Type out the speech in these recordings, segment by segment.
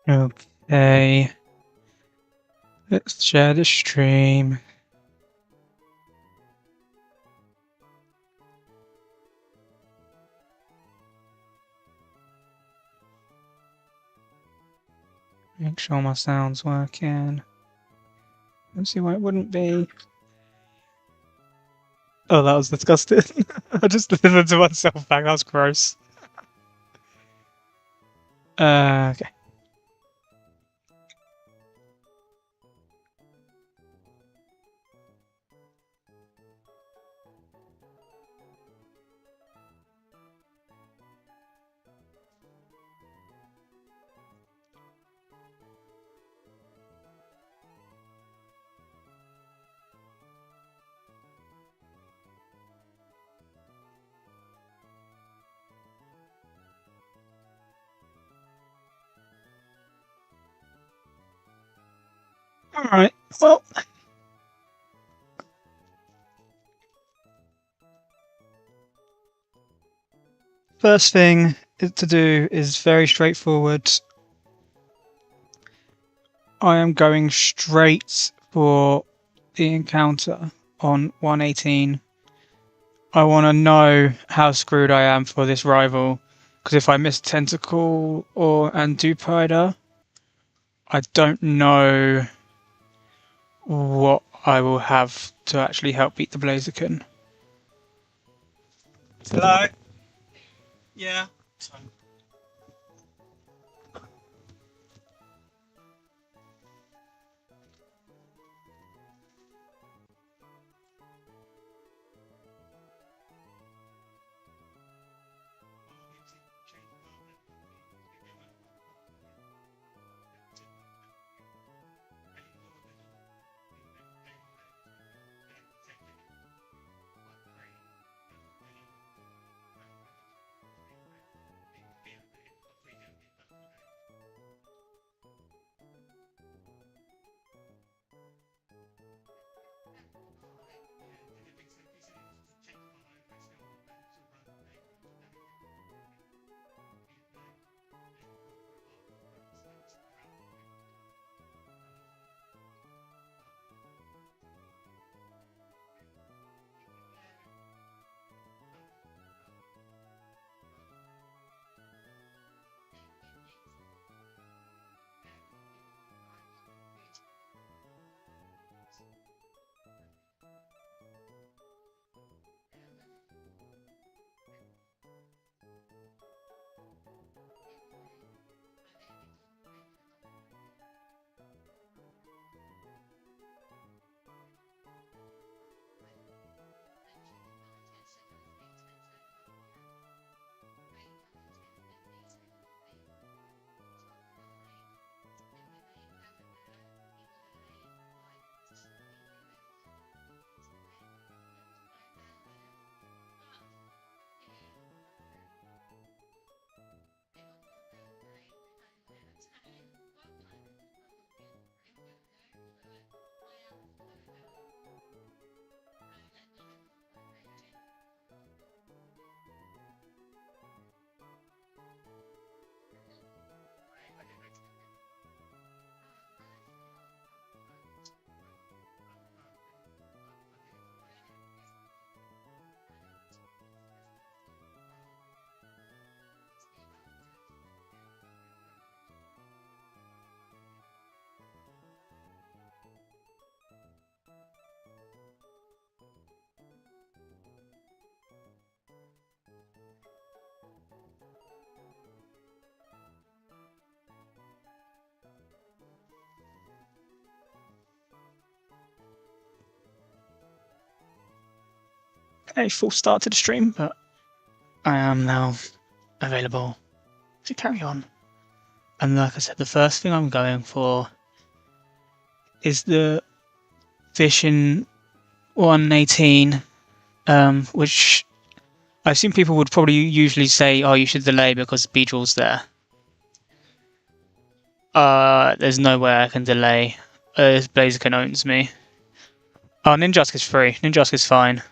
Okay. Let's share the stream. Make sure my sound's working. Let's see why it wouldn't be. Oh, that was disgusting. I just delivered to myself back. That was gross. Okay. Alright, well. First thing to do is very straightforward. I am going straight for the encounter on 118. I want to know how screwed I am for this rival, because if I miss Tentacle and Dupider, I don't know what I will have to actually help beat the Blaziken. Hello? Yeah. A full start to the stream, but I am now available to carry on. And like I said, the first thing I'm going for is the fish in 118, which I assume people would probably usually say, oh, you should delay because Beedrill's there. There's no way I can delay. Blaziken owns me. Oh, Ninjask is free. Ninjask is fine.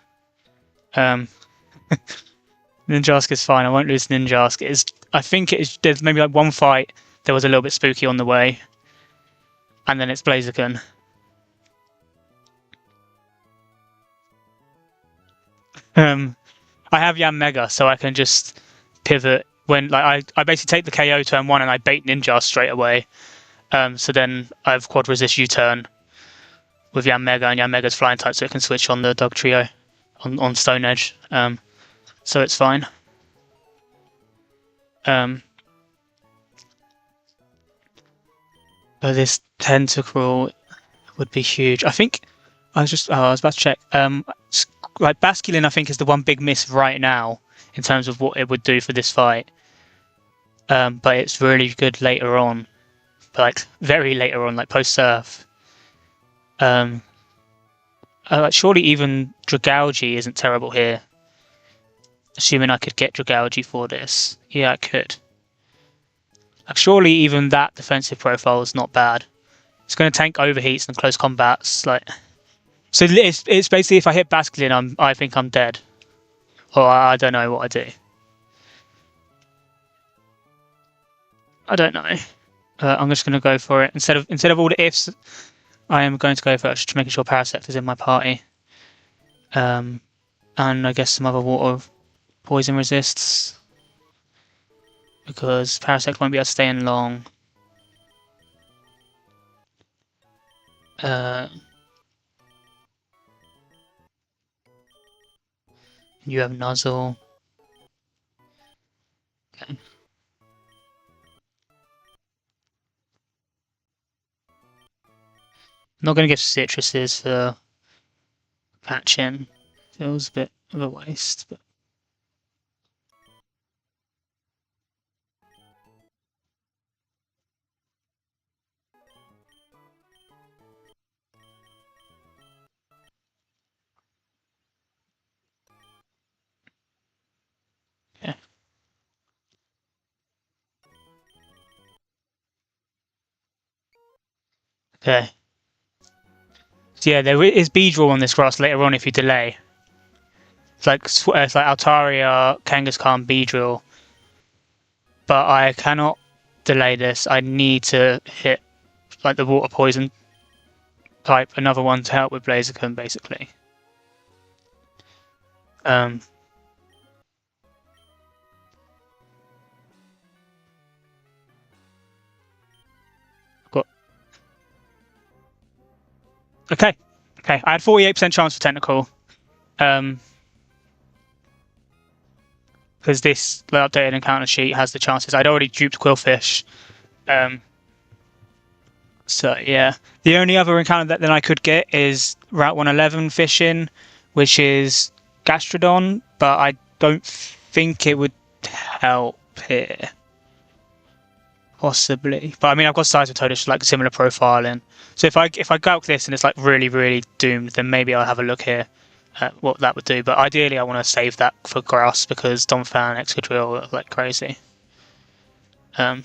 Ninjask is fine. I won't lose Ninjask. I think there's maybe like one fight there was a little bit spooky on the way. And then it's Blaziken. I have Yam Mega, so I can just pivot when I basically take the KO turn 1 and I bait Ninja straight away. So then I have quad resist U-turn with Yam Mega, and Yam Mega's flying type, so it can switch on the Dog Trio on Stone Edge. So it's fine. But this Tentacruel would be huge. I think I was about to check. Like Basculin, I think is the one big miss right now in terms of what it would do for this fight. But it's really good later on, like very later on, like post Surf. Like surely even Dragalge isn't terrible here. Assuming I could get Dragalge for this, yeah, I could. Like surely even that defensive profile is not bad. It's going to tank overheats and close combats, like. So it's basically if I hit Basculin, I think I'm dead, or I don't know what I do. I don't know. I'm just going to go for it instead of all the ifs. I am going to go for it, just making sure Parasect is in my party, and I guess some other water poison resists because Parasect won't be able to stay in long. You have Nuzzle. Okay. I'm not going to give citruses for patching. Feels a bit of a waste, but. Yeah. Okay. So yeah, there is Beedrill on this grass later on if you delay. It's like Altaria, Kangaskhan, Beedrill. But I cannot delay this. I need to hit like the water poison type, another one to help with Blaziken, basically. Got okay. I had 48% chance for technical. Because this updated encounter sheet has the chances. I'd already duped Quillfish. So yeah, the only other encounter that then I could get is Route 111 fishing, which is Gastrodon, but I don't think it would help here. Possibly, but I mean I've got Size of Toad, like similar profiling. So if I calc this and it's like really doomed, then maybe I'll have a look here at what that would do. But ideally, I want to save that for grass because Donphan, Excadrill are like crazy. I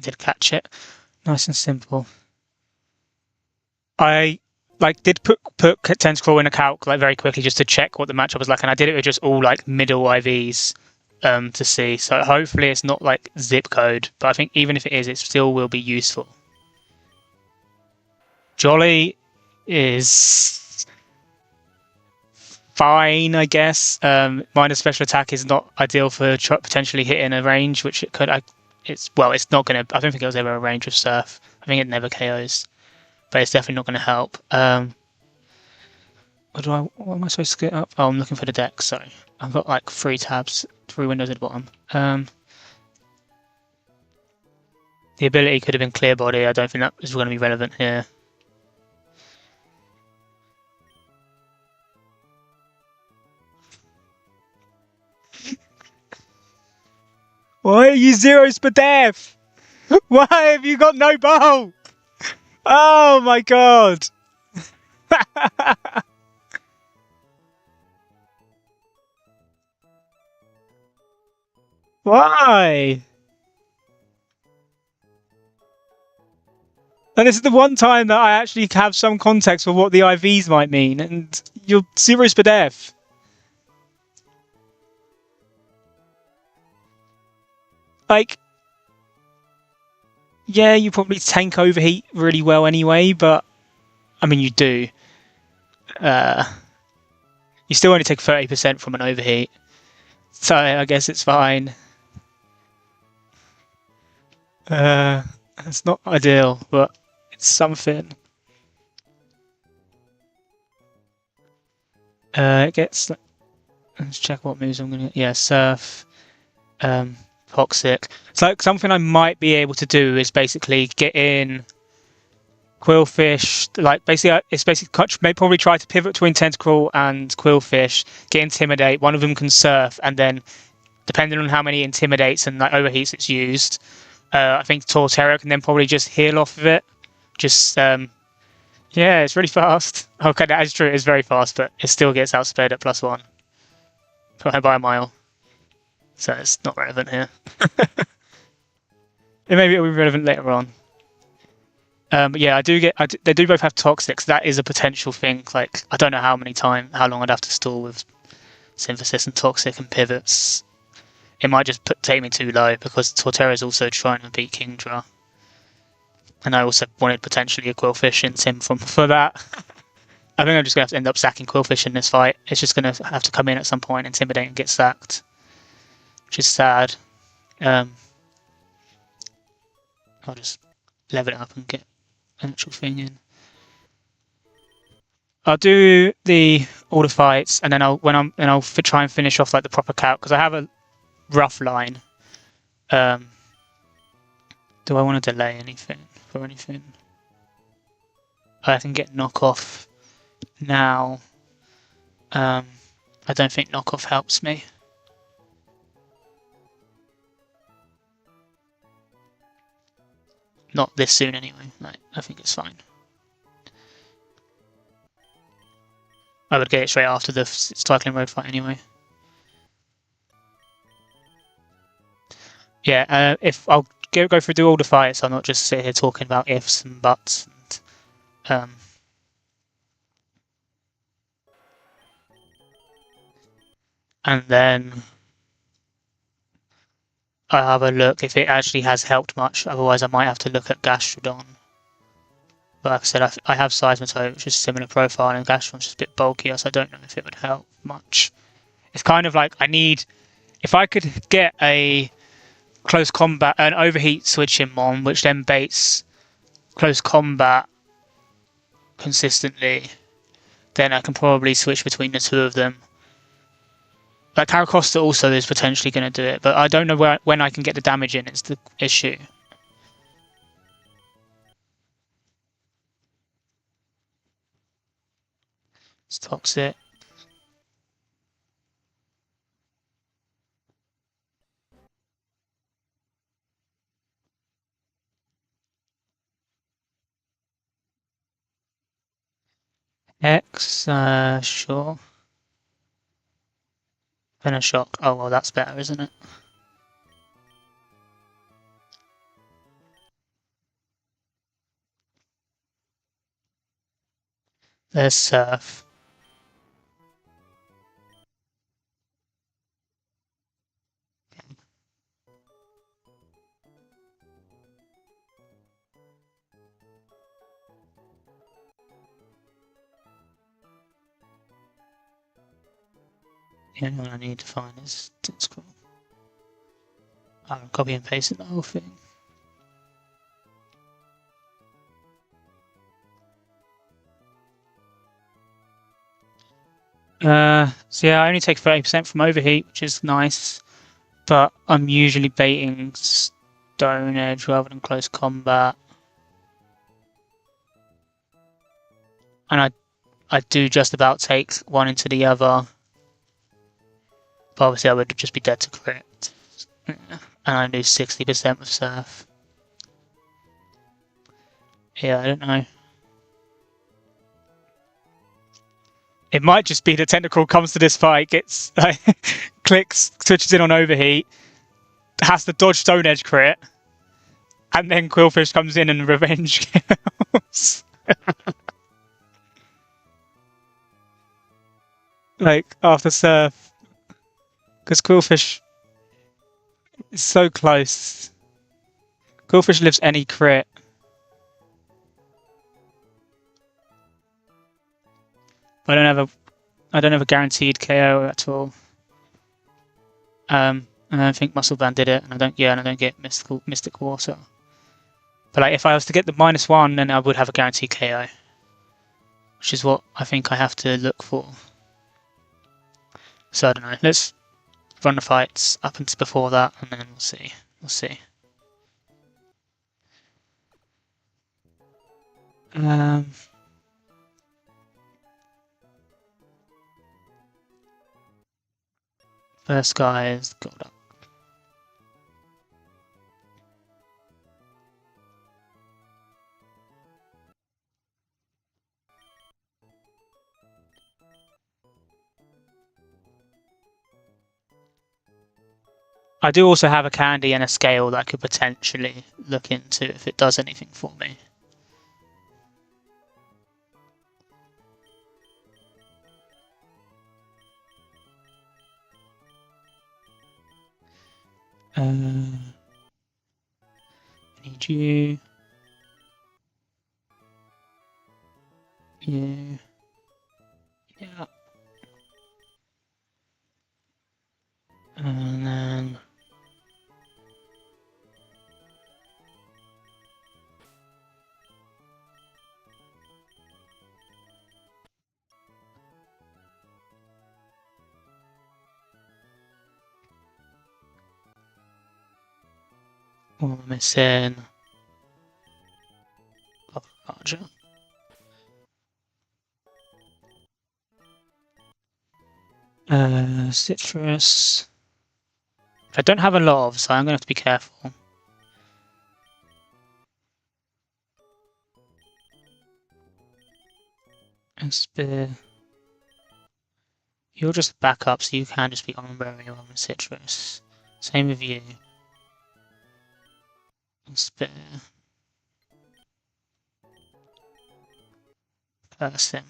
did catch it, nice and simple. I did put Tentacruel in a calc like very quickly just to check what the matchup was like, and I did it with just all like middle IVs to see. So hopefully it's not like zip code, but I think even if it is, it still will be useful. Jolly is fine, I guess. Minus special attack is not ideal for potentially hitting a range, which it could. It's not gonna. I don't think it was ever a range of Surf. I think it never KOs. But it's definitely not going to help. What am I supposed to get up? Oh, I'm looking for the deck, sorry. I've got like 3 windows at the bottom. The ability could have been Clear Body. I don't think that is going to be relevant here. Why are you 0 for death? Why have you got no bolt? Oh my god! Why? And this is the one time that I actually have some context for what the IVs might mean, and you're 0 SPDF. Like, yeah, you probably tank overheat really well anyway, but I mean, you do. Uh, you still only take 30% from an overheat, so I guess it's fine. It's not ideal, but it's something. It gets. Let's check what moves I'm gonna. Yeah, surf. Toxic. So like something I might be able to do is basically get in Quillfish. Like basically, it's basically may probably try to pivot between Tentacle and Quillfish. Get Intimidate. One of them can surf, and then depending on how many Intimidates and like overheats it's used, I think Torterra can then probably just heal off of it. Just yeah, it's really fast. Okay, that is true. It's very fast, but it still gets outsped at +1 by a mile. So it's not relevant here. Maybe it'll be relevant later on. But yeah, they do both have toxics. That is a potential thing. Like I don't know how long I'd have to stall with synthesis and toxic and pivots. It might just take me too low because Torterra is also trying to beat Kingdra. And I also wanted potentially a Quillfish in Sim for that. I think I'm just going to have to end up sacking Quillfish in this fight. It's just going to have to come in at some point, intimidate, and get sacked. Which is sad. I'll just level it up and get an actual thing in. I'll do all the fights, and then I'll try and finish off like the proper count because I have a rough line. Do I want to delay anything for anything? I can get knockoff now. I don't think knockoff helps me. Not this soon anyway. Like, I think it's fine. I would get it straight after the cycling road fight anyway. Yeah, if I'll go through do all the fights, I'll not just sit here talking about ifs and buts. And then I'll have a look if it actually has helped much. Otherwise, I might have to look at Gastrodon. But like I said, I have Seismitoad, which is a similar profile, and Gastrodon's just a bit bulkier, so I don't know if it would help much. It's kind of like if I could get a close combat, an overheat switch in Mon, which then baits close combat consistently, then I can probably switch between the two of them. Like Caracosta also is potentially going to do it, but I don't know when I can get the damage in. It's the issue. It's toxic. X, sure. Then a shock. Oh well, that's better, isn't it? There's surf. The only one I need to find is Tentacle. I'm copy and pasting the whole thing. So yeah, I only take 30% from overheat, which is nice, but I'm usually baiting Stone Edge rather than close combat. And I do just about take one into the other. But obviously I would just be dead to crit. And I do 60% with Surf. Yeah, I don't know. It might just be the Tentacle comes to this fight, gets clicks, switches in on overheat, has to dodge Stone Edge crit, And then Quillfish comes in and revenge kills. Like, after Surf. Because Quillfish is so close. Quillfish lives any crit. I don't have a guaranteed KO at all. I don't think Muscle Band did it, and I don't get Mystic Water. But like, if I was to get the -1, then I would have a guaranteed KO, which is what I think I have to look for. So I don't know. Let's run the fights up until before that, and then we'll see. We'll see. First guy is Gold Up. I do also have a candy and a scale that I could potentially look into if it does anything for me. I need you. You. Yeah. And then... what am I missing? Larger. Citrus. I don't have a lot of, so I'm gonna have to be careful. And Spear. You're just backup, so you can just be on very well with Citrus. Same with you. And Spear. Person.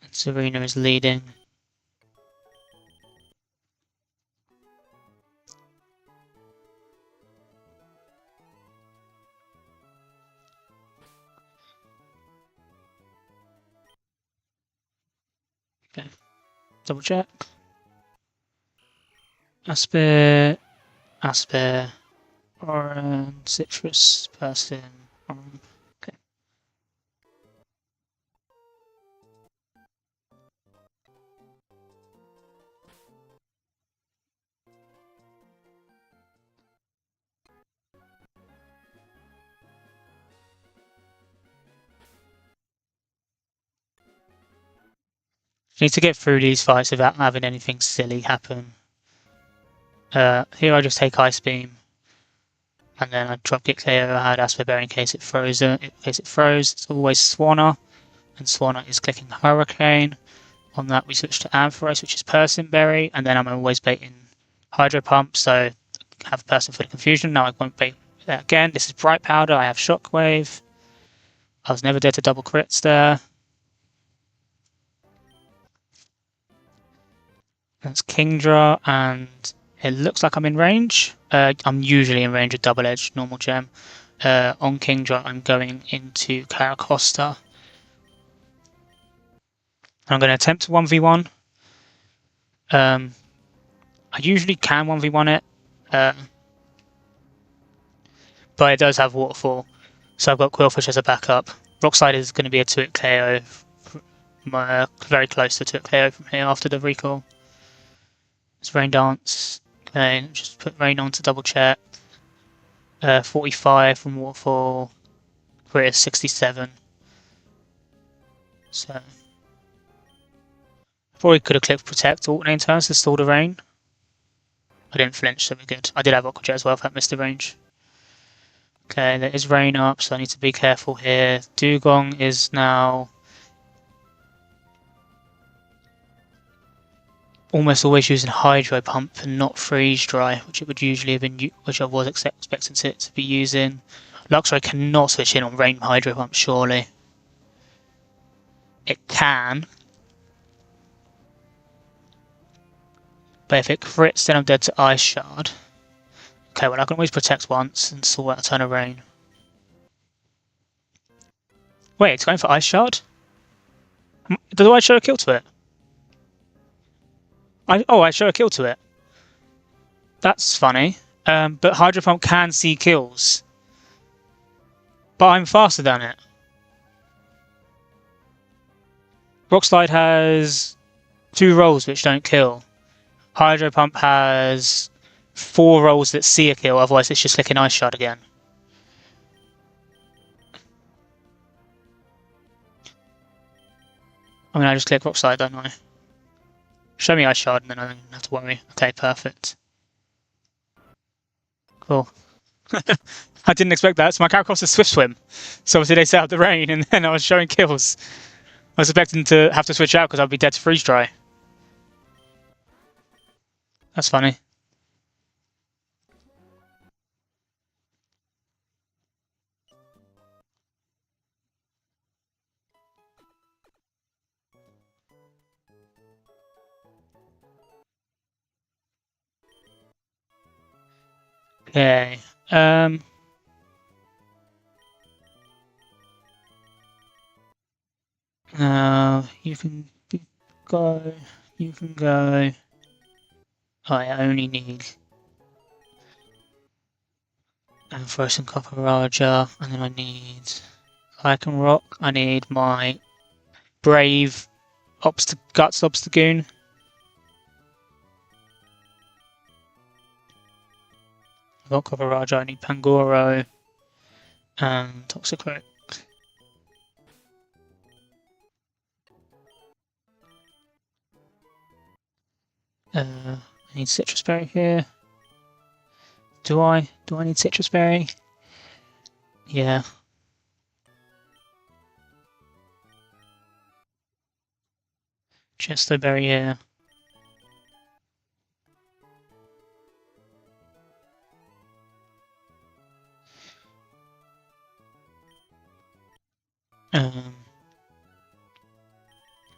And Serena is leading. Okay. Double check. Asper, Oran, Citrus, Person, Oran. Okay. Need to get through these fights without having anything silly happen. Here I just take Ice Beam. And then I drop Kick KO. I had Asper Berry in case it froze. It's always Swanna. And Swanna is clicking Hurricane. On that we switch to Ampharos, which is Person Berry. And then I'm always baiting Hydro Pump, so I have Person for the confusion. Now I won't bait that again. This is Bright Powder. I have Shockwave. I was never there to double crits there. That's Kingdra, and it looks like I'm in range. I'm usually in range of Double Edge, normal gem. On Kingdra, I'm going into Caracosta. I'm going to attempt to 1v1. I usually can 1v1 it, but it does have Waterfall, so I've got Quillfish as a backup. Rockslide is going to be a 2-hit KO, very close to 2-hit KO from here after the recall. It's Rain Dance. Okay, just put Rain on to double check. 45 from Waterfall. Crit is 67. So probably could have clicked Protect alternate turns to stall the rain. I didn't flinch, so we're good. I did have Aqua Jet as well if that missed the range. Okay, there is rain up, so I need to be careful here. Dugong is now almost always using Hydro Pump and not Freeze Dry, which it would usually have been, which I was expecting it to be using. Luxray cannot switch in on Rain Hydro Pump, surely. It can. But if it crits, then I'm dead to Ice Shard. Okay, well I can always Protect once and sort out a turn of Rain. Wait, it's going for Ice Shard? Do I show a kill to it? I show a kill to it. That's funny. But Hydro Pump can see kills. But I'm faster than it. Rock Slide has 2 rolls which don't kill. Hydro Pump has 4 rolls that see a kill, otherwise it's just clicking Ice Shard again. I mean, I just click Rock Slide, don't I? Show me Ice Shard and then I don't have to worry. Okay, perfect. Cool. I didn't expect that, so my character crossed a Swift Swim. So obviously they set up the rain and then I was showing kills. I was expecting to have to switch out because I'd be dead to Freeze Dry. That's funny. Okay. Now you can go. You can go. I only need Frozen Copper Raja, and then I need Lycan Rock. I need my Brave Guts Obstagoon. I've got Copper Raja. I need Pangoro and Toxicroak. I need Citrus Berry here. Do I need Citrus Berry? Yeah. Chesto Berry here.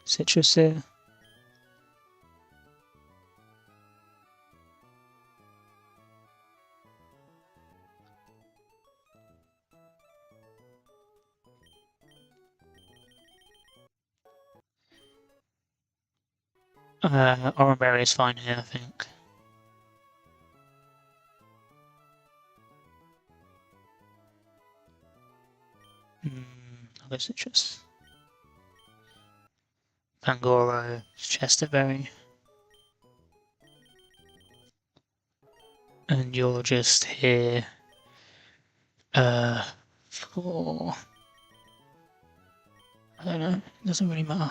Citrus here. RnB is fine here, I think. I'll go Citrus. Pangoro, Chesterberry. And you're just here for... I don't know, it doesn't really matter.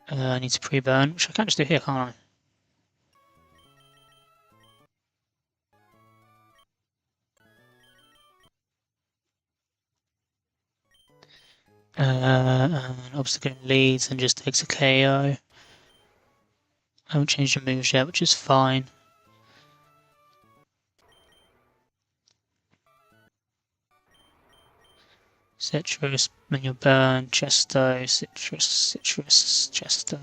I need to pre-burn, which I can just do here, can't I? And Obstacle leads and just takes a KO. I haven't changed the moves yet, which is fine. Citrus, then you'll burn, Chesto, Citrus, Chesto.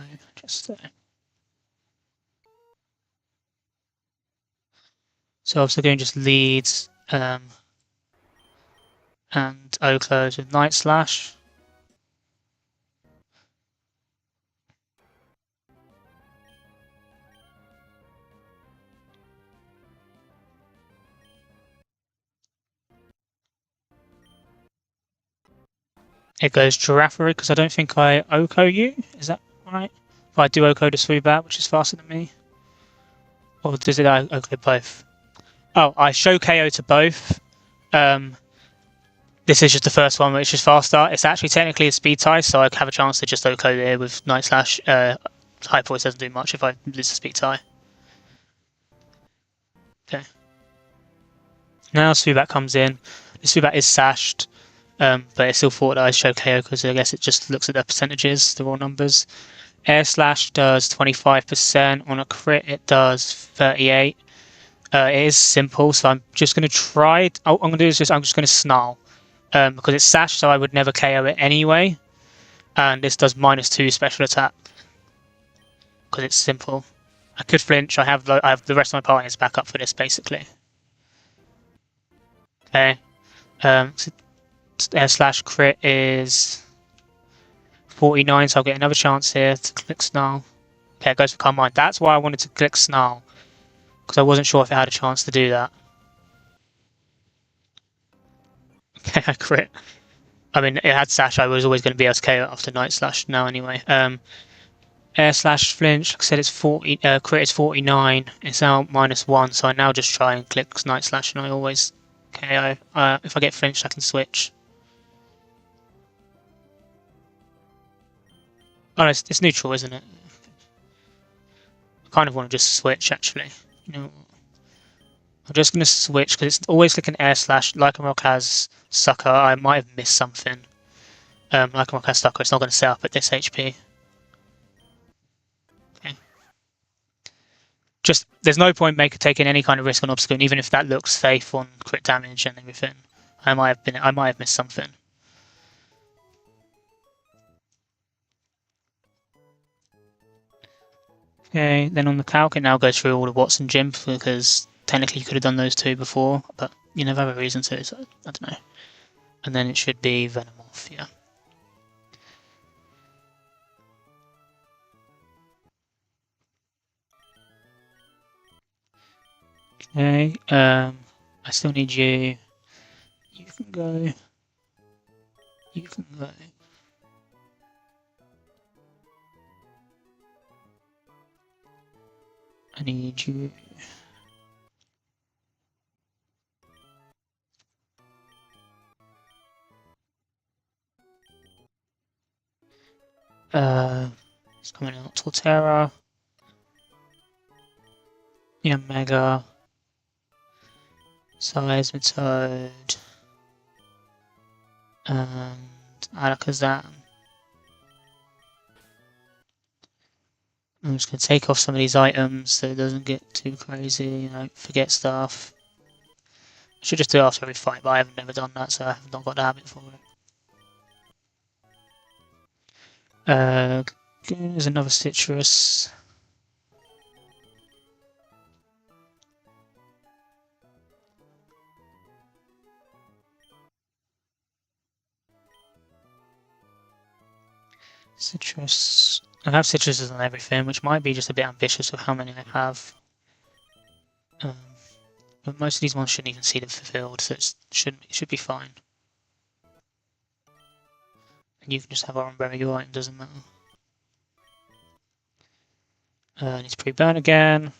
So Obstacle just leads, and O-Close with Night Slash. It goes Giraffary because I don't think I Oko you. Is that right? If I do Oko to Swoobat, which is faster than me. Or does it Oko both? Oh, I show KO to both. This is just the first one, which is faster. It's actually technically a speed tie, so I have a chance to just Oko here with Night Slash. Hyper Voice doesn't do much if I lose the speed tie. Okay. Now Swoobat comes in. The Swoobat is sashed. But it still thought that I showed KO because I guess it just looks at the percentages, the raw numbers. Air slash does 25%. On a crit, it does 38. It is simple, so I'm just going to try. All I'm going to do is I'm just going to snarl. Because it's sash, so I would never KO it anyway. And this does -2 special attack. Because it's simple. I could flinch. I have the rest of my party is back up for this, basically. Okay. So air slash crit is 49, so I'll get another chance here to click snarl. Okay, it goes for calm mind. That's why I wanted to click snarl, because I wasn't sure if it had a chance to do that. Okay, I crit. I mean, it had sash. I was always going to be able to KO it after night slash now anyway. Air slash flinch. Like I said, it's 40. Crit is 49. It's now -1, so I now just try and click night slash, and I always KO. If I get flinched, I can switch. Oh, no, it's neutral, isn't it? I kind of want to just switch, actually. You know, I'm just going to switch because it's always clicking air slash. Lycanroc has sucker. I might have missed something. Lycanroc has sucker. It's not going to set up at this HP. Okay. Just there's no point taking any kind of risk on obstacle, even if that looks safe on crit damage and everything. I might have missed something. Okay, then on the calc, it now goes through all the Watson gym because technically you could have done those two before, but you never have a reason to, so I don't know. And then it should be Venomoth, yeah. Okay, I still need you. You can go. You can go. I need you. It's coming out. Torterra. Yeah, Mega. Seismitoad. And Alakazam. I'm just going to take off some of these items so it doesn't get too crazy, you know, forget stuff. I should just do it after every fight, but I have never done that, so I have not got the habit for it. There's another citrus. Citrus. I have citruses on everything, which might be just a bit ambitious with how many I have. But most of these ones shouldn't even see the field, so it should be fine. And you can just have RnB your item, doesn't matter. I need to pre-burn again.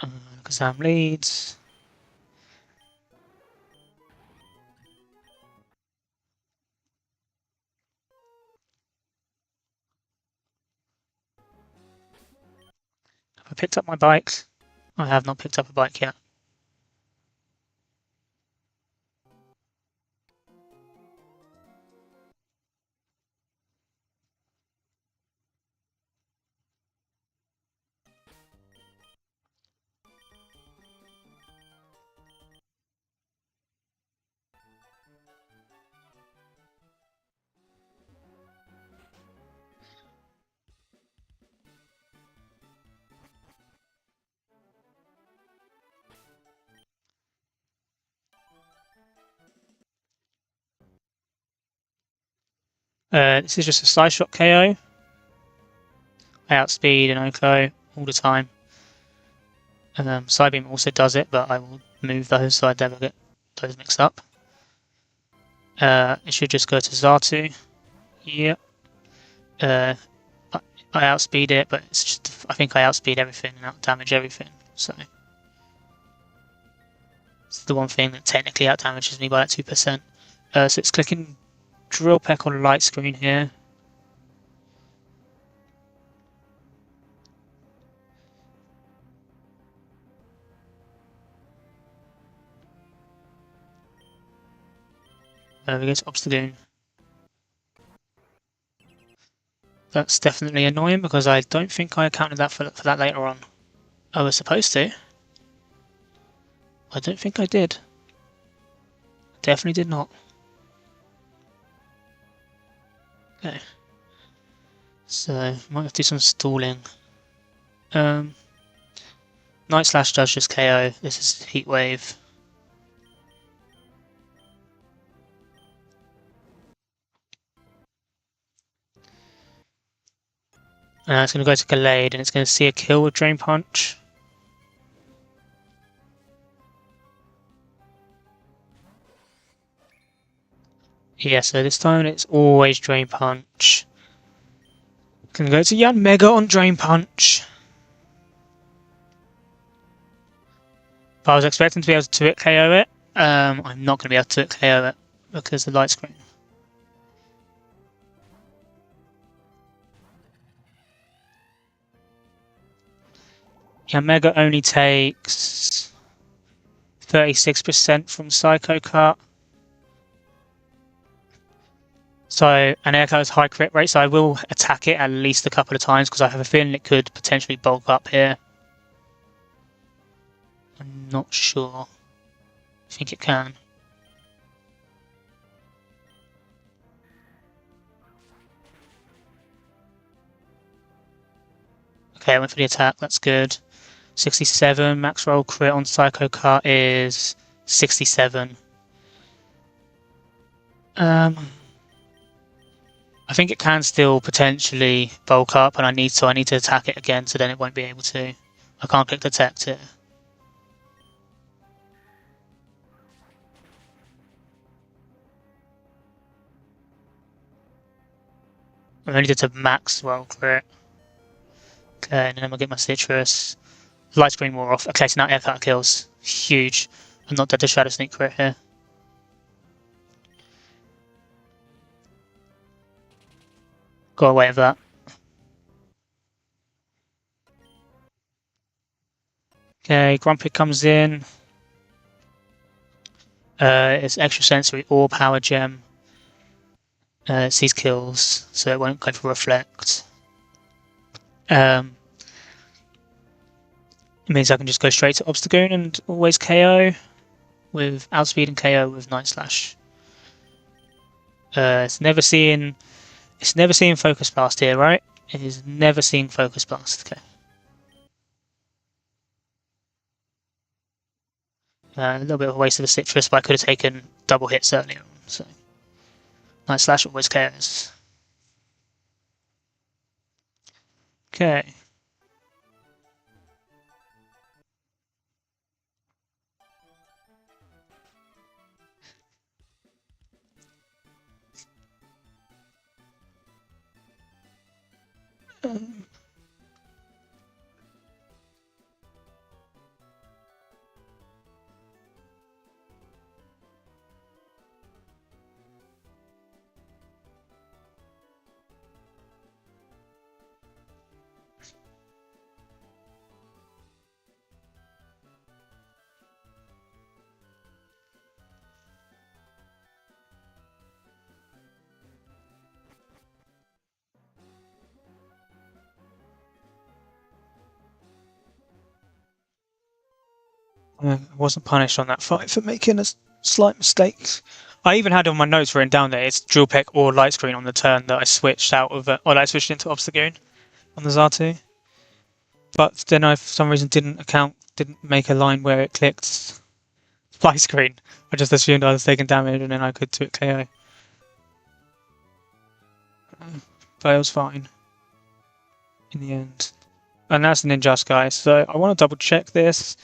Alakazam leads. Have I picked up my bike? I have not picked up a bike yet. This is just a side shot KO. I outspeed an Oko all the time. Psybeam also does it, but I will move those so I never get those mixed up. It should just go to Xatu. Yep. I outspeed it, but it's just, I think I outspeed everything and outdamage everything. So it's the one thing that technically outdamages me by that 2%. So it's clicking Drill Peck on light screen here. We go to Obstagoon. That's definitely annoying because I don't think I accounted that for that later on. I was supposed to. I don't think I did. Definitely did not. Okay. So, might have to do some stalling. Night Slash does just KO. This is Heat Wave. It's going to go to Gallade and it's going to see a kill with Drain Punch. Yeah, so this time it's always Drain Punch. Gonna go to Yanmega on Drain Punch. But I was expecting to be able to KO it. I'm not going to be able to KO it because of the light screen. Yanmega only takes 36% from Psycho Cut. So, and Air Cut has high crit rate, so I will attack it at least a couple of times because I have a feeling it could potentially bulk up here. I'm not sure. I think it can. Okay, I went for the attack, that's good. 67, max roll crit on Psycho Cut is 67. I think it can still potentially bulk up, and I need to attack it again, so then it won't be able to. I can't click detect it. I only did to max roll crit. Okay, and then I'll get my citrus. Light screen wore off. Okay, so now Air Cut kills. Huge. I'm not dead to Shadow Sneak crit here. Got away with that. Okay, Grumpig comes in. It's extra sensory or power gem. It sees kills, so it won't go for reflect. It means I can just go straight to Obstagoon and always KO with outspeed and KO with Night Slash. It's never seeing Focus Blast here, right? It is never seeing Focus Blast. Okay. A little bit of a waste of a citrus, but I could have taken double hits earlier on. So Night Slash always KOs. Okay. I wasn't punished on that fight for making a slight mistake. I even had on my notes written down that it's Drill Peck or Light Screen on the turn that I switched out of it, or I switched into Obstagoon on the Xatu. But then I, for some reason, didn't make a line where it clicked Light Screen. I just assumed I was taking damage and then I could do it KO. But it was fine in the end. And that's an Ninjask guy, so I want to double check this.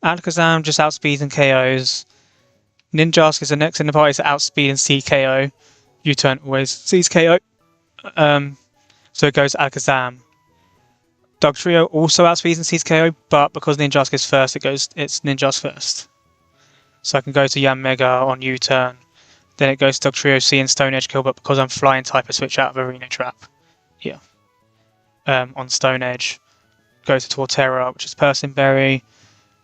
Alakazam just outspeeds and KOs. Ninjask is the next in the party to outspeed and see KO. U-turn always sees KO. So it goes Alakazam. Dugtrio also outspeeds and sees KO, but because Ninjask is first, it's Ninjask first. So I can go to Yanmega on U-turn. Then it goes to Dugtrio C and Stone Edge kill, but because I'm flying type, I switch out of Arena Trap. Yeah. On Stone Edge. Go to Torterra, which is Persian Berry.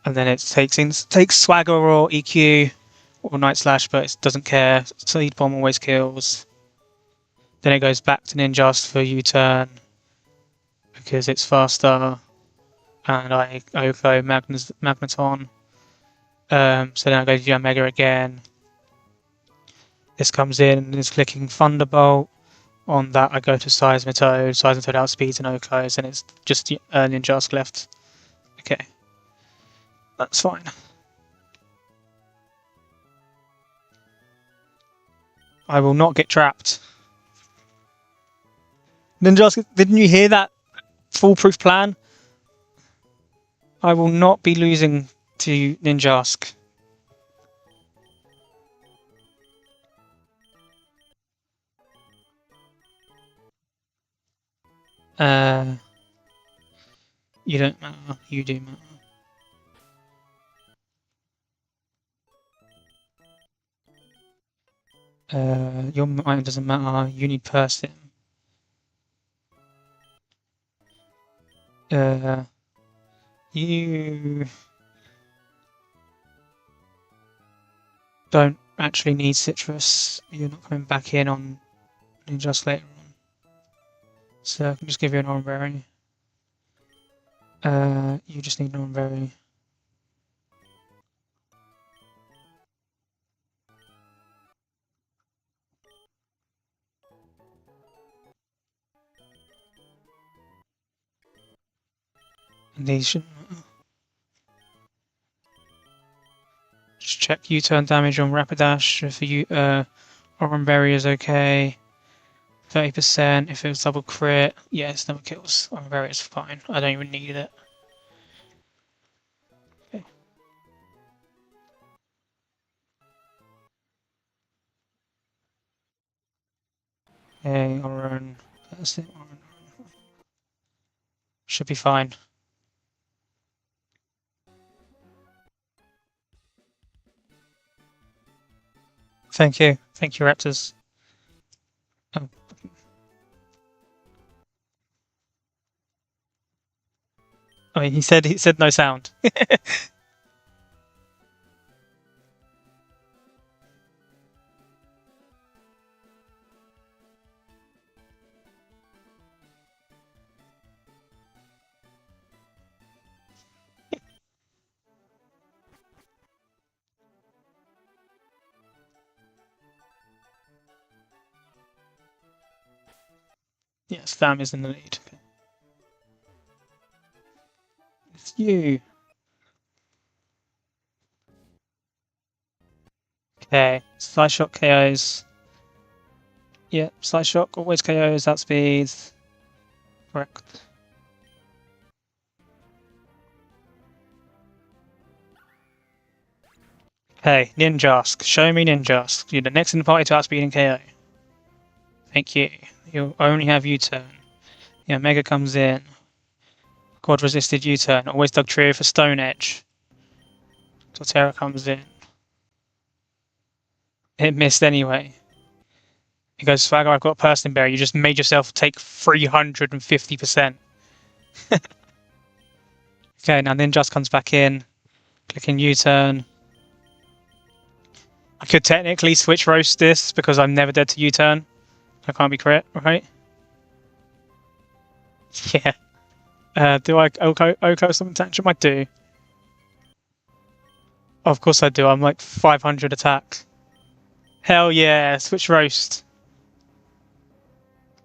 And then it takes Swagger or EQ, or Night Slash, but it doesn't care. Seed Bomb always kills. Then it goes back to Ninjask for U-turn because it's faster, and I Oko Magneton. So then I go to Omega again. This comes in and is clicking Thunderbolt. On that, I go to Seismitoad. Seismitoad outspeeds and Okos, and it's just Ninjask left. Okay, that's fine. I will not get trapped. Ninjask, didn't you hear that foolproof plan? I will not be losing to Ninjask. You don't matter. You do matter. Your item doesn't matter. You need Persim. You don't actually need Citrus. You're not coming back in on Ninjask later on. So I can just give you an Orange Berry. You just need an Orange Berry. And these shouldn't matter. Just check U-turn damage on Rapidash. If Orange Berry is okay. 30%. If it was double crit, yeah, it's never kills. Orange Berry is fine. I don't even need it. Okay. Okay, Orange. That's it. Orange. Should be fine. Thank you. Thank you, Raptors. Oh. I mean, he said no sound. Yes, Tham is in the lead. Okay. It's you. Okay, Side Shock KOs. Yeah, Side Shock always KOs, outspeeds. Correct. Hey, Ninjask. Show me Ninjask. You're the next in the party to outspeed and KO. Thank you. You'll only have U-turn. Yeah, Mega comes in. Quad resisted U-turn. Always dug trio for Stone Edge. Torterra comes in. It missed anyway. He goes, Swagger, I've got Person Berry. You just made yourself take 350%. Okay, now Ninjask comes back in. Clicking U-turn. I could technically switch roast this because I'm never dead to U-turn. I can't be crit, right? Yeah. Do I Oko something tantrum? I do. Of course I do. I'm like 500 attack. Hell yeah. Switch roast.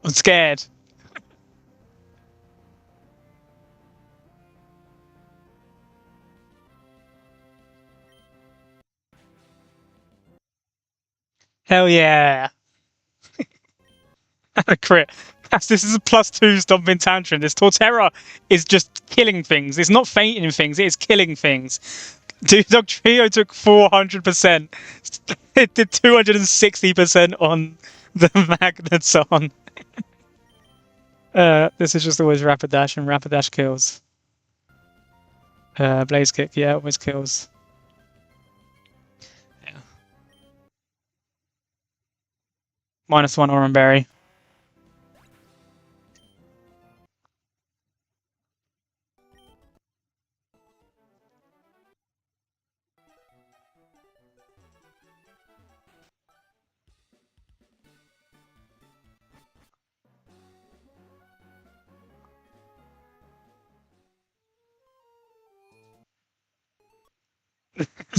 I'm scared. Hell yeah. A crit. This is a +2 Stomping Tantrum. This Torterra is just killing things. It's not fainting things, it is killing things. Dog Trio took 400%. It did 260% on the Magneton. This is just always Rapidash, and Rapidash kills. Blaze Kick, yeah, always kills. Yeah. -1 Orange Berry.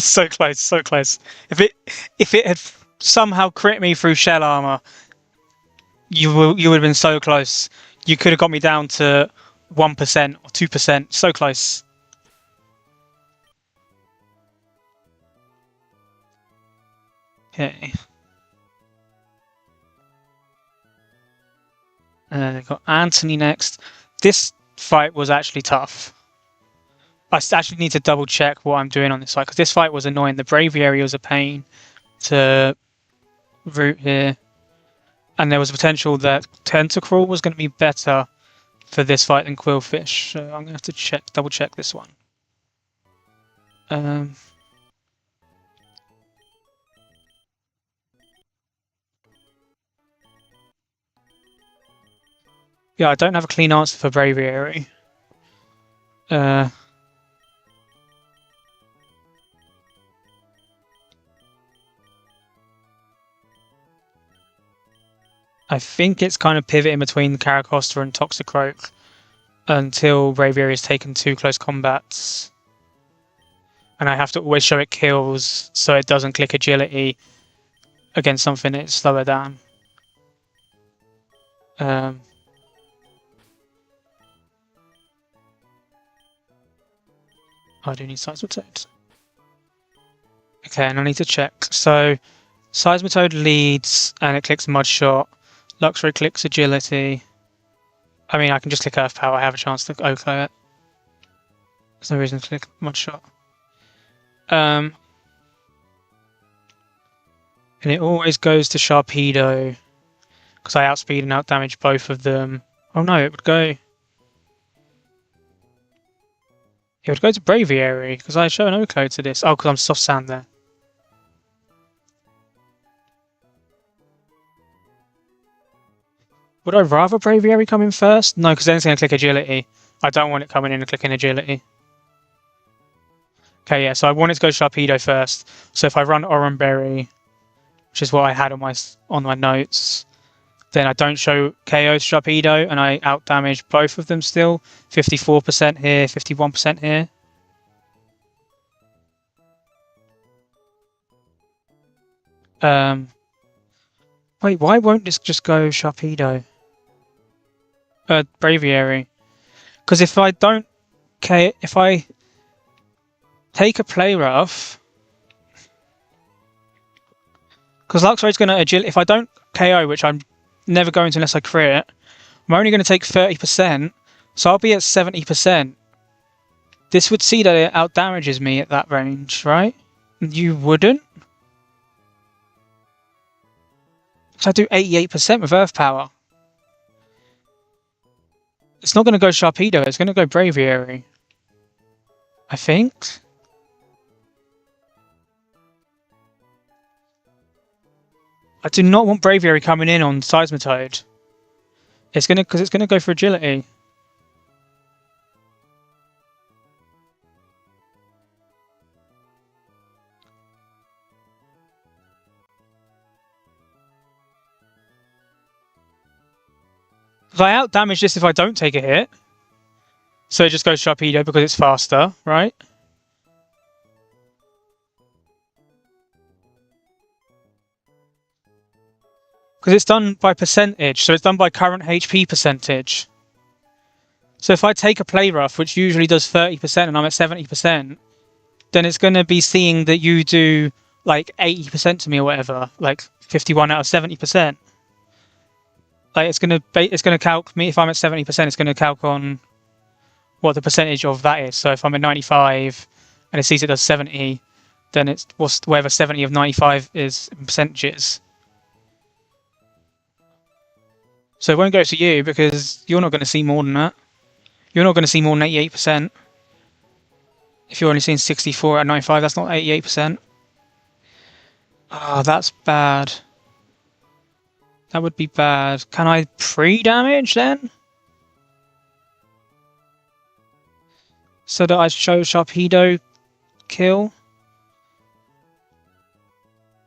So close, so close. If it had somehow crit me through shell armor, you would have been so close. You could have got me down to 1% or 2%. So close. Okay. Got Anthony next. This fight was actually tough. I actually need to double check what I'm doing on this fight because this fight was annoying. The Braviary was a pain to root here, and there was a potential that Tentacruel was going to be better for this fight than Quillfish. So I'm going to have to double check this one. Yeah, I don't have a clean answer for Braviary. I think it's kind of pivoting between Caracosta and Toxicroak until Braviary has taken 2 close combats. And I have to always show it kills so it doesn't click agility against something that's slower down. I do need Seismitoad. Okay, and I need to check. So, Seismitoad leads and it clicks Mud Shot. Luxray clicks Agility. I mean, I can just click Earth Power. I have a chance to OHKO it. There's no reason to click Mud Shot. And it always goes to Sharpedo because I outspeed and outdamage both of them. Oh no, it would go to Braviary because I show an OHKO to this. Oh, because I'm soft sand there. Would I rather Braviary come in first? No, because then it's going to click Agility. I don't want it coming in and clicking Agility. Okay, yeah, so I want it to go Sharpedo first. So if I run Oranberry, which is what I had on my notes, then I don't show KO Sharpedo and I outdamage both of them still. 54% here, 51% here. Wait, why won't this just go Sharpedo? Braviary. Because if I take a play rough, because Luxray's going to agility. If I don't KO, which I'm never going to unless I crit, I'm only going to take 30%, so I'll be at 70%. This would see that it outdamages me at that range, right? You wouldn't? So I do 88% with Earth Power. It's not going to go Sharpedo, it's going to go Braviary. I think. I do not want Braviary coming in on Seismitoad. Because it's going to go for agility. Because I outdamage this if I don't take a hit. So it just goes Sharpedo because it's faster, right? Because it's done by percentage, so it's done by current HP percentage. So if I take a play rough, which usually does 30% and I'm at 70%, then it's going to be seeing that you do like 80% to me or whatever, like 51 out of 70%. Like it's going to calc me if I'm at 70%, it's going to calc on what the percentage of that is. So if I'm at 95 and it sees it does 70, then it's whatever 70 of 95 is in percentages. So it won't go to you because you're not going to see more than that. You're not going to see more than 88%. If you're only seeing 64 out of 95, that's not 88%. Oh, that's bad. That would be bad. Can I pre-damage then? So that I show Sharpedo kill?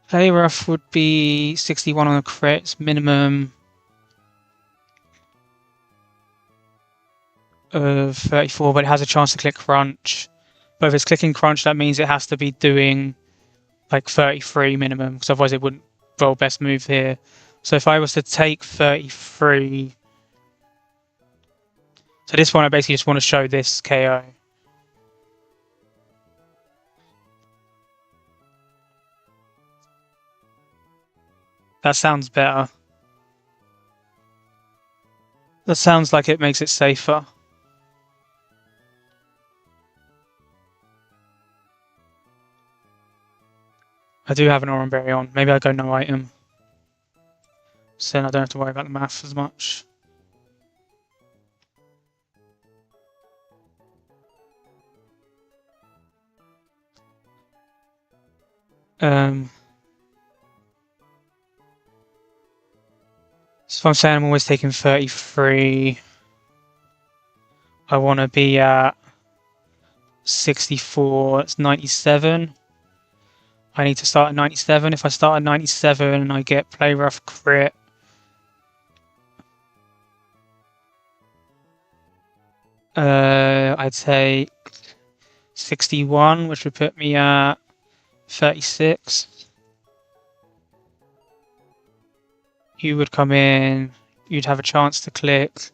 Play rough would be 61 on a crit, minimum of 34, but it has a chance to click crunch. But if it's clicking crunch, that means it has to be doing like 33 minimum, because otherwise it wouldn't roll best move here. So if I was to take 33... So this one, I basically just want to show this KO. That sounds better. That sounds like it makes it safer. I do have an RnB on. Maybe I go no item. So then I don't have to worry about the math as much. So if I'm saying I'm always taking 33, I want to be at 64, it's 97. I need to start at 97. If I start at 97, I get play rough crit. I'd say 61, which would put me at 36. You would come in, you'd have a chance to click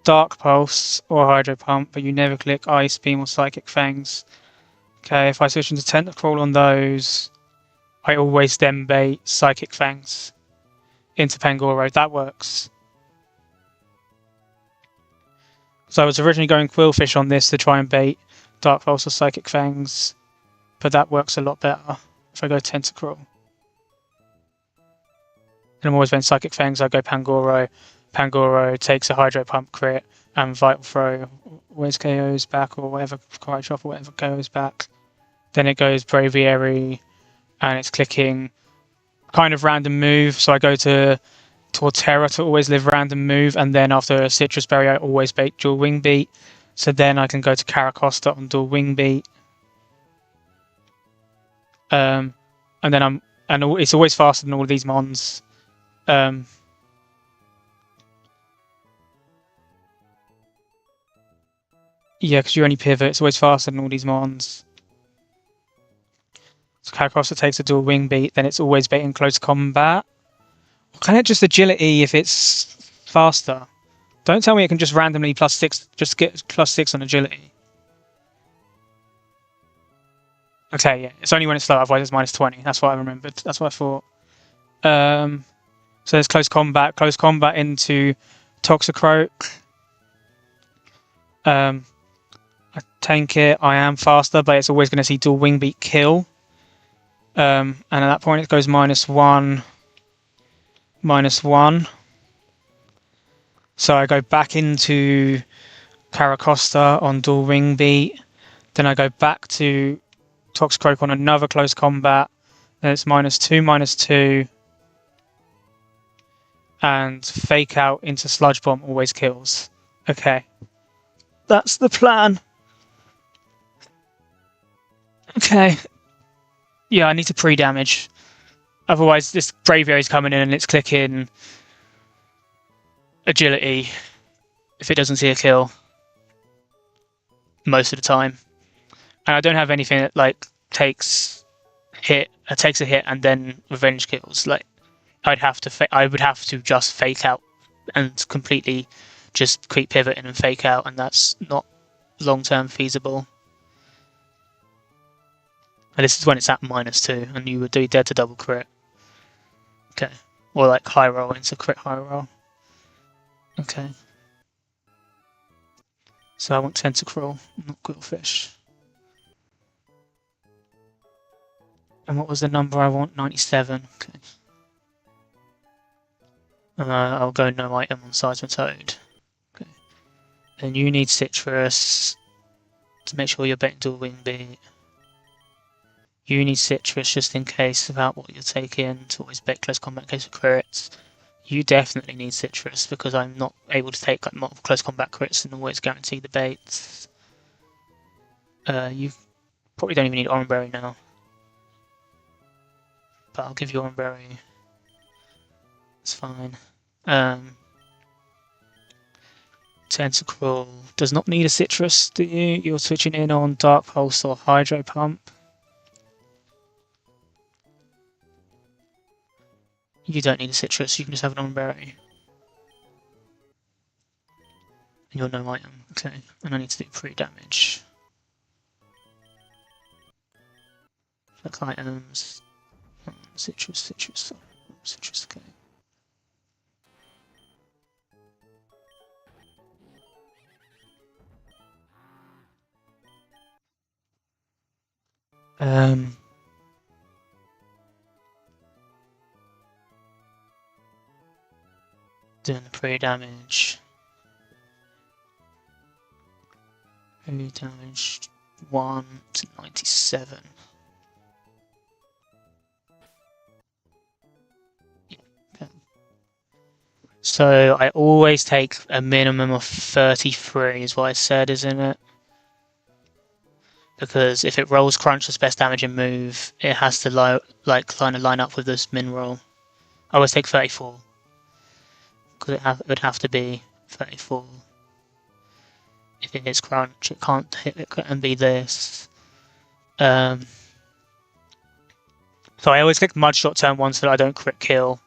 Dark Pulse or Hydro Pump, but you never click Ice Beam or Psychic Fangs. Okay, if I switch into Tentacruel on those, I always then bait Psychic Fangs into Pangoro. That works. So I was originally going Quillfish on this to try and bait Dark Pulse or Psychic Fangs, but that works a lot better if I go Tentacruel. And I'm always been Psychic Fangs, I go Pangoro. Pangoro takes a Hydro Pump crit and Vital Throw always KOs back, or whatever, Kite Chop or whatever KOs back. Then it goes Braviary and it's clicking kind of random move. So I go to Torterra to always live random move, and then after Citrus Berry I always bait dual Wing Beat. So then I can go to Caracosta on dual Wing Beat. And then it's always faster than all of these mons. Yeah, because you only pivot, it's always faster than all these mons. So Caracosta takes a dual Wing Beat, then it's always baiting close combat. Can it just agility if it's faster? Don't tell me it can just randomly +6, just get +6 on agility. Okay, yeah, it's only when it's slow, otherwise it's -20. That's what I remembered. That's what I thought. So there's close combat into Toxicroak. I tank it, I am faster, but it's always going to see dual Wing Beat kill. And at that point it goes -1, -1. So I go back into Caracosta on dual Wing Beat. Then I go back to Toxicroak on another close combat. Then it's -2, -2. And Fake Out into Sludge Bomb always kills. Okay. That's the plan. Okay. Yeah, I need to pre-damage. Otherwise, this Braviary's coming in and it's clicking agility if it doesn't see a kill most of the time. And I don't have anything that like takes a hit and then revenge kills. Like I would have to just Fake Out and completely just keep pivoting and Fake Out, and that's not long-term feasible. And this is when it's at -2, and you would do dead to double crit. Okay. Or like high roll into crit high roll. Okay. So I want Tentacruel, not Quillfish. And what was the number I want? 97. Okay. I'll go no item on Seismitoad. Okay. And you need Citrus to make sure you're betting dual Wing Beat. You need Citrus just in case about what you're taking to always bet close combat in case of crits. You definitely need Citrus because I'm not able to take like multiple close combat crits and always guarantee the baits. You probably don't even need Oranberry now. But I'll give you Oranberry. It's fine. Tentacruel does not need a citrus, do you? You're switching in on Dark Pulse or Hydro Pump. You don't need a citrus, you can just have an Berry. And you're no item. Okay, and I need to do pre-damage. Select items. Citrus, okay. Doing the pre-damage. Pre-damage 1 to 97. So I always take a minimum of 33 is what I said, isn't it? Because if it rolls Crunch as best damage and move, it has to kind of line up with this min roll. I always take 34. Because it would have to be 34. If it hits Crunch, it can't hit it and be this. So I always click Mud Shot turn 1 so that I don't crit kill.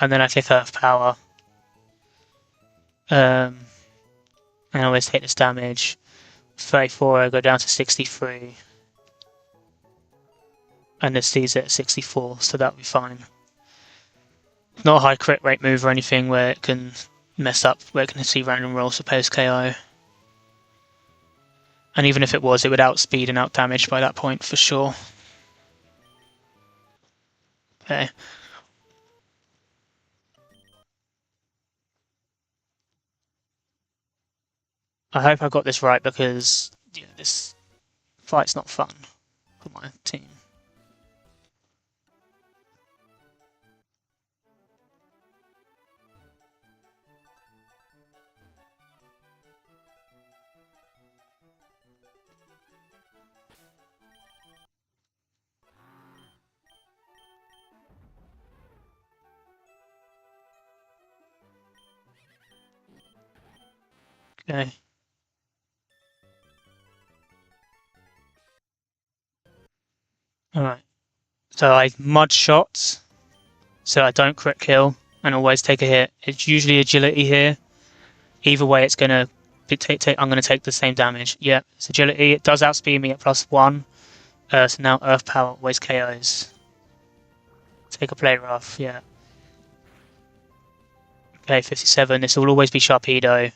And then I click Earth Power. And I always take this damage. 34, I go down to 63. And this sees it at 64, so that'll be fine. Not a high crit rate move or anything where it can mess up, where it can see random rolls for post KO. And even if it was, it would outspeed and outdamage by that point for sure. Okay. I hope I got this right because this fight's not fun for my team. Okay. Alright. So I Mud Shot, so I don't crit kill and always take a hit. It's usually agility here. Either way, it's gonna I'm gonna take the same damage. Yep, it's agility. It does outspeed me at +1. So now Earth Power always KOs. Take a play rough, yeah. Okay, 57. This will always be Sharpedo.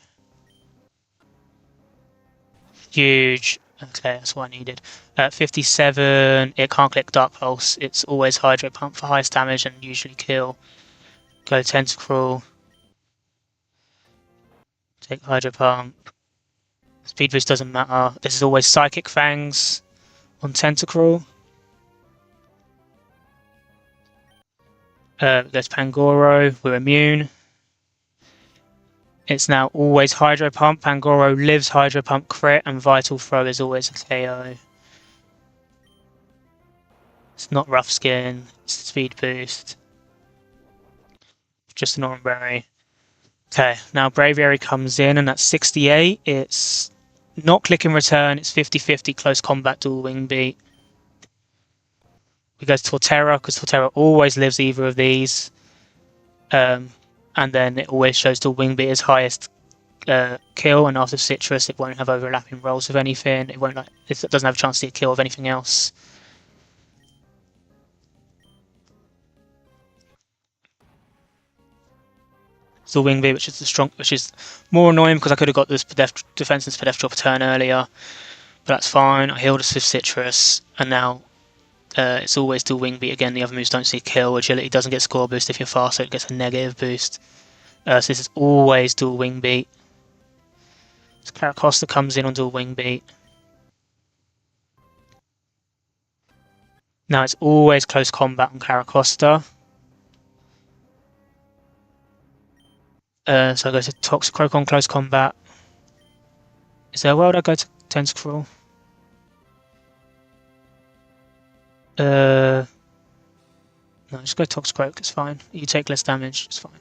Huge. Okay, that's what I needed. 57, it can't click Dark Pulse. It's always Hydro Pump for highest damage and usually kill. Go Tentacruel. Take Hydro Pump. Speed boost doesn't matter. This is always Psychic Fangs on Tentacruel. There's Pangoro. We're immune. It's now always Hydro Pump. Pangoro lives Hydro Pump crit, and Vital Throw is always a KO. It's not Rough Skin. It's Speed Boost. Just an RnB. Okay, now Braviary comes in, and that's 68. It's not click and return. It's 50-50 close combat dual wing beat. We go to Torterra, because Torterra always lives either of these. And then it always shows the wing beat as highest kill, and after Citrus it won't have overlapping rolls of anything. It doesn't have a chance to get a kill of anything else. It's the wing beat, which is more annoying because I could have got this defense and Pedestral turn earlier, but that's fine. I healed us with Citrus, and now it's always still wing beat again. The other moves don't see kill. Agility doesn't get score boost if you're fast, so it gets a negative boost. So this is always dual wing beat. So Caracosta comes in on dual wing beat. Now it's always close combat on Caracosta. So I go to Toxicroak on close combat. Is there a world I go to Tentacruel? No, just go Toxicroak, it's fine. You take less damage, it's fine.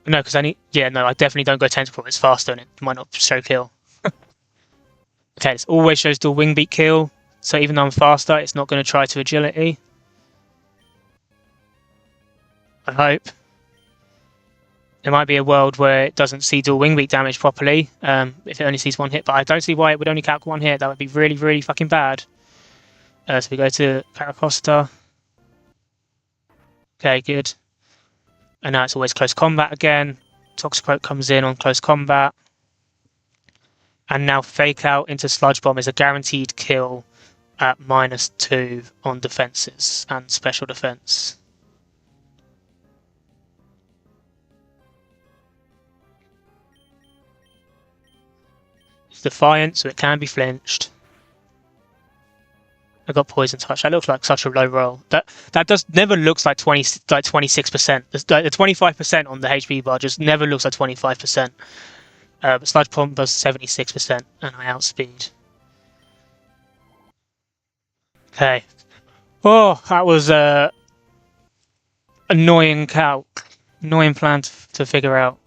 No, because I definitely don't go tentacle. It's faster and it might not show kill. Okay, it always shows dual wing beat kill. So even though I'm faster, it's not going to try to agility. I hope. There might be a world where it doesn't see dual wing beat damage properly, if it only sees one hit, but I don't see why it would only calc one hit. That would be really, really fucking bad. So we go to Caracosta. Okay, good. And now it's always close combat again. Toxicroak comes in on close combat. And now Fake Out into Sludge Bomb is a guaranteed kill at -2 on defenses and special defense. It's defiant, so it can be flinched. I got Poison Touch. That looks like such a low roll. That does never looks like 26%. The 25% on the HP bar just never looks like 25%. But Sludge Bomb does 76%, and I outspeed. Okay. Oh, that was annoying calc. Annoying plan to figure out.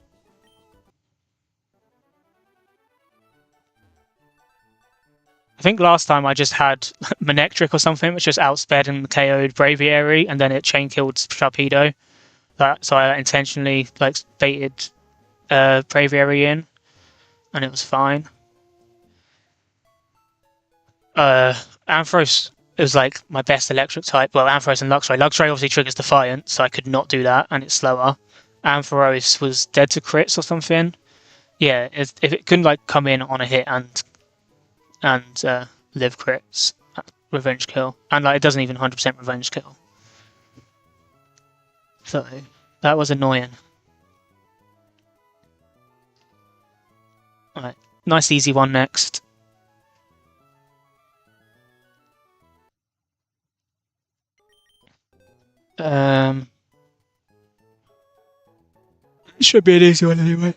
I think last time I just had Manectric or something, which just outsped and KO'd Braviary, and then it chain killed Sharpedo. So I intentionally baited Braviary in, and it was fine. Ampharos is like my best electric type. Well, Ampharos and Luxray. Luxray obviously triggers Defiant, so I could not do that, and it's slower. Ampharos was dead to crits or something. Yeah, if it couldn't come in on a hit and live crits, revenge kill, and it doesn't even 100% revenge kill. So that was annoying. Alright, nice easy one next. Should be an easy one anyway.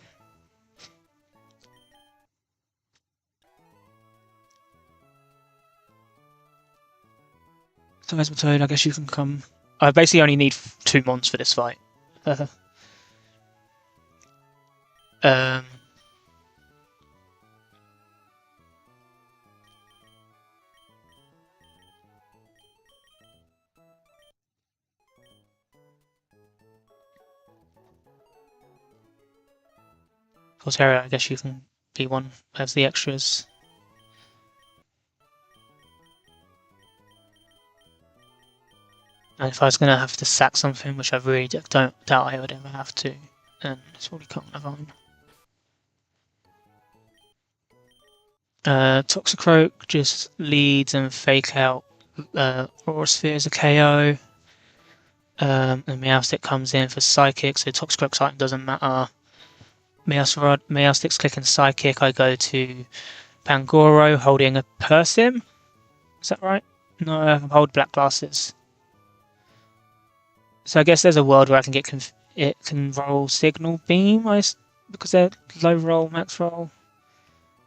So Esmeralda, I guess you can come. I basically only need 2 mons for this fight. Corsair, I guess you can be one as the extras. And if I was going to have to sack something, which I really don't doubt I would ever have to, then it's probably Carnivine. Toxicroak just leads and Fake Out Aura Sphere as a KO. And Meowstic comes in for Psychic, so Toxicroak's item doesn't matter. Meowstic's clicking Psychic, I go to Pangoro holding a Persim. Is that right? No, I hold Black Glasses. So I guess there's a world where I can get it can roll Signal Beam, because they're low roll, max roll.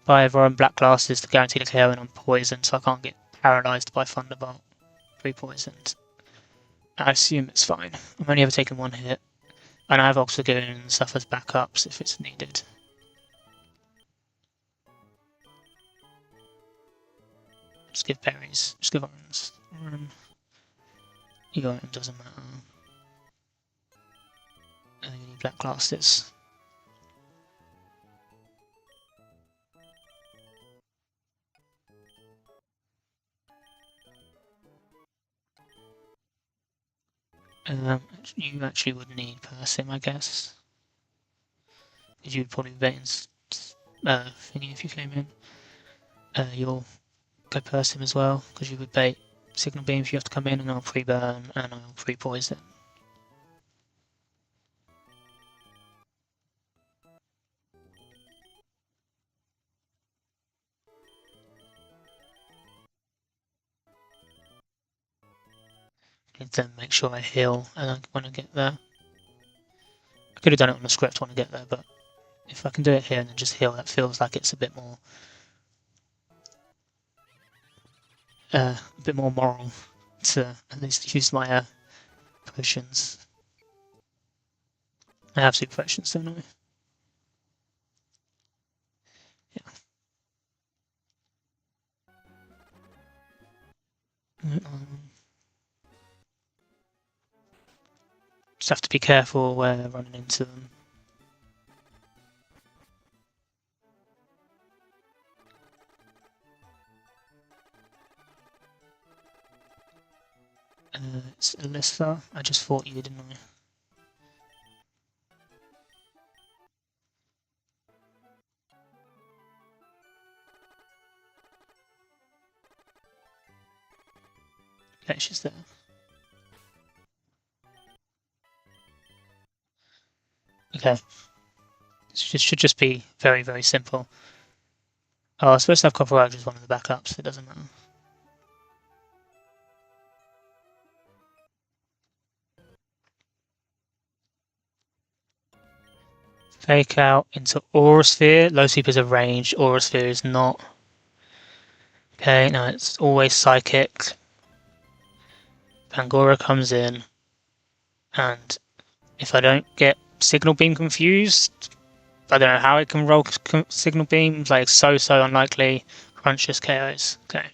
But I have on Black Glasses to guarantee the KO, and I'm poisoned, so I can't get paralysed by Thunderbolt. 3 poisoned. I assume it's fine. I'm only ever taking 1 hit. And I have Oxagoon and stuff as backups if it's needed. Just give berries. Just give orange. Your item doesn't matter. And you need Black Glasses. You actually would need Persim, I guess. Because you'd probably bet in thingy if you came in. You'll go Persim as well, because you would bait Signal Beam if you have to come in, and I'll pre-burn, and I'll pre-poison. Need to make sure I heal when I get there. I could have done it on the script when I get there, but if I can do it here and then just heal, that feels like it's a bit more moral to at least use my potions. I have super potions, don't I? Yeah. Just have to be careful where running into them. It's Alyssa. I just fought you, didn't I? Okay, she's there. Okay. It should just be very, very simple. Oh, I was supposed to have Copper Edge as one of the backups, it doesn't matter. Fake out into Aura Sphere. Low Sweep is a range, Aura Sphere is not. Okay, now it's always Psychic. Pangora comes in, and if I don't get Signal Beam confused, I don't know how it can roll Signal Beam, like so unlikely. Crunch just KOs. Okay.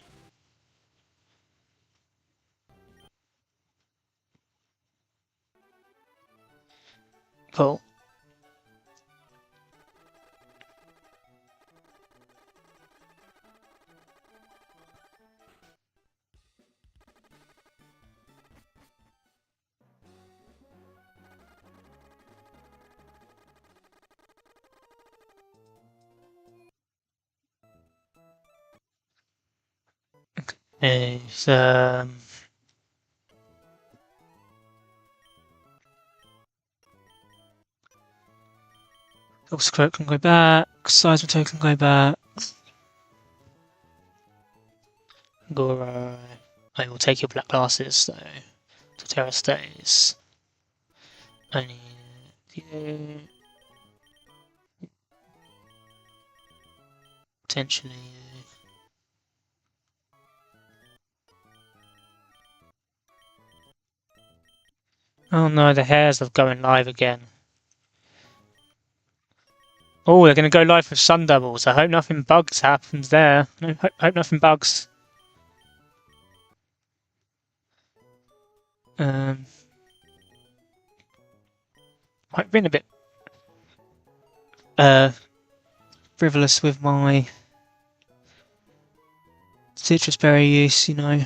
Cool. Okay, so Scroat can go back, Seismitoad can go back. Goro. I will take your black glasses though. Torterra stays. I need you. Potentially you. Oh no, the hairs are going live again. Oh, they're going to go live with Sun Doubles. I hope nothing bugs happens there. No, hope nothing bugs. I've been a bit frivolous with my citrus berry use, you know.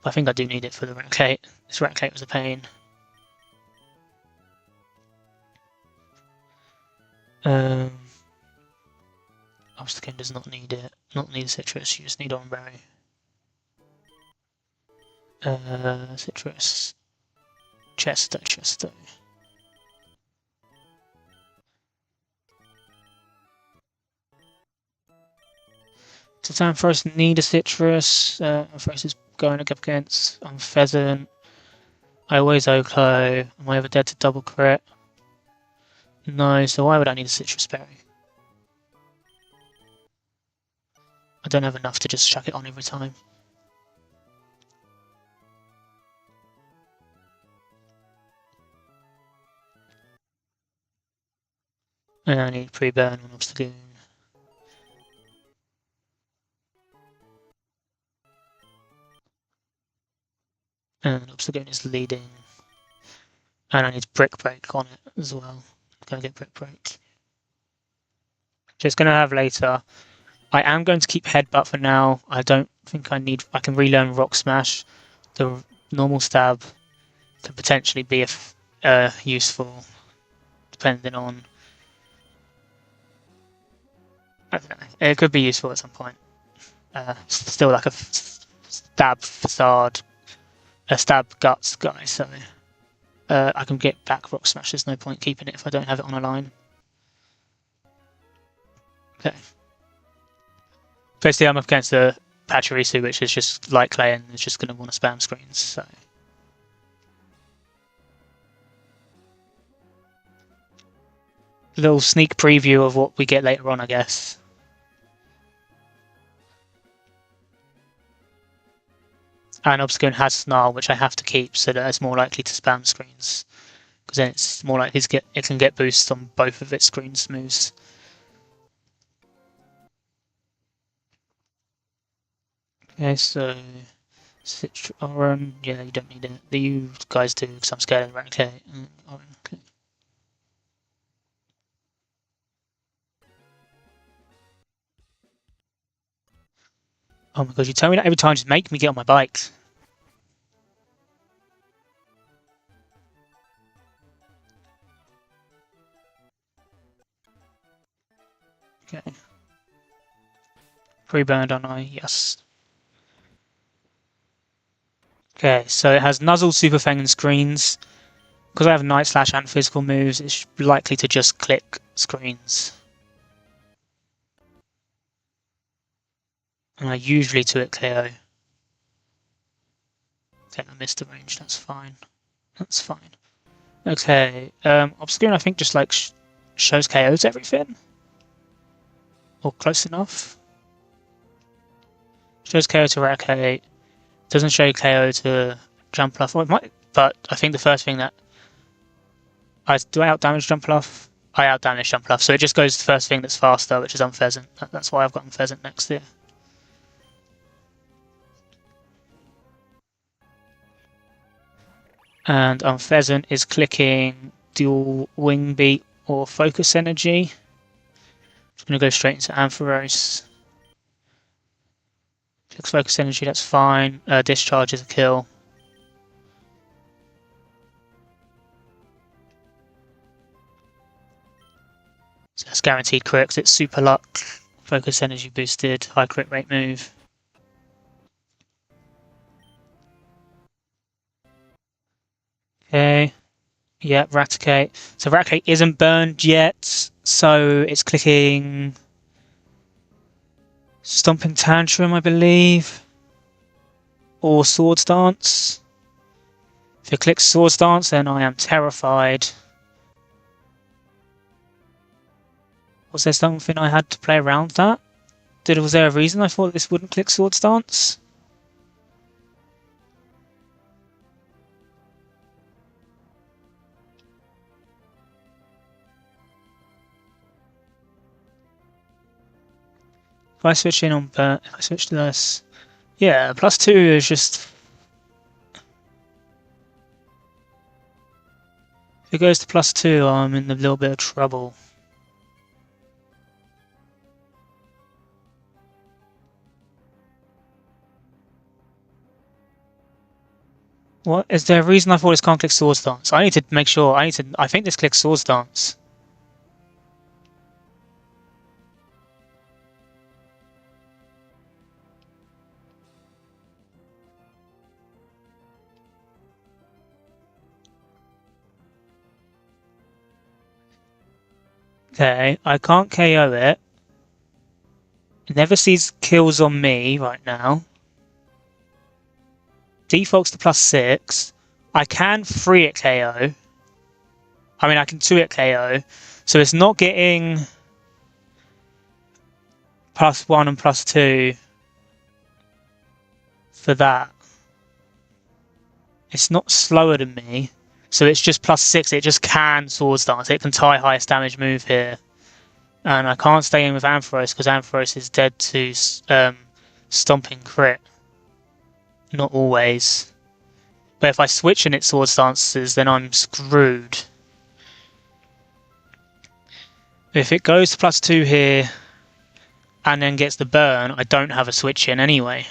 I think I do need it for the Raticate. This Raticate was a pain. Obstacle does not need it. Not need citrus, you just need Oranberry. Citrus. Chesto. So time for us to need a citrus. Frost is going up against Pheasant. I always Oclo. Am I ever dead to double crit? No, so why would I need a citrus berry? I don't have enough to just chuck it on every time. And I need pre-burn on Obstagoon. And Obstagoon is leading. And I need Brick Break on it as well. Gonna get Brick Break. Just gonna have later. I am going to keep Headbutt for now. I don't think I need. I can relearn Rock Smash. The normal stab could potentially be useful, depending on. I don't know. It could be useful at some point. Still like a stab facade, a stab guts guy. So I can get back Rock Smash. There's no point keeping it if I don't have it on a line. Okay. Basically, I'm up against the Pachirisu, which is just light clay and is just going to want to spam screens. So. A little sneak preview of what we get later on, I guess. And Obscure has Snarl, which I have to keep so that it's more likely to spam screens. Because then it's more likely to it can get boosts on both of its screens moves. Okay, so Oren, yeah, you don't need it. You guys do, because I'm scared of the okay. Oren, okay. Oh my god, you tell me that every time, just make me get on my bikes. Okay. Pre-burned on I, yes. Okay, so it has Nuzzle, Super Fang, and screens. Because I have Night Slash and physical moves, it's likely to just click screens. And I usually 2-hit KO. Okay, I missed the range, that's fine. That's fine. Okay, Obscure I think just like shows KOs everything. Or close enough. Shows KO to Racket. Doesn't show KO to Jumpluff. Well, it might, but I think the first thing that do I outdamage Jumpluff? I outdamage Jumpluff, so it just goes to the first thing that's faster, which is Unpheasant. That's why I've got Unpheasant next here. And Unpheasant is clicking Dual Wing Beat or Focus Energy. I'm going to go straight into Ampharos. Clicks Focus Energy, that's fine. Discharge is a kill. So that's guaranteed crits. It's Super Luck, Focus Energy boosted, high crit rate move. Okay. Yeah, Raticate. So Raticate isn't burned yet, so it's clicking Stomping Tantrum, I believe. Or Swords Dance. If it clicks Swords Dance, then I am terrified. Was there something I had to play around that? Was there a reason I thought this wouldn't click Swords Dance? If I switch in on Burn, if I switch to this, yeah, +2 is just. If it goes to +2, I'm in a little bit of trouble. What? Is there a reason I thought this can't click Swords Dance? I need to make sure. I think this clicks Swords Dance. Okay, I can't KO it. It never sees kills on me right now. Defaults to +6. I can 3-hit KO. I mean, I can 2-hit KO. So it's not getting +1 and +2 for that. It's not slower than me. So it's just +6. It just can Swords Dance. It can tie highest damage move here. And I can't stay in with Ampharos because Ampharos is dead to Stomping Crit. Not always. But if I switch and it Swords Dances, then I'm screwed. If it goes to +2 here and then gets the burn, I don't have a switch in anyway.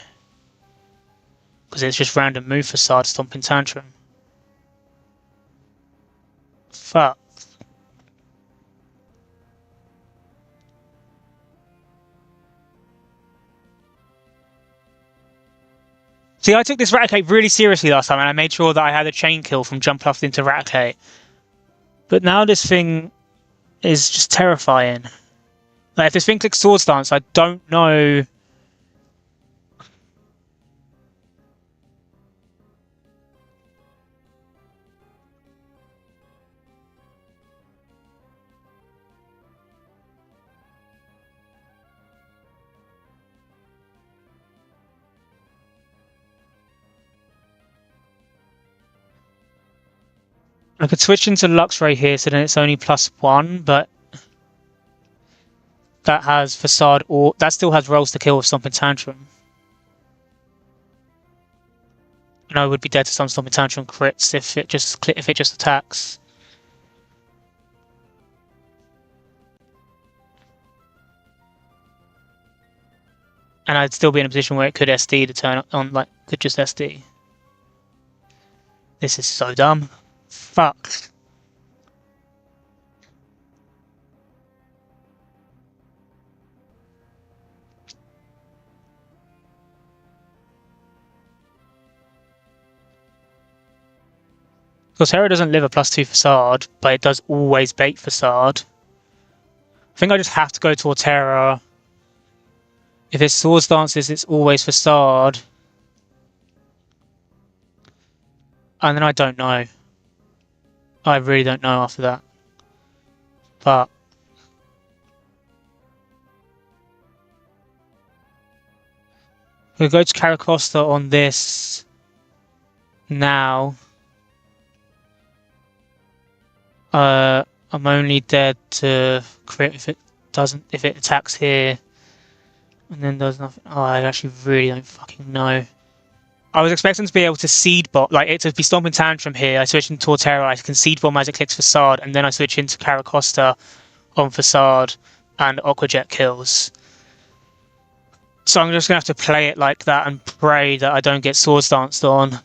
Because it's just random move facade Stomping Tantrum. Fuck. See, I took this Raticate really seriously last time and I made sure that I had a chain kill from Jumpluff into Raticate. But now this thing is just terrifying. Like, if this thing clicks Swords Dance, I don't know. I could switch into Luxray here, so then it's only +1, but that has Facade, or that still has rolls to kill with Stomping Tantrum. And I would be dead to some Stomping Tantrum crits if it just attacks. And I'd still be in a position where it could SD to turn on, like, could just SD. This is so dumb. Fuck. Because Hera doesn't live a +2 Facade, but it does always bait Facade. I think I just have to go towards Hera. If it's Swords Dances, it's always Facade. And then I don't know. I really don't know after that. But we'll go to Caracosta on this now. I'm only dead to crit if it attacks here. And then does nothing. Oh, I actually really don't fucking know. I was expecting to be able to Seed Bomb, like it to be Stomping Tantrum here. I switch into Torterra, I can Seed Bomb as it clicks Facade, and then I switch into Caracosta on Facade, and Aqua Jet kills. So I'm just going to have to play it like that and pray that I don't get Swords Danced on.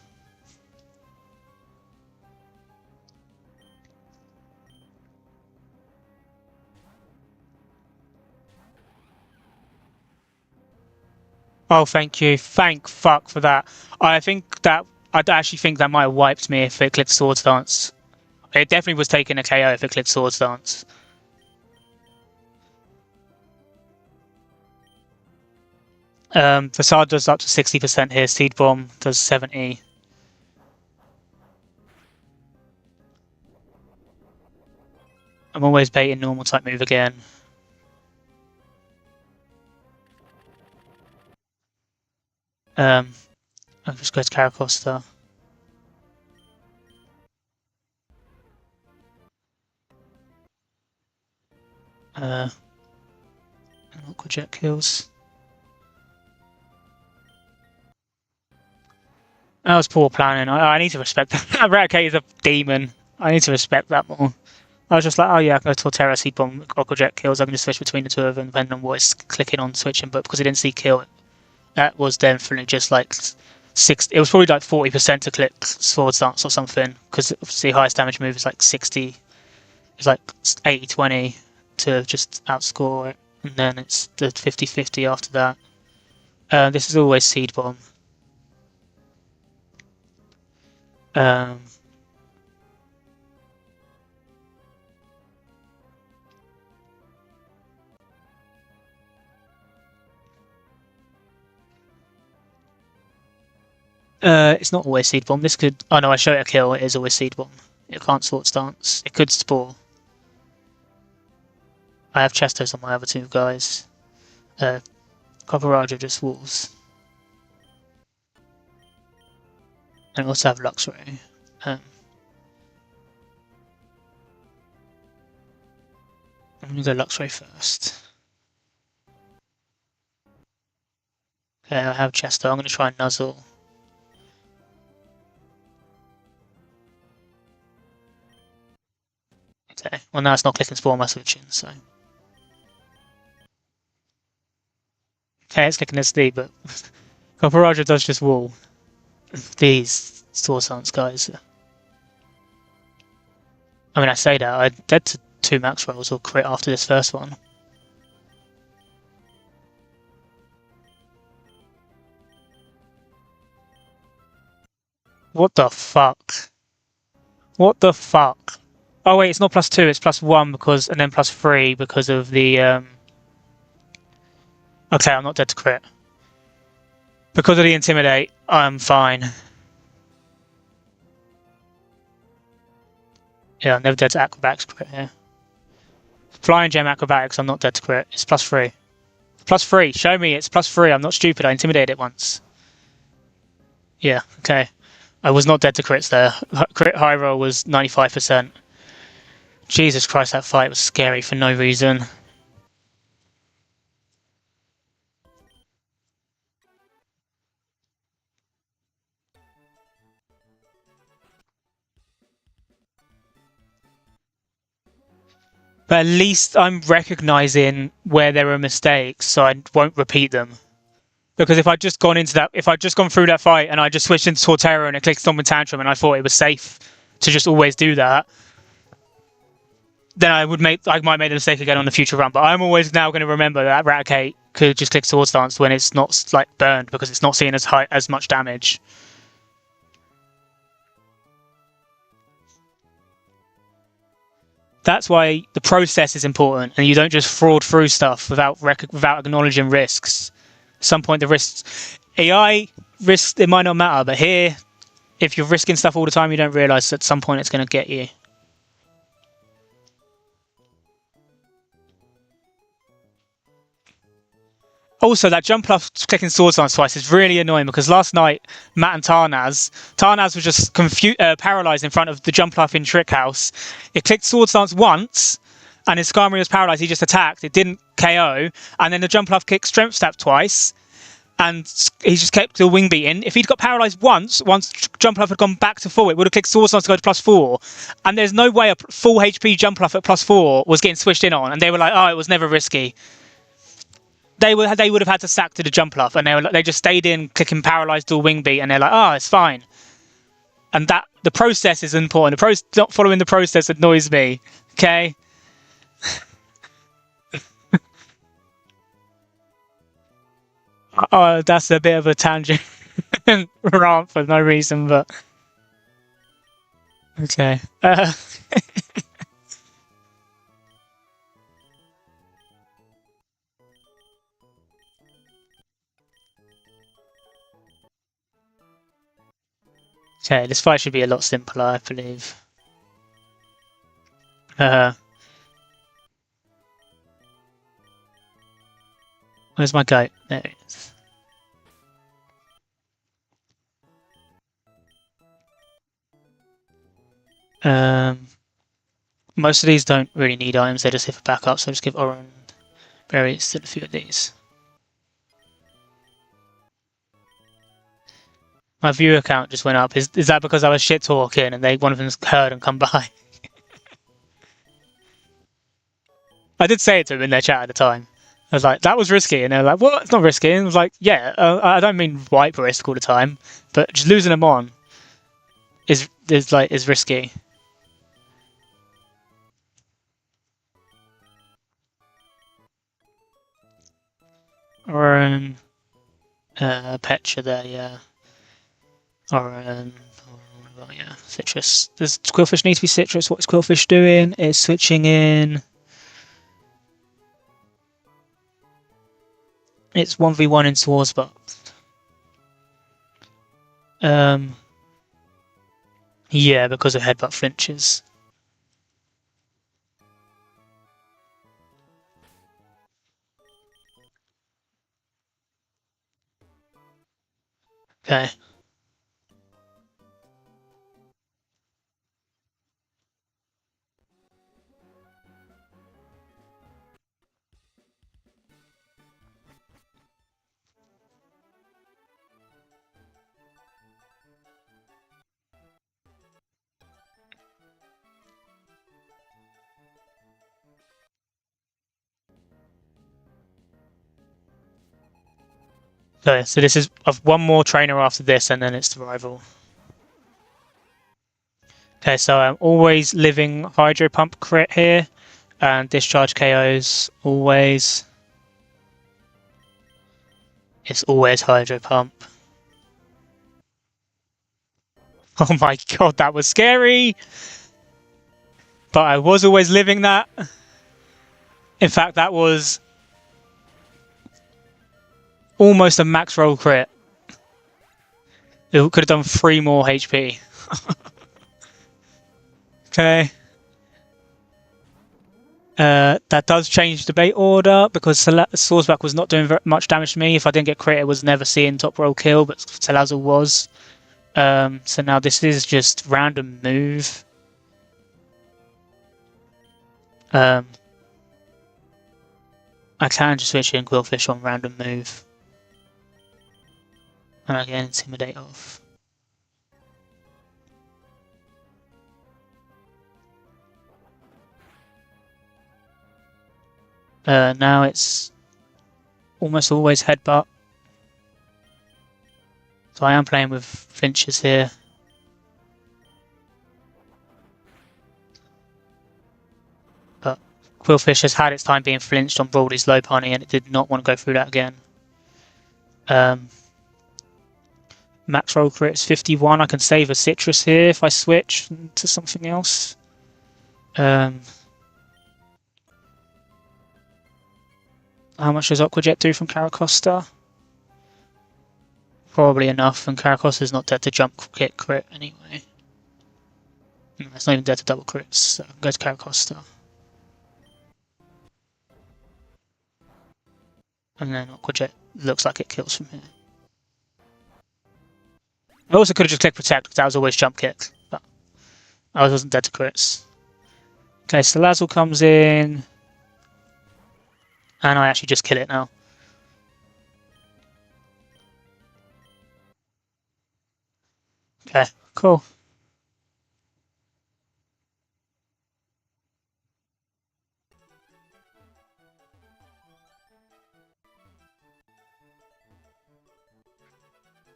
Oh, thank you. Thank fuck for that. I actually think that might have wiped me if it clicked Swords Dance. It definitely was taking a KO if it clicked Swords Dance. Facade does up to 60% here. Seed Bomb does 70. I'm always baiting normal type move again. I'll just go to Caracosta. And Aqua Jet kills. That was poor planning. I need to respect that. Raticate is a demon. I need to respect that more. I was just like, oh yeah, I can go Torterra, Seed Bomb, Aqua Jet kills. I can just switch between the two of them depending on what it's clicking on switching. But because it didn't see kill, that was definitely just like 6. It was probably like 40% to click Swords Dance or something. Because obviously highest damage move is like 60. It's like 80-20 to just outscore it. And then it's the 50-50 after that. This is always Seed Bomb. It's not always Seed Bomb. This could... Oh no, I show it a kill. It is always Seed Bomb. It can't Swords Dance. It could Spore. I have Chestos on my other two guys. Copperage just Walls. And I also have Luxray. I'm going to go Luxray first. Okay, I have Chesto. I'm going to try and Nuzzle. Okay, well now it's not clicking Spore my switching, so... Okay, it's clicking SD, but... Copperage does just Wall. These Swords Dance guys. I mean, I say that, I'm dead to 2 max rolls or crit after this first one. What the fuck? What the fuck? Oh wait, it's not +2, it's +1 because, and then +3 because of the, Okay, I'm not dead to crit. Because of the Intimidate, I'm fine. Yeah, I'm never dead to Acrobatics crit here. Flying Gem Acrobatics, I'm not dead to crit. It's +3. +3, show me it's +3. I'm not stupid, I intimidated it once. Yeah, okay. I was not dead to crits there. Crit high roll was 95%. Jesus Christ, that fight was scary for no reason. But at least I'm recognizing where there are mistakes, so I won't repeat them. Because if I'd just gone through that fight and I just switched into Torterra and I clicked on with Tantrum and I thought it was safe to just always do that, then I might make the mistake again on the future run. But I'm always now going to remember that Raticate could just click Sword Stance when it's not like burned because it's not seeing as much damage. That's why the process is important, and you don't just fraud through stuff without acknowledging risks. At some point, the risks, AI risks, it might not matter, but here, if you're risking stuff all the time, you don't realise at some point it's going to get you. Also, that jump off clicking Sword Stance twice is really annoying because last night, Matt and Tarnaz was just paralysed in front of the jump off in Trick House. It clicked Sword Stance once, and his Skarmory was paralysed. He just attacked. It didn't KO. And then the jump off kicked Strength Step twice, and he just kept the wing beating. If he'd got paralysed once jump off had gone back to full, it would have clicked Sword Stance to go to +4. And there's no way a full HP jump off at +4 was getting switched in on. And they were like, oh, it was never risky. They would have had to sack to the jump off, and they just stayed in clicking paralysed dual wing beat, and they're like, oh, it's fine. And that the process is important. Not following the process annoys me. Okay. Oh, that's a bit of a tangent rant for no reason, but okay. Okay, this fight should be a lot simpler, I believe. Where's my goat? There it is. Most of these don't really need items, they're just here for backup, so I'll just give Oran berries to a few of these. My viewer count just went up. Is that because I was shit talking and one of them's heard and come by? I did say it to them in their chat at the time. I was like, that was risky. And they're like, well, it's not risky. And I was like, yeah, I don't mean wipe risk all the time, but just losing them on is risky. Or Petra there, yeah. Or well, yeah, Citrus. Does Quillfish need to be Citrus? What is Quillfish doing? It's switching in. It's 1v1 in Swarsbuck. Yeah, because of headbutt flinches. Okay. Okay, so this is one more trainer after this, and then it's the rival. Okay, so I'm always living Hydro Pump crit here, and discharge KOs always. It's always Hydro Pump. Oh my god, that was scary! But I was always living that. In fact, that was almost a max roll crit. It could have done 3 more HP. Okay. That does change debate order because Swordsback was not doing very much damage to me. If I didn't get crit, it was never seeing top roll kill, but Salazzle was. So now this is just random move. I can just switch in Quillfish on random move. And I get Intimidate off. Now it's almost always Headbutt. So I am playing with flinches here. But Quillfish has had its time being flinched on Broady's low punny and it did not want to go through that again. Max roll crits 51. I can save a citrus here if I switch to something else. How much does Aquajet do from Caracosta? Probably enough, and Caracosta's not dead to jump kick crit anyway. No, it's not even dead to double crits, so go to Caracosta. And then Aquajet looks like it kills from here. I also could have just clicked protect because that was always jump kick, but I wasn't dead to crits. Okay, so Lazzle comes in, and I actually just kill it now. Okay, cool.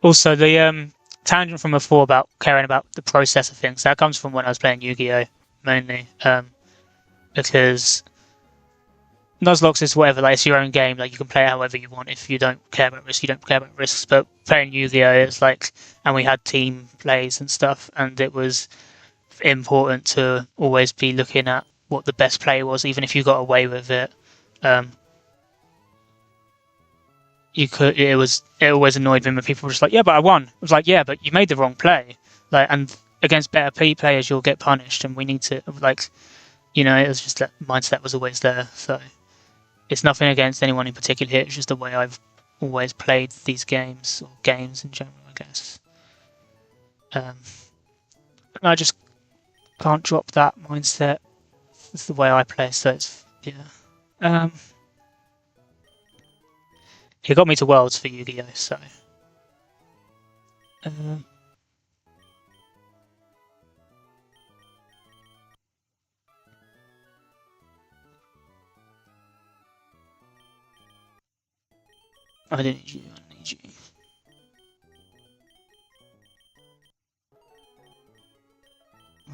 Also, the tangent from before about caring about the process of things, that comes from when I was playing Yu-Gi-Oh! Mainly. Because Nuzlocke is whatever, like it's your own game, like you can play it however you want. If you don't care about risks, you don't care about risks. But playing Yu-Gi-Oh! It's like, and we had team plays and stuff, and it was important to always be looking at what the best play was, even if you got away with it. You could. It always annoyed me when people were just like, "Yeah, but I won." I was like, "Yeah, but you made the wrong play." Like, and against better players, you'll get punished, and we need to like, it was just that mindset was always there. So it's nothing against anyone in particular here. It's just the way I've always played these games or games in general, I guess. And I just can't drop that mindset. It's the way I play. So it's yeah. It got me to Worlds for Yu-Gi-Oh! So. I didn't need you. I need you.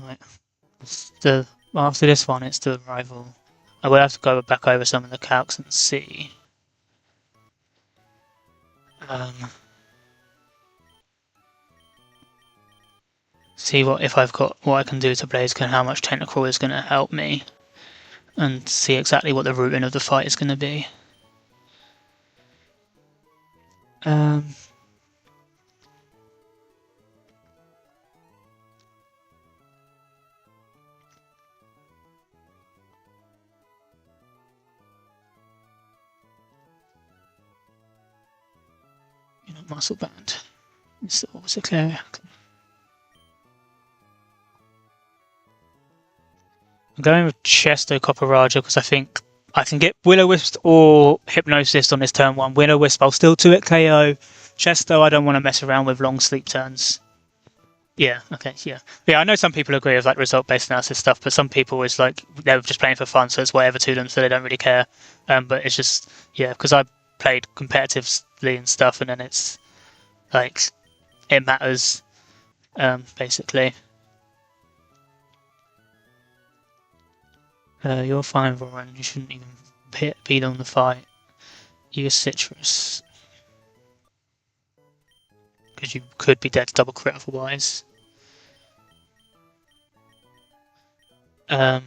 Right. After this one, it's the rival. I will have to go back over some of the calcs and see. See what if I've got what I can do to Blaziken, how much Tentacruel is going to help me, and see exactly what the routing of the fight is going to be. Muscle band. It's also clear. I'm going with Chesto Copperaja because I think I can get Will-O-Wisp or Hypnosis on this turn one. Will-O-Wisp, I'll still 2-hit KO. Chesto, I don't want to mess around with long sleep turns. Yeah, okay, yeah. Yeah, I know some people agree with like result-based analysis stuff, but some people is like they're just playing for fun, so it's whatever to them, so they don't really care. But it's just, yeah, because I played competitively and stuff, and then it's like it matters, basically. You're fine, Warren. You shouldn't even beat on the fight. Use Citrus. Because you could be dead to double crit otherwise. I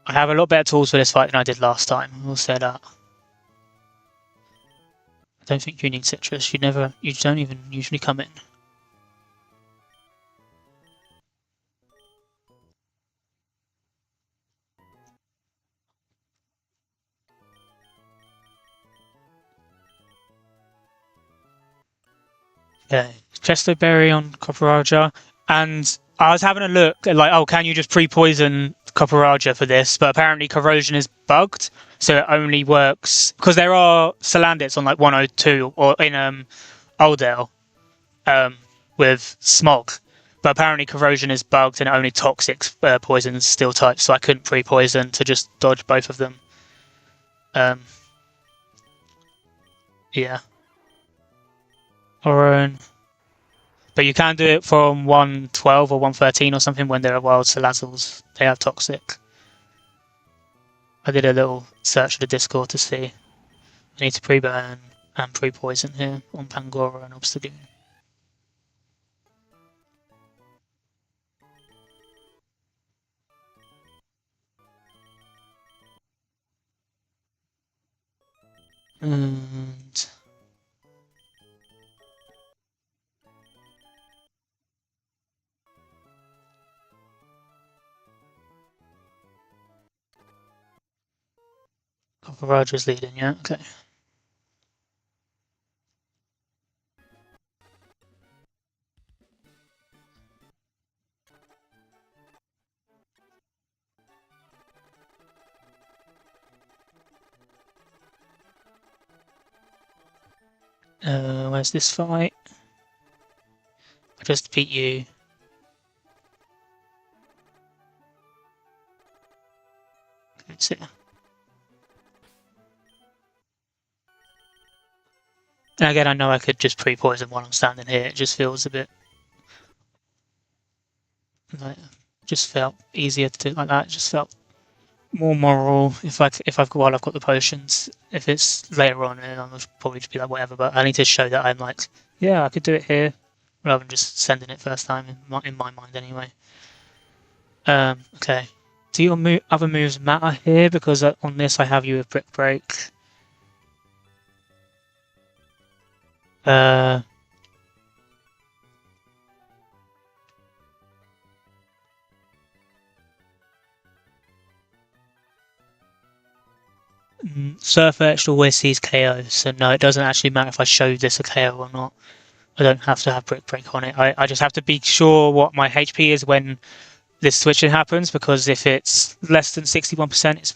have a lot better tools for this fight than I did last time. I will say that. I don't think you need Citrus. You don't even usually come in. Okay, Chesto Berry on Copperajah, and I was having a look at like, oh, can you just pre-poison Copperajah for this? But apparently corrosion is bugged, so it only works because there are Salandits on like 102 or in Oldale with smog, but apparently corrosion is bugged and only toxic poisons steel types, so I couldn't pre-poison to just dodge both of them. Yeah. Or but you can do it from 112 or 113 or something when there are wild Salazzles. They have toxic. I did a little search of the Discord to see. I need to pre-burn and pre-poison here on Pangoro and Obstagoon. And Copperajah's leading, yeah? Okay. Where's this fight? I just beat you. It's here. And again, I know I could just pre-poison while I'm standing here. It just feels a bit like, just felt easier to do like that. It just felt more moral while I've got the potions. If it's later on, I'll probably just be like whatever. But I need to show that I'm like, yeah, I could do it here, rather than just sending it first time in my mind anyway. Okay. Do your other moves matter here? Because on this I have you with Brick Break. Surf Edge always sees KO, so no, it doesn't actually matter if I show this a KO or not. I don't have to have Brick Break on it. I just have to be sure what my HP is when this switching happens, because if it's less than 61%, it's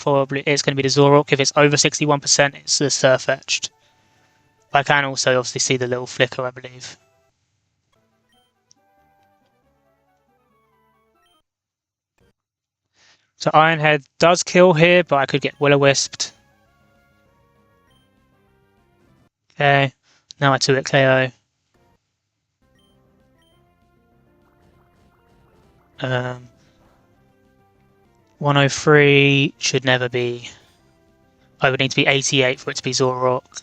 going to be the Zorok. If it's over 61%, it's the Surf Edged. I can also obviously see the little flicker, I believe. So Ironhead does kill here, but I could get Will-O-Wisped. Okay, now I 2-hit KO. 103 should never be. I would need to be 88 for it to be Zorok.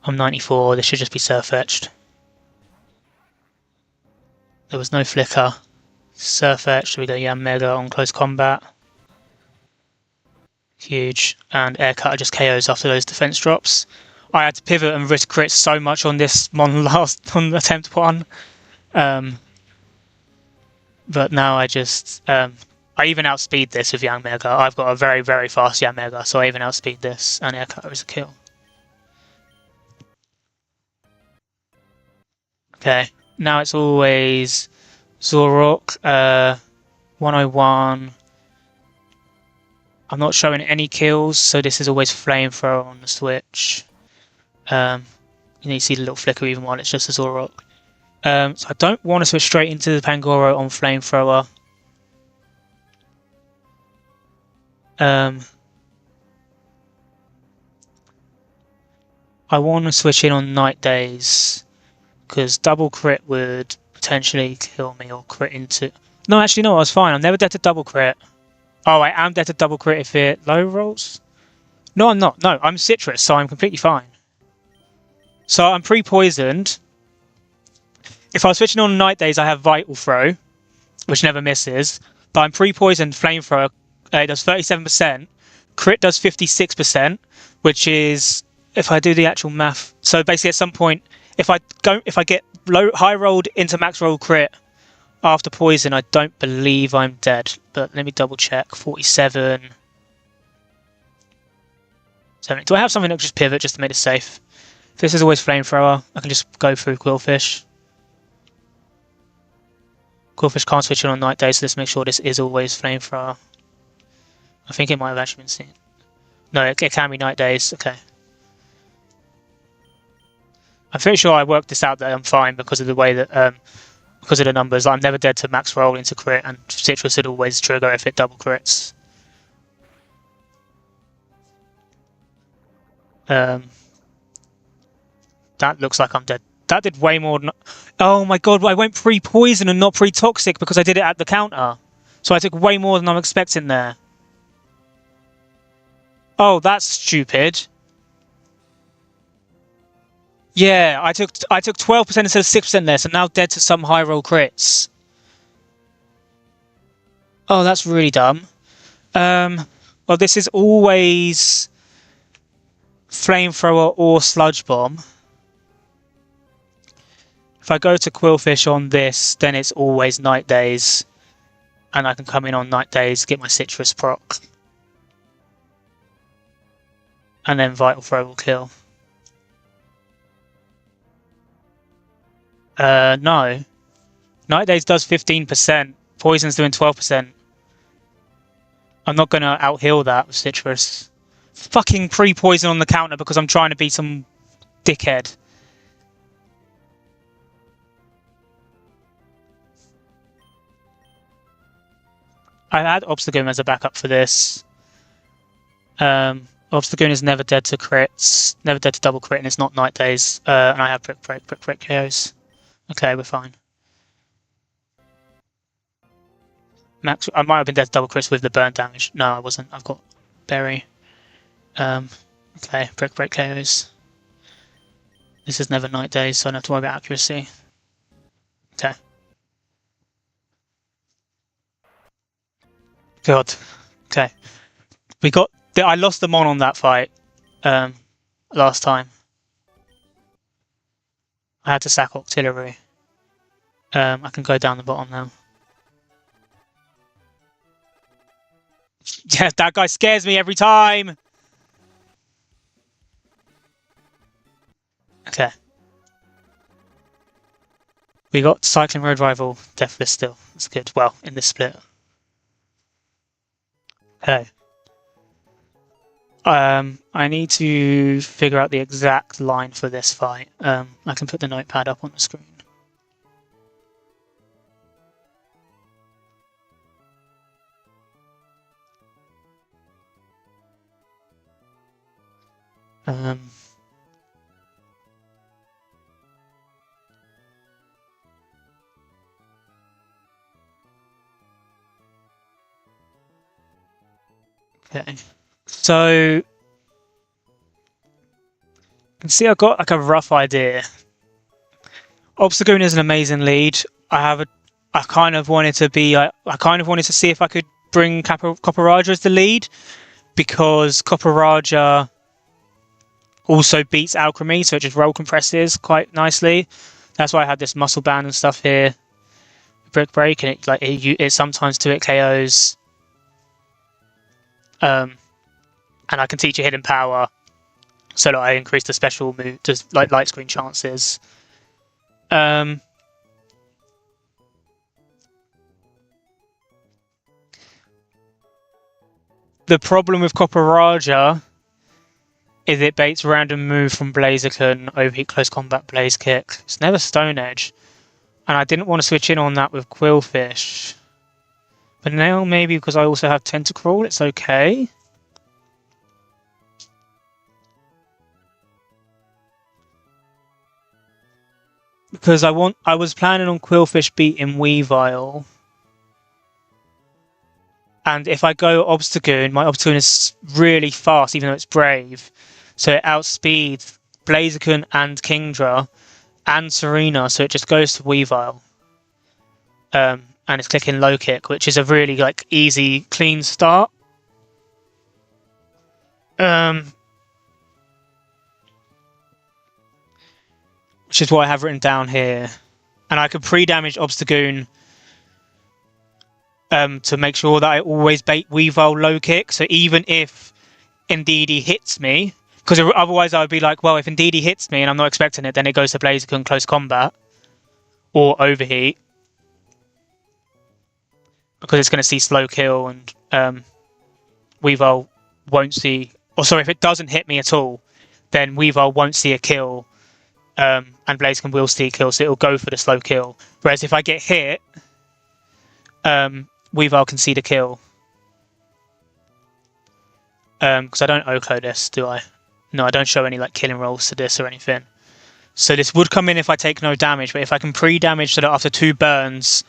I'm 94, this should just be Surf-Etched. There was no flicker. Surf-Etched, we go Yanmega on close combat. Huge. And Air Cutter just KOs after those defense drops. I had to pivot and risk crit so much on this on attempt 1. But now I just I even outspeed this with Yanmega. I've got a very, very fast Yanmega, so I even outspeed this, and Air Cutter is a kill. Okay, now it's always Zorok, 101. I'm not showing any kills, so this is always Flamethrower on the switch. You need to see the little flicker even while it's just a Zorok. So I don't want to switch straight into the Pangoro on Flamethrower. I want to switch in on Night Days, because double crit would potentially kill me or crit into... No, actually, no, I was fine. I'm never dead to double crit. Oh, I am dead to double crit if it low rolls? No, I'm not. No, I'm Citrus, so I'm completely fine. So I'm pre-poisoned. If I was switching on Night Days, I have Vital Throw, which never misses. But I'm pre-poisoned Flamethrower. It does 37%. Crit does 56%, which is... If I do the actual math... So basically at some point... If I get high rolled into max roll crit after poison, I don't believe I'm dead. But let me double check. 47. So do I have something that can just pivot just to make it safe? If this is always flamethrower, I can just go through Quillfish. Quillfish can't switch in on night day, so let's make sure this is always flamethrower. I think it might have actually been seen. No, it can be night days. Okay. I'm pretty sure I worked this out that I'm fine because of the way that because of the numbers. I'm never dead to max roll into crit, and Citrus would always trigger if it double crits. That looks like I'm dead. That did way more than... Oh my god, I went pre-poison and not pre-toxic because I did it at the counter. So I took way more than I'm expecting there. Oh, that's stupid. Yeah, I took 12% instead of 6% there, so now dead to some high roll crits. Oh, that's really dumb. Well, this is always flamethrower or sludge bomb. If I go to Quillfish on this, then it's always night days, and I can come in on night days, get my citrus proc, and then vital throw will kill. No. Night days does 15%. Poison's doing 12%. I'm not gonna out-heal that with citrus. Fucking pre-poison on the counter because I'm trying to be some dickhead. I had Obstagoon as a backup for this. Obstagoon is never dead to crits, never dead to double crit, and it's not night days. And I have Brick Break KOs. Okay, we're fine. Max, I might have been dead to double crits with the burn damage. No, I wasn't. I've got Berry. Okay, Brick Break KOs. This is never night days, so I don't have to worry about accuracy. Okay. God. Okay. We got... I lost the Mon on that fight last time. I had to sack Octillery. I can go down the bottom now. Yeah, that guy scares me every time! Okay. We got Cycling Road Rival Deathless still. That's good. Well, in this split. Okay. I need to figure out the exact line for this fight. I can put the notepad up on the screen. Okay. So you can see I've got like a rough idea. Obstagoon is an amazing lead. I kind of wanted to be. I kind of wanted to see if I could bring Copper as the lead, because Copper also beats Alchemy, so it just roll compresses quite nicely. That's why I had this muscle band and stuff here. Brick Break, and it sometimes 2-hit KOs. And I can teach a hidden power so that I increase the special move, just like light screen chances. The problem with Copper Raja is it baits random move from Blaziken, overheat close combat Blaze Kick. It's never Stone Edge. And I didn't want to switch in on that with Quillfish. But now maybe because I also have Tentacruel, it's okay. Because I was planning on Quillfish beating Weavile. And if I go Obstagoon, my Obstagoon is really fast, even though it's brave. So it outspeeds Blaziken and Kingdra and Serena, so it just goes to Weavile. And it's clicking low kick, which is a really easy, clean start. Which is what I have written down here. And I could pre-damage Obstagoon to make sure that I always bait Weavile low kick. So even if indeed he hits me, because otherwise I would be like, well, if indeed he hits me and I'm not expecting it, then it goes to Blaziken close combat or overheat, because it's going to see slow kill, and Weavile won't see, or sorry, if it doesn't hit me at all, then Weavile won't see a kill, and Blaziken will see a kill, so it'll go for the slow kill. Whereas if I get hit, Weavile can see the kill. Because I don't Oklo this, do I? No, I don't show any like killing rolls to this or anything. So this would come in if I take no damage, but if I can pre-damage so that after 2 burns,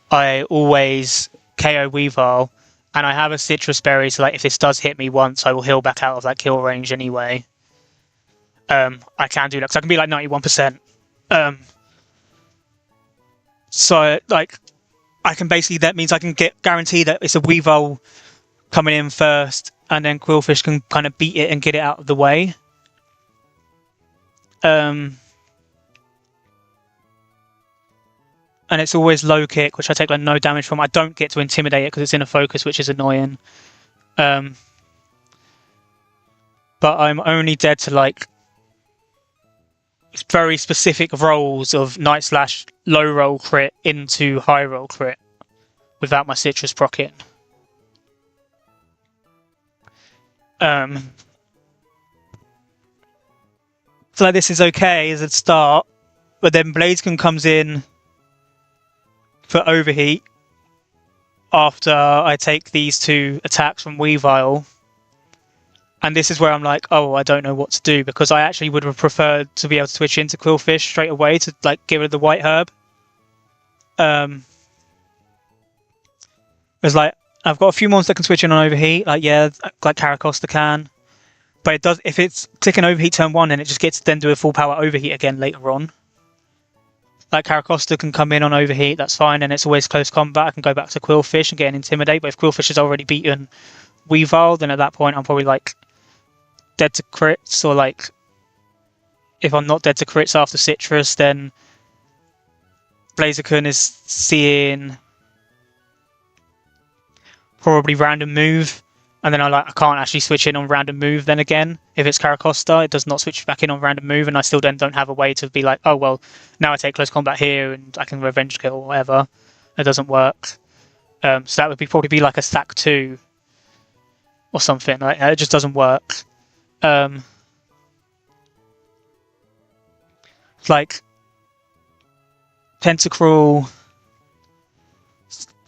I always KO Weavile, and I have a Citrus Berry, so like if this does hit me once, I will heal back out of that kill range anyway. I can do that, because I can be like 91%. So like, I can basically, that means I can guarantee that it's a Weavile coming in first, and then Qwilfish can kind of beat it and get it out of the way. And it's always low kick, which I take like no damage from. I don't get to intimidate it because it's in a focus, which is annoying. But I'm only dead to like very specific rolls of Night Slash low roll crit into high roll crit without my Citrus proccing. So like this is okay as a start, but then Blaziken comes in for overheat after I take these 2 attacks from Weavile, and this is where I'm like, oh, I don't know what to do, because I actually would have preferred to be able to switch into Qwilfish straight away to like give it the white herb. It's like I've got a few monsters that can switch in on overheat, like yeah, like Caracosta can. But it does, if it's clicking overheat turn 1, and it just gets to then do a full power overheat again later on. Like Caracosta can come in on overheat, that's fine, and it's always close combat. I can go back to Qwilfish and get an intimidate. But if Qwilfish has already beaten Weavile, then at that point I'm probably like dead to crits, or like if I'm not dead to crits after Citrus, then Blaziken is seeing probably random move, and then I can't actually switch in on random move then again. If it's Caracosta, it does not switch back in on random move, and I still then don't have a way to be like, oh well, now I take close combat here and I can revenge kill or whatever. It doesn't work. So that would probably be like a stack 2 or something. Like, it just doesn't work. Like Tentacruel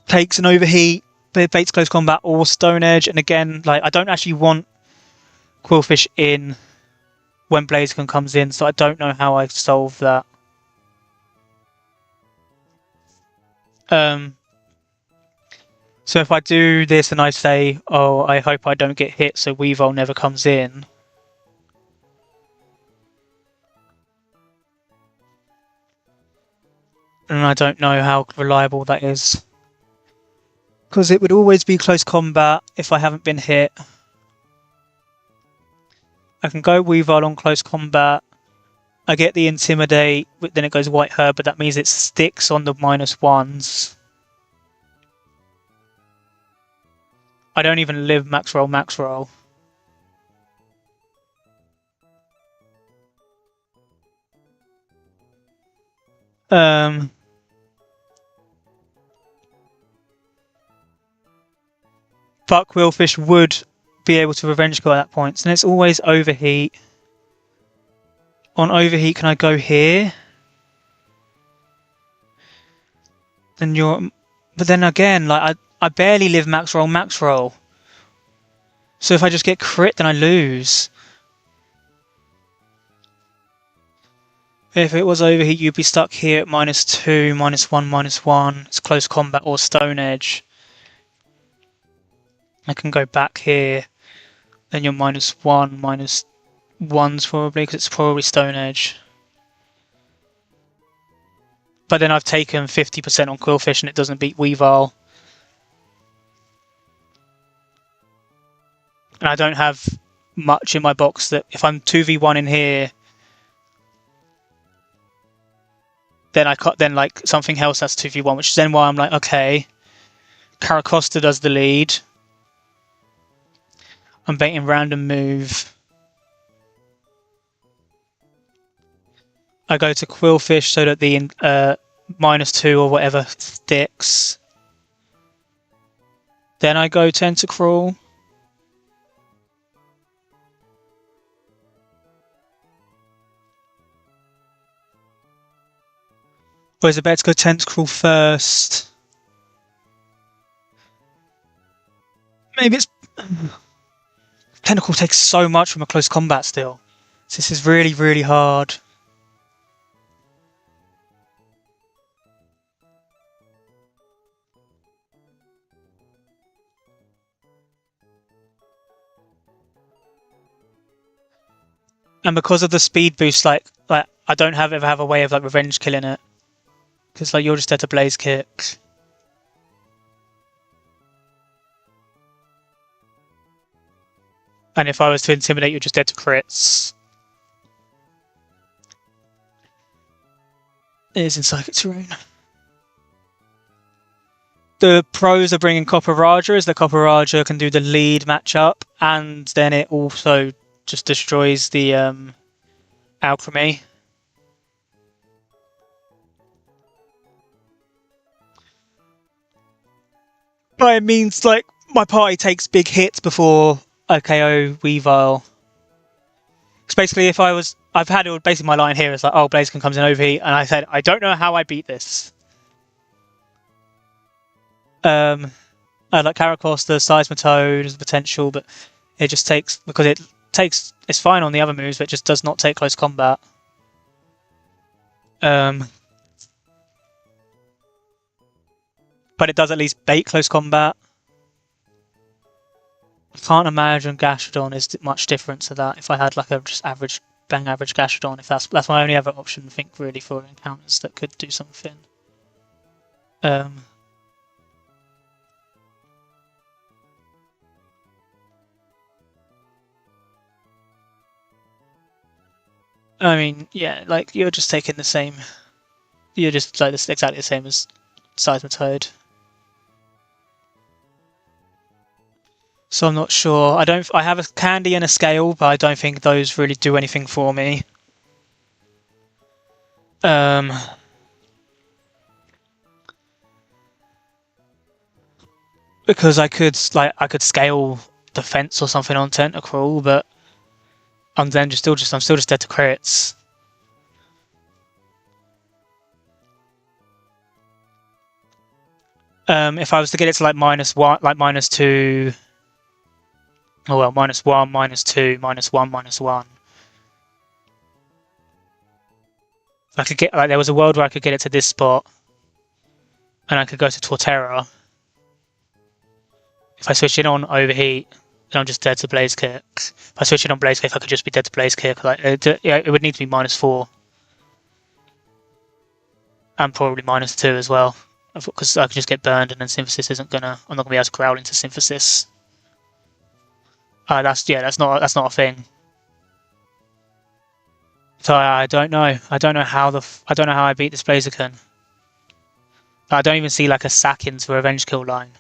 takes an overheat, baits close combat or Stone Edge, and again, like I don't actually want Qwilfish in when Blaziken comes in, so I don't know how I solve that. So if I do this and I say, oh, I hope I don't get hit so Weavile never comes in, and I don't know how reliable that is, because it would always be close combat if I haven't been hit. I can go Weavile on close combat, I get the Intimidate, but then it goes White Herb, but that means it sticks on the -1s. I don't even live max roll. But Qwilfish would be able to revenge kill at that point, and it's always overheat. On overheat, can I go here? Then but then again, like I barely live max roll. So if I just get crit, then I lose. If it was overheat, you'd be stuck here at -2, -1, -1. It's close combat or Stone Edge. I can go back here. Then you're -1, -1s probably, because it's probably Stone Edge. But then I've taken 50% on Qwilfish and it doesn't beat Weavile. And I don't have much in my box that if I'm 2v1 in here, then then like something else that's 2v1, which is then why I'm like, okay, Caracosta does the lead. I'm baiting random move. I go to Quillfish so that the -2 or whatever sticks. Then I go Tentacruel. Or is it better to go Tentacruel first? Maybe it's... Tentacruel takes so much from a close combat still. So this is really, really hard. And because of the speed boost, like I don't ever have a way of like revenge killing it, because like you're just dead to Blaze Kick. And if I was to intimidate, you're just dead to crits. It is in Psychic Terrain. The pros of bringing Copper Raja is that Copper Raja can do the lead matchup, and then it also just destroys the Alchemy. But it means like my party takes big hits before I KO Weavile. Because basically, I've had it basically my line here is like, oh, Blaziken comes in overheat, and I said I don't know how I beat this. I like Caracosta, Seismitoad as a potential, but it just takes because it's fine on the other moves, but it just does not take close combat. But it does at least bait close combat. I can't imagine Gastrodon is much different to that if I had like a just average Gastrodon. If that's my only other option, I think really for encounters that could do something. I mean, yeah, like you're just taking the same. You're just like this exactly the same as Seismitoad. So I'm not sure. I have a Candy and a Scale, but I don't think those really do anything for me. Because I could scale defense or something on Tentacruel, but I'm still just dead to crits. If I was to get it to like -1, like -2, oh well, -1, -2, -1, -1. I could get like there was a world where I could get it to this spot, and I could go to Torterra. If I switch it on overheat, then I'm just dead to Blaze Kick. If I switch it on Blaze Kick, I could just be dead to Blaze Kick. Like it would need to be -4. And probably -2 as well. Because I could just get burned and then Synthesis I'm not gonna be able to growl into Synthesis. That's not a thing. So I don't know. I don't know how I beat this Blaziken. I don't even see like a sack into a revenge kill line.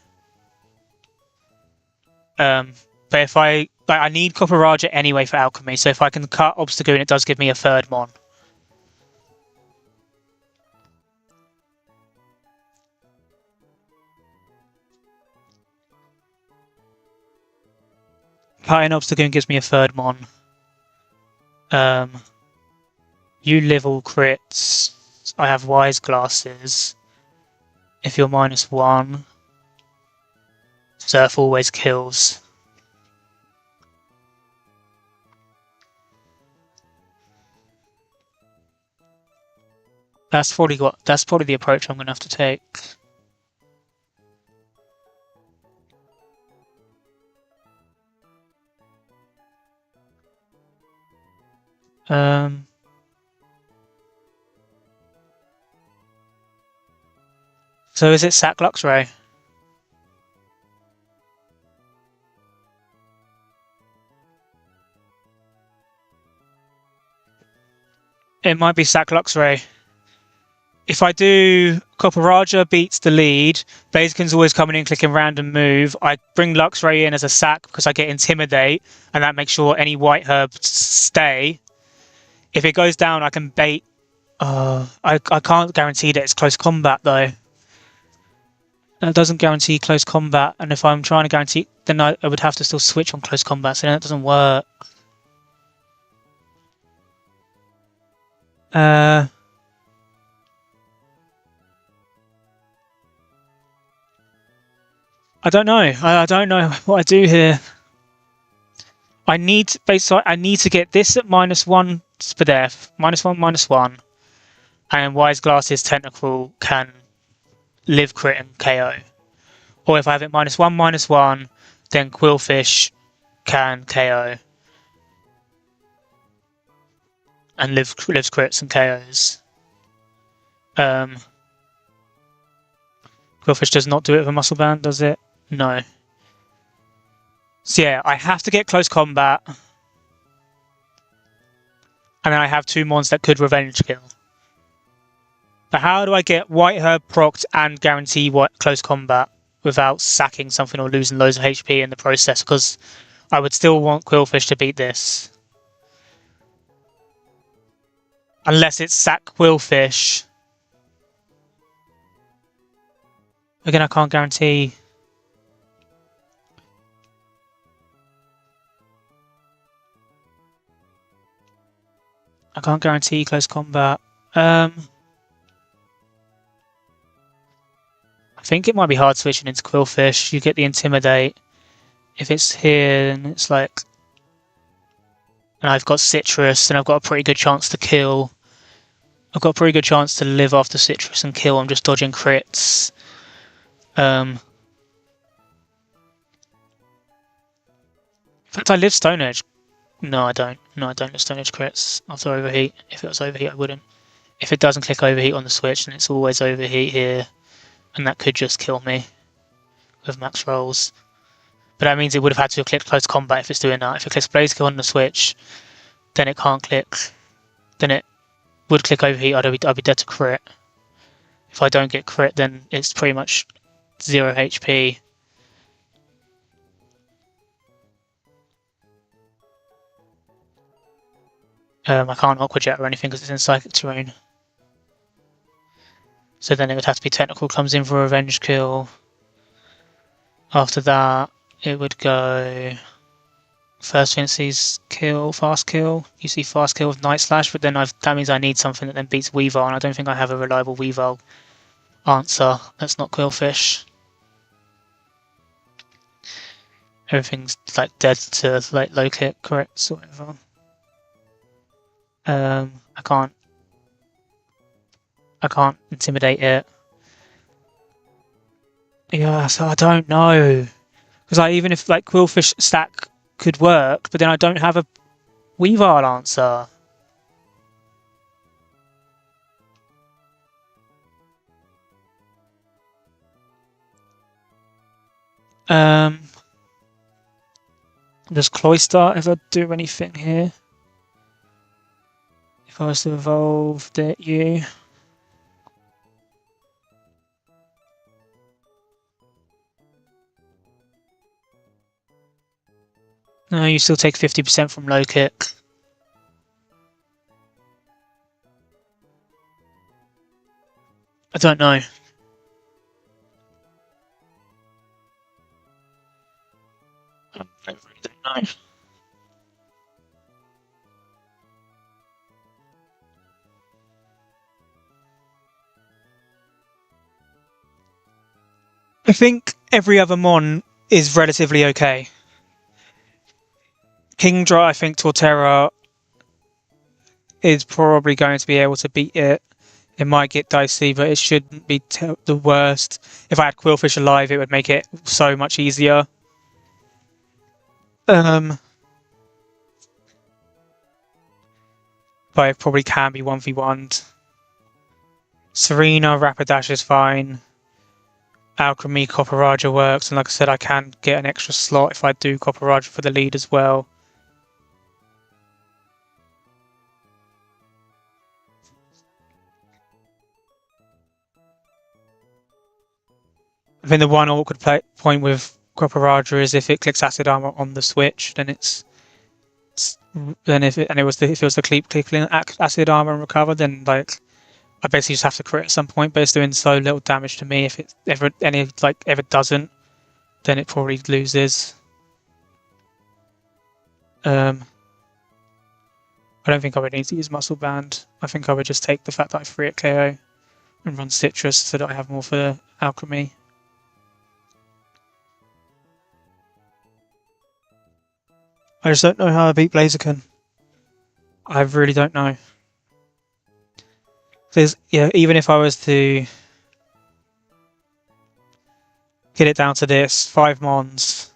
But if I need Copper Raja anyway for Alchemy, so if I can cut Obstagoon, it does give me a third Mon. Cutting Obstagoon gives me a third Mon. You live all crits. I have Wise Glasses. If you're -1, Surf always kills. That's probably the approach I'm gonna have to take. So is it Sack Luxray? It might be Sack Luxray. if I do Copper beats the lead, Blaziken's always coming in, clicking random move. I bring Luxray in as a sack because I get Intimidate, and that makes sure any white herbs stay. If it goes down, I can bait. I can't guarantee that it's close combat though. That doesn't guarantee close combat, and if I'm trying to guarantee, then I would have to still switch on close combat, so then that doesn't work. I don't know. I don't know what I do here. I need to get this at -1 for death. -1, and Wise Glass's Tentacle can live crit and KO. Or if I have it -1, then Quillfish can KO. And lives crits and KOs. Quillfish does not do it with a Muscle Band, does it? No. So yeah, I have to get close combat. And then I have 2 mons that could revenge kill. But how do I get White Herb procced and guarantee close combat without sacking something or losing loads of HP in the process? Because I would still want Quillfish to beat this. Unless it's sack Quillfish. Again, I can't guarantee. I can't guarantee close combat. I think it might be hard switching into Quillfish. You get the Intimidate. If it's here, then it's like... And I've got Citrus, and I've got a pretty good chance to kill. I've got a pretty good chance to live after Citrus and kill. I'm just dodging crits. In fact, I live Stone Edge. No, I don't. No, I don't live Stone Edge crits after Overheat. If it was Overheat, I wouldn't. If it doesn't click Overheat on the Switch, then it's always Overheat here. And that could just kill me with max rolls. But that means it would have had to have clicked Close Combat if it's doing that. If it clicks Blaziken on the Switch, then it can't click. Then it would click Overheat, I'd be dead to crit. If I don't get crit, then it's pretty much 0 HP. I can't Aqua Jet or anything because it's in Psychic Terrain. So then it would have to be Technical comes in for a revenge kill. After that, it would go First Fancy's kill, Fast Kill. You see Fast Kill with Night Slash, but then that means I need something that then beats Weavile, and I don't think I have a reliable Weavile answer. That's not Quillfish. Everything's like dead to like low kick crits or whatever. I can't intimidate it. Yeah, so I don't know. Because even if like Quillfish stack could work, but then I don't have a Weavile answer. Does Cloyster ever do anything here? If I was to evolve you. No, you still take 50% from low kick. I don't know. I really don't know. I think every other mon is relatively okay. Kingdra, I think Torterra is probably going to be able to beat it. It might get dicey, but it shouldn't be the worst. If I had Quillfish alive, it would make it so much easier. But it probably can be 1v1'd. Serena, Rapidash is fine. Alchemy, Copper works, and like I said, I can get an extra slot if I do Copper for the lead as well. I think the one awkward point with Copperajah is if it clicks acid armor on the switch, then then if it was the clicking acid armor and recover, then like I basically just have to crit at some point. But it's doing so little damage to me. If it ever doesn't, then it probably loses. I don't think I would need to use Muscle Band. I think I would just take the fact that I free at KO and run Citrus so that I have more for Alchemy. I just don't know how I beat Blaziken. I really don't know. Even if I was to get it down to this, 5 Mons,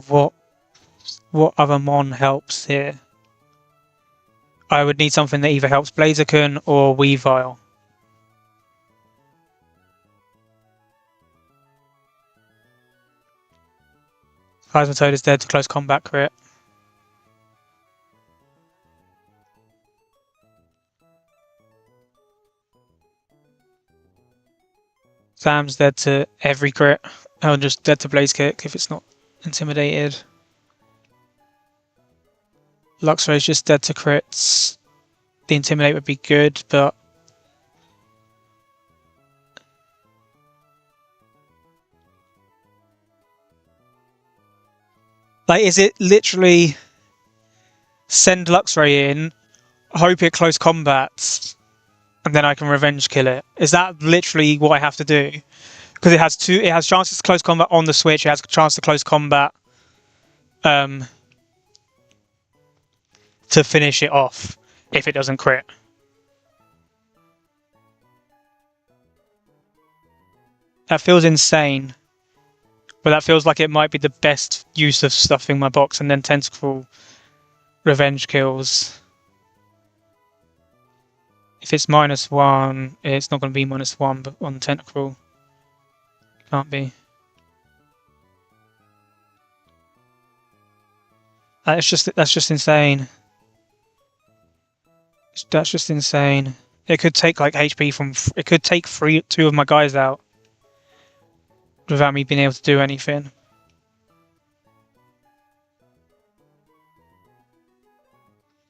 what other Mon helps here? I would need something that either helps Blaziken or Weavile. Plasmatoad is dead to close combat crit. Sam's dead to every crit. Or just dead to Blaze Kick if it's not intimidated. Luxray is just dead to crits. The Intimidate would be good, but like, is it literally send Luxray in, hope it close combats, and then I can revenge kill it? Is that literally what I have to do? Because it has chances to close combat on the switch. It has a chance to close combat to finish it off if it doesn't crit. That feels insane. But that feels like it might be the best use of stuffing my box, and then Tentacle revenge kills. If it's -1, it's not going to be -1, but on Tentacle, can't be. That's just insane. That's just insane. It could take like HP from. It could take 2 of my guys out without me being able to do anything.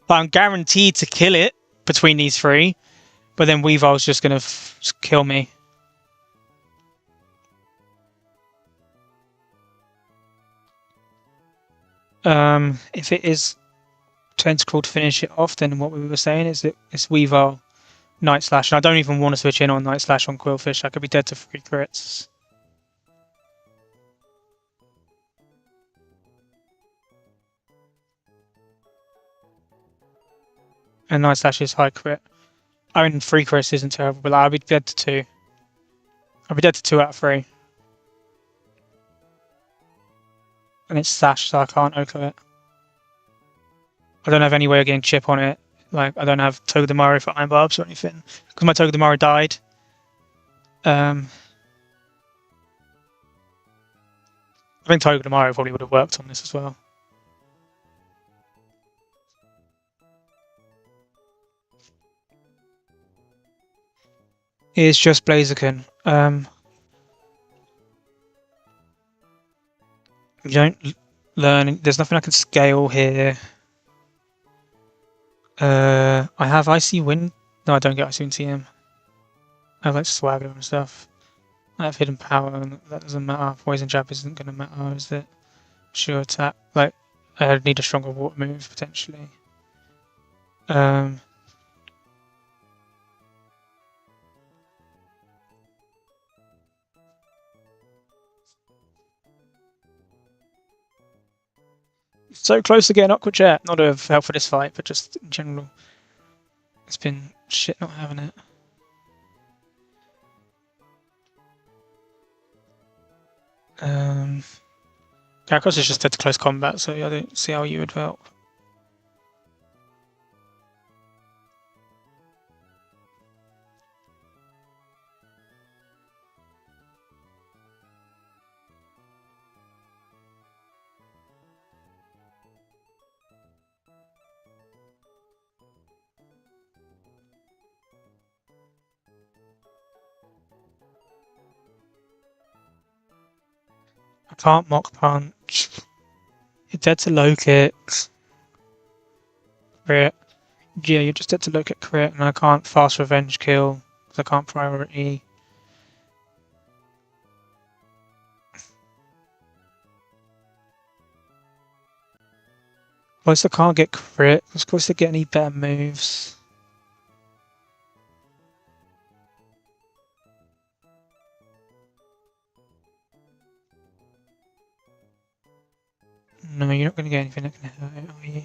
But I'm guaranteed to kill it between these 3. But then Weavile's just going to kill me. If it is Tentacle to finish it off, then what we were saying is that it's Weavile, Night Slash. And I don't even want to switch in on Night Slash on Quillfish. I could be dead to 3 crits. And Night Slash is high crit. I mean, 3 crits isn't terrible, but I'll be dead to 2. I'll be dead to 2 out of 3. And it's Slash, so I can't Oko it. I don't have any way of getting chip on it. Like, I don't have Togedemaru for Iron Barbs or anything. Because my Togedemaru died. I think Togedemaru probably would have worked on this as well. It's just Blaziken. You don't learn. There's nothing I can scale here. I have Icy Wind. No, I don't get Icy Wind TM. I have like Swagger and stuff. I have Hidden Power, and that doesn't matter. Poison Jab isn't going to matter, is it? Sure Attack. Like, I need a stronger water move potentially. So close to getting Aqua Jet. Not to have help for this fight, but just in general. It's been shit not having it. Gyarados is just dead to close combat, so I don't see how you would help. I can't mock punch. You're dead to low kicks. Crit. Yeah, you're just dead to low kick crit, and I can't fast revenge kill because I can't priority. Of course I can't get crit. Of course I get any better moves. No, you're not going to get anything that can hurt it, are you?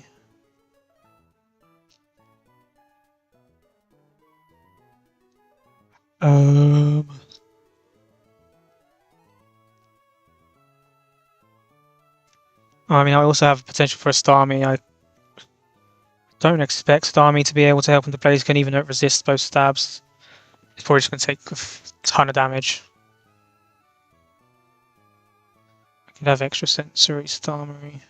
I mean, I also have potential for a Starmie. I don't expect Starmie to be able to help him to Blaziken, even though it resists both stabs. It's probably just going to take a ton of damage. I could have extra sensory Starmie.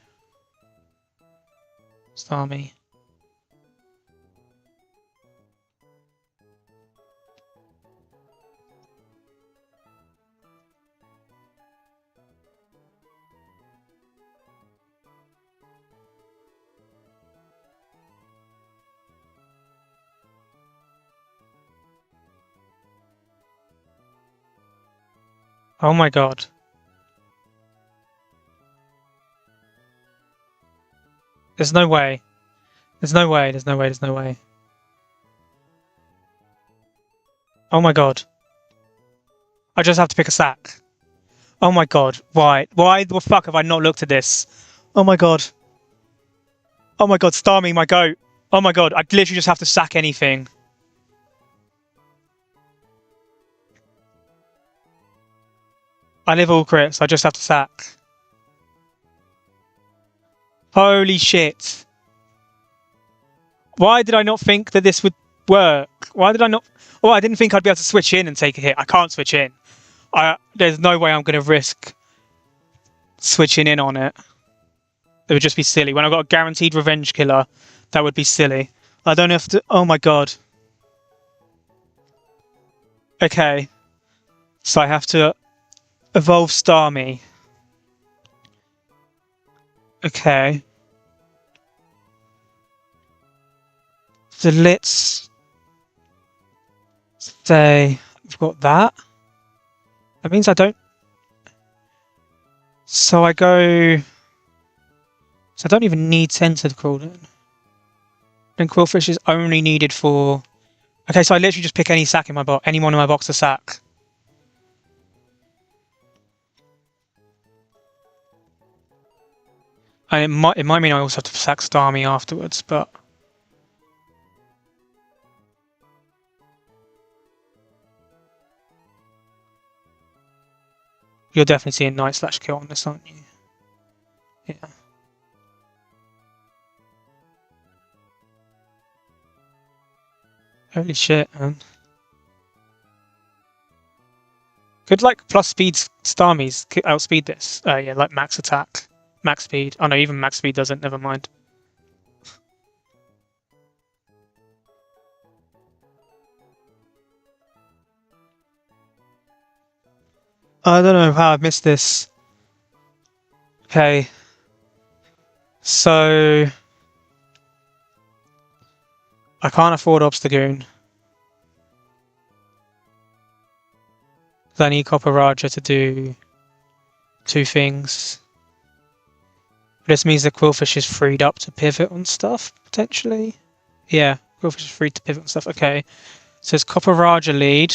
Oh my god. There's no way. There's no way, there's no way, there's no way. Oh my god. I just have to pick a sack. Oh my god. Why? Why the fuck have I not looked at this? Oh my god. Oh my god, Starmie, my goat. Oh my god, I literally just have to sack anything. I live all crits, I just have to sack. Holy shit. Why did I not think that this would work? Why did I not... Oh, I didn't think I'd be able to switch in and take a hit. I can't switch in. There's no way I'm going to risk switching in on it. It would just be silly. When I've got a guaranteed revenge killer, that would be silly. I don't have to... Oh my god. Okay. So I have to evolve Starmie. Okay. So let's say we've got that. That means I don't... So I go... So I don't even need Centered Crawler. Then Quillfish is only needed for... Okay, so I literally just pick any sack in my box, any one in my box to sack. And it might mean I also have to sack Starmie afterwards, but... You're definitely seeing Night/Kill on this, aren't you? Yeah. Holy shit, man. Could like plus speed Starmies outspeed this? Yeah, like max attack, max speed. Oh no, even max speed doesn't, never mind. I don't know how I've missed this. Okay. So... I can't afford Obstagoon. I need Copper Raja to do 2 things. This means the Quillfish is freed up to pivot on stuff, potentially. Yeah, Quillfish is free to pivot on stuff. Okay. So it's Copper Raja lead.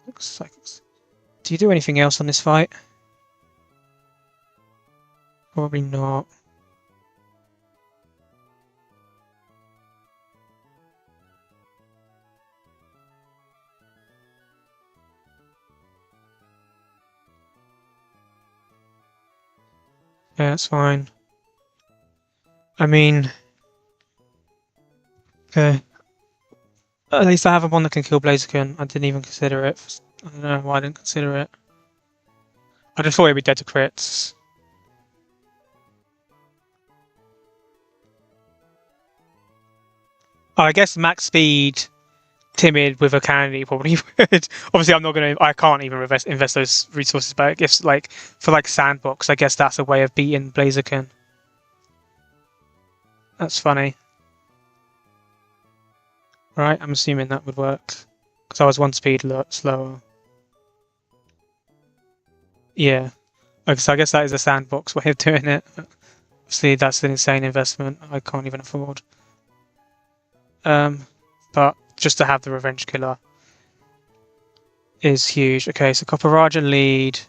Looks like it's... Do you do anything else on this fight? Probably not. Yeah, that's fine. I mean... Okay. At least I have a one that can kill Blaziken. I didn't even consider it. I don't know why I didn't consider it. I just thought he'd be dead to crits. Oh, I guess max speed, timid with a candy probably would. Obviously, I can't even invest those resources, but I guess like for like sandbox, I guess that's a way of beating Blaziken. That's funny. Right, I'm assuming that would work. Because I was one speed slower. Yeah. Okay, so I guess that is a sandbox way of doing it. Obviously, that's an insane investment I can't even afford. But just to have the Revenge Killer is huge. Okay, so Copper lead.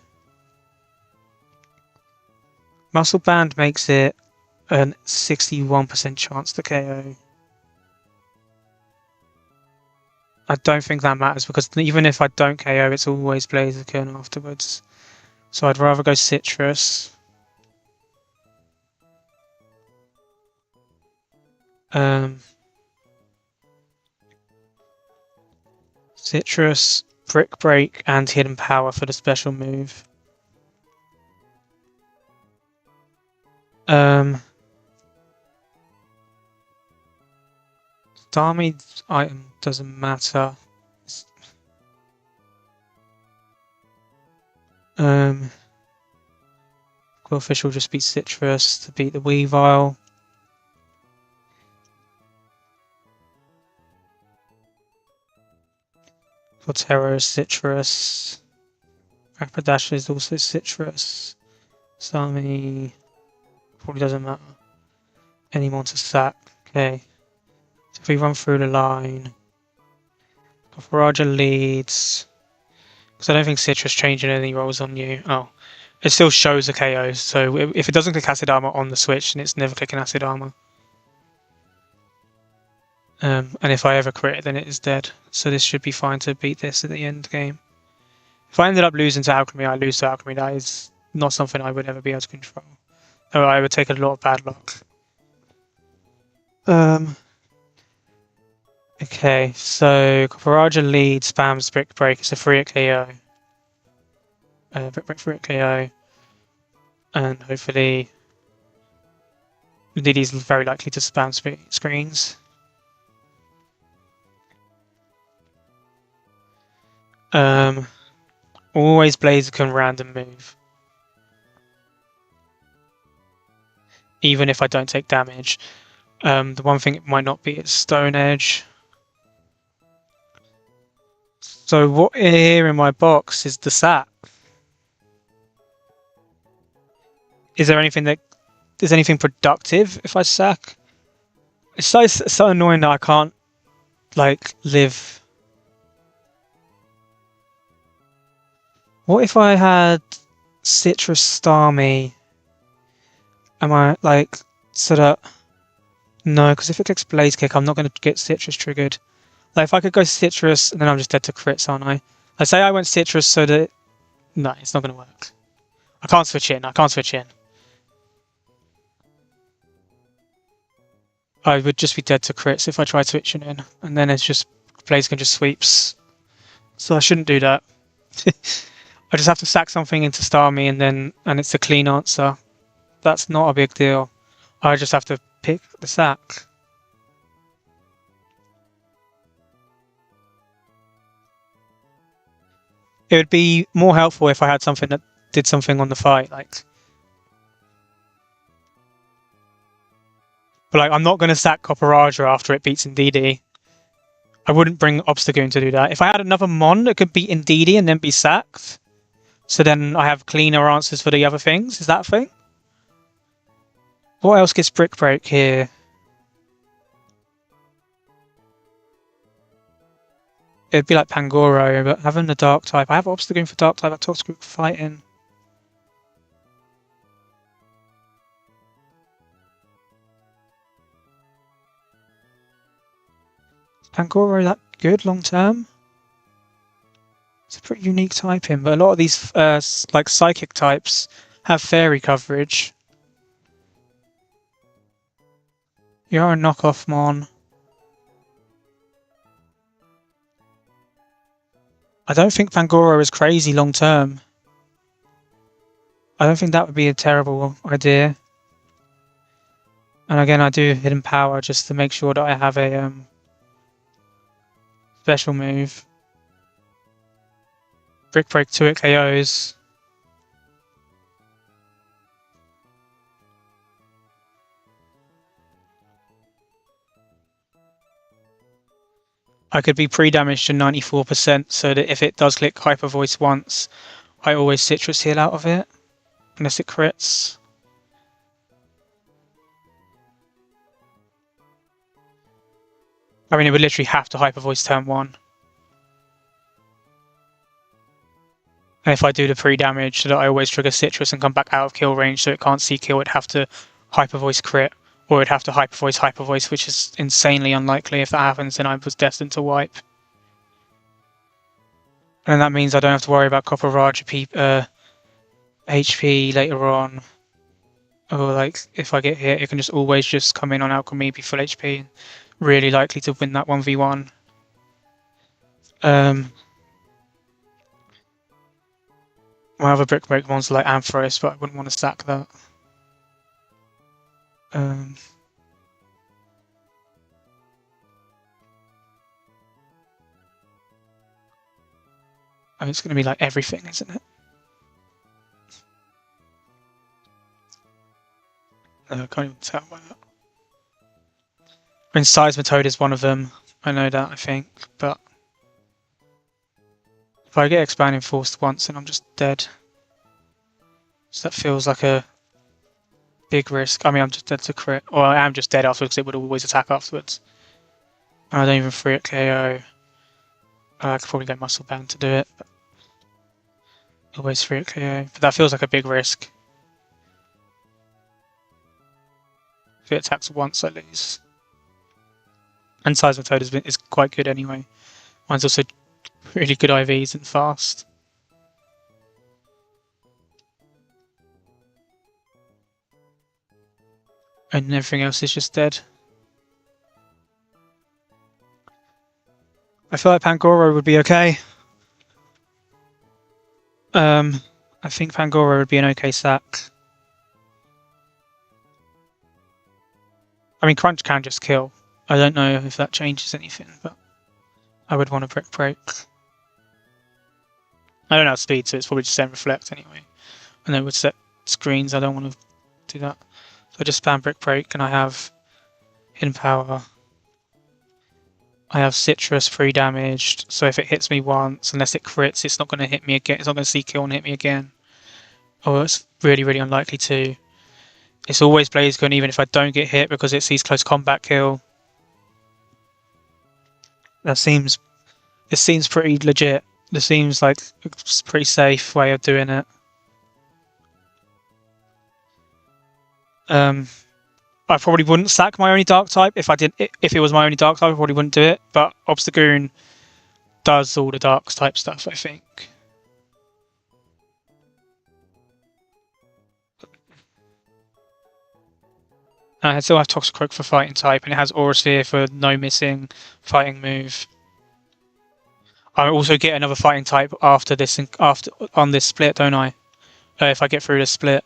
Muscle Band makes it a 61% chance to KO. I don't think that matters because even if I don't KO, it's always Blaziken afterwards. So I'd rather go Citrus. Citrus, Brick Break, and Hidden Power for the special move. Starmie's item doesn't matter. Quillfish will just beat Citrus to beat the Weavile. Forterra is Citrus. Rapidash is also Citrus. Starmie probably doesn't matter anymore to sack. Okay. So if we run through the line, Raja leads. Because I don't think Citrus changing any rolls on you. Oh. It still shows a KO, so if it doesn't click Acid Armor on the switch, then it's never clicking Acid Armor. And if I ever crit, then it is dead. So this should be fine to beat this at the end game. If I ended up losing to Alchemy, I lose to Alchemy. That is not something I would ever be able to control. Or I would take a lot of bad luck. Okay, so Raja lead spams Brick Break. It's a free at KO. Brick Break free at KO. And hopefully Diddy's very likely to spam screens. Always Blaziken random move. Even if I don't take damage. The one thing it might not be is Stone Edge. So what here in my box is the sack. Is there anything productive if I sack? It's so annoying that I can't like live. What if I had Citrus Starmie? Am I like so that? No, because if it clicks Blaze Kick, I'm not going to get Citrus triggered. Like if I could go Citrus, and then I'm just dead to crits, aren't I? I say I went Citrus so that no, it's not going to work. I can't switch in. I would just be dead to crits if I tried switching in, and then it's just Blaziken just sweeps. So I shouldn't do that. I just have to sack something into Starmie, and it's a clean answer. That's not a big deal. I just have to pick the sack. It would be more helpful if I had something that did something on the fight, like. But like, I'm not going to sack Copperaja after it beats Indeedee. I wouldn't bring Obstagoon to do that. If I had another Mon that could beat Indeedee and then be sacked, so then I have cleaner answers for the other things. Is that a thing? What else gets Brick Break here? It'd be like Pangoro, but having the Dark type. I have Obstagoon for Dark type. I talked group fighting. Pangoro that good long term? It's a pretty unique typing, but a lot of these like psychic types have fairy coverage. You're a knockoff Mon. I don't think Pangoro is crazy long term. I don't think that would be a terrible idea. And again, I do Hidden Power just to make sure that I have a Special move. Brick Break 2 it KOs. I could be pre-damaged to 94% so that if it does click Hyper Voice once, I always Citrus heal out of it, unless it crits. I mean, it would literally have to Hyper Voice turn 1. And if I do the pre-damage so that I always trigger Citrus and come back out of kill range so it can't see kill, it'd have to Hyper Voice crit, or it'd have to Hyper Voice, which is insanely unlikely. If that happens, then I was destined to wipe. And that means I don't have to worry about Copper Raj HP later on. Or like, if I get hit, it can just always just come in on Alchemy, be full HP, and really likely to win that 1v1. My other Brick Break ones are like Ampharos, but I wouldn't want to stack that. I mean, it's going to be like everything, isn't it? I can't even tell by that. I mean, Seismitoad is one of them. I know that, I think, but if I get Expanding Force once, then I'm just dead. So that feels like a big risk. I mean, I'm just dead to crit. Or I am just dead afterwards because it would always attack afterwards. And I don't even free it KO. I could probably go Muscle Bound to do it, but always free it KO. But that feels like a big risk. If it attacks once, I lose. And Seismitoad is quite good anyway. Mine's also really good IVs and fast. And everything else is just dead. I feel like Pangoro would be okay. I think Pangoro would be an okay sack. I mean, Crunch can just kill. I don't know if that changes anything, but I would want a Brick Break. I don't have speed, so it's probably just Zen Reflect anyway. And then it would set screens. I don't want to do that. So I just spam Brick Break, and I have Hidden Power. I have Citrus pre-damaged, so if it hits me once, unless it crits, it's not going to hit me again. It's not going to see kill and hit me again. Oh, it's really, really unlikely to. It's always Blaze Gun, even if I don't get hit, because it sees close combat kill. It seems pretty legit. This seems like a pretty safe way of doing it. I probably wouldn't sack my only Dark type if it was my only Dark type. I probably wouldn't do it. But Obstagoon does all the Dark type stuff, I think. I still have Toxicroak for fighting type, and it has Aura Sphere for no missing fighting move. I also get another fighting type after this on this split, don't I? If I get through this split.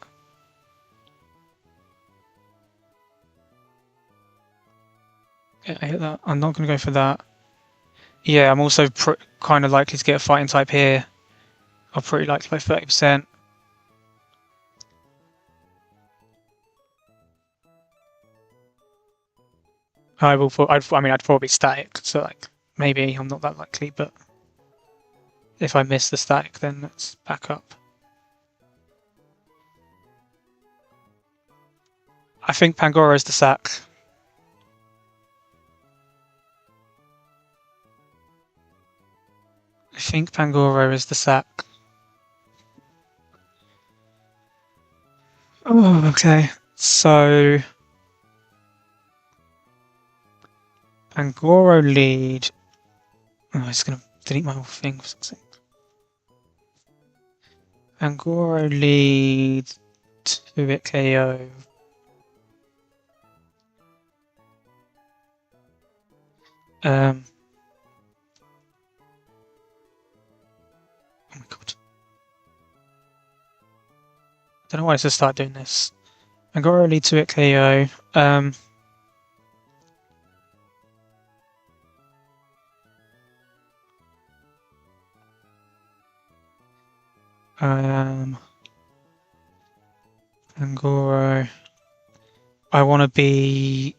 Yeah, I hit that. I'm not going to go for that. Yeah, I'm also kind of likely to get a fighting type here. I'm pretty likely by 30%. I mean, I'd probably static, so like maybe I'm not that likely, but if I miss the static, then let's back up. I think Pangoro is the sack. I think Pangoro is the sack. Oh, okay. So Pangoro lead. Oh, it's gonna delete my whole thing for some sake. Pangoro lead to it KO. Oh my god. I don't know why I just start doing this. Pangoro lead to it KO. Angoro. I want to be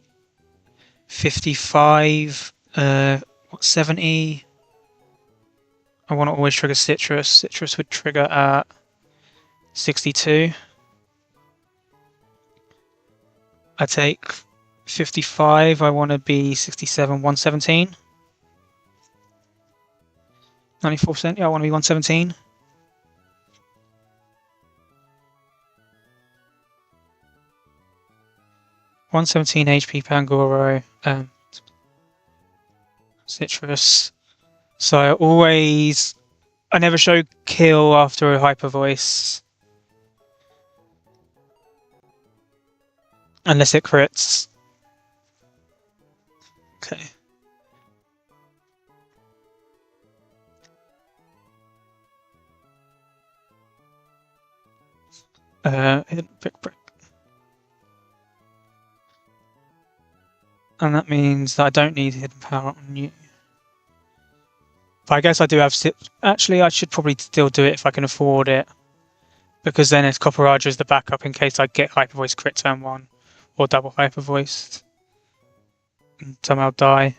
55, 70. I want to always trigger Citrus. Citrus would trigger at 62. I take 55. I want to be 67, 117. 94%. Yeah, I want to be 117. HP Pangoro, Citrus. So I never show kill after a hyper voice. Unless it crits. Okay. Hidden brick. And that means that I don't need hidden power on you. But I guess I do have... Actually, I should probably still do it if I can afford it. Because then it's Copperaja as the backup in case I get Hyper Voice crit turn 1. Or double Hyper Voiced. And somehow die.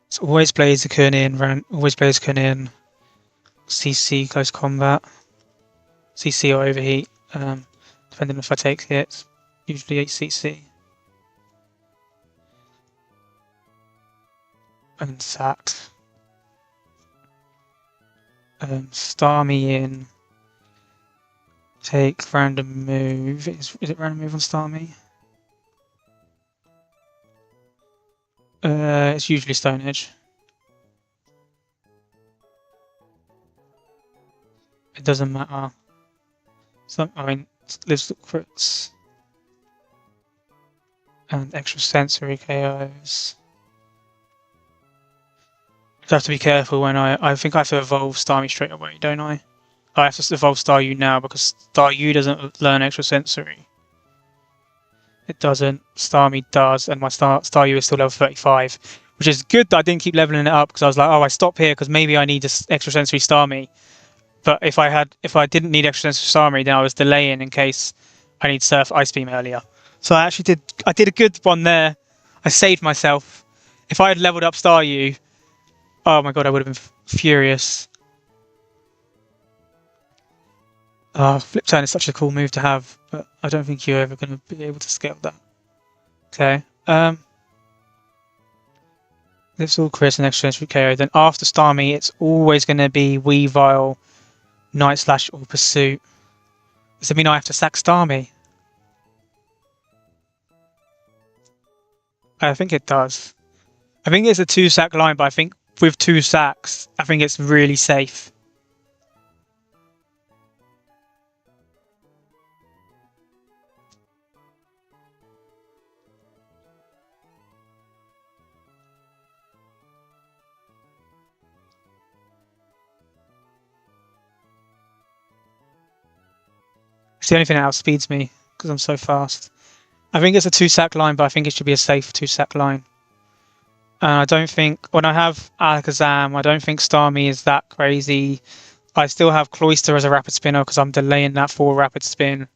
So always Blaziken in, always Blaziken in. CC close combat. CC or overheat. Depending if I take hits. Usually 8 CC. And sacked. Star me in. Take random move. Is it random move on Star me? It's usually Stone Edge. It doesn't matter. I mean, lives crits. And extra sensory KOs. I have to be careful when I think I have to evolve Starmie straight away, don't I? I have to evolve Staryu now because Staryu doesn't learn extra sensory. It doesn't. Starmie does, and my Staryu is still level 35, which is good that I didn't keep leveling it up because I was like, oh, I stop here because maybe I need this extra sensory Starmie. But if I didn't need extra sensory Starmie, then I was delaying in case I need Surf Ice Beam earlier. So I did a good one there. I saved myself. If I had leveled up Staryu, oh my god, I would have been furious. Flip turn is such a cool move to have, but I don't think you're ever going to be able to scale that. Okay. Lives all Chris and extra sensory KO. Then after Starmie, it's always going to be Weavile, Night Slash, or Pursuit. Does that mean I have to sack Starmie? I think it does. I think it's a 2-sack line, but I think with 2 sacks, I think it's really safe. It's the only thing that outspeeds me because I'm so fast. I think it's a 2-sack line, but I think it should be a safe 2-sack line. And I don't think, when I have Alakazam, I don't think Starmie is that crazy. I still have Cloyster as a rapid spinner because I'm delaying that for rapid spin.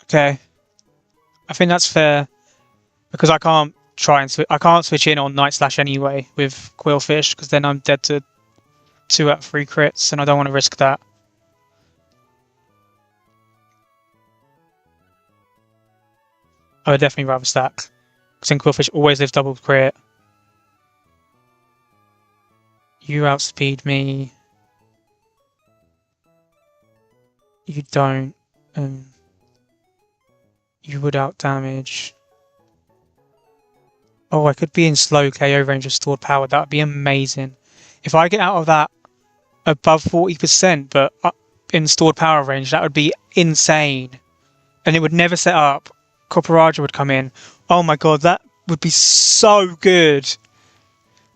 Okay. I think that's fair. Because I can't I can't switch in on Night Slash anyway with Quillfish because then I'm dead to 2 out of 3 crits and I don't want to risk that. I would definitely rather stack. Because then Quillfish always lives double crit. You outspeed me. You don't. You would out damage. Oh, I could be in slow KO range of stored power. That would be amazing. If I get out of that above 40%, but in stored power range, that would be insane. And it would never set up. Copperaja would come in. Oh my god, that would be so good.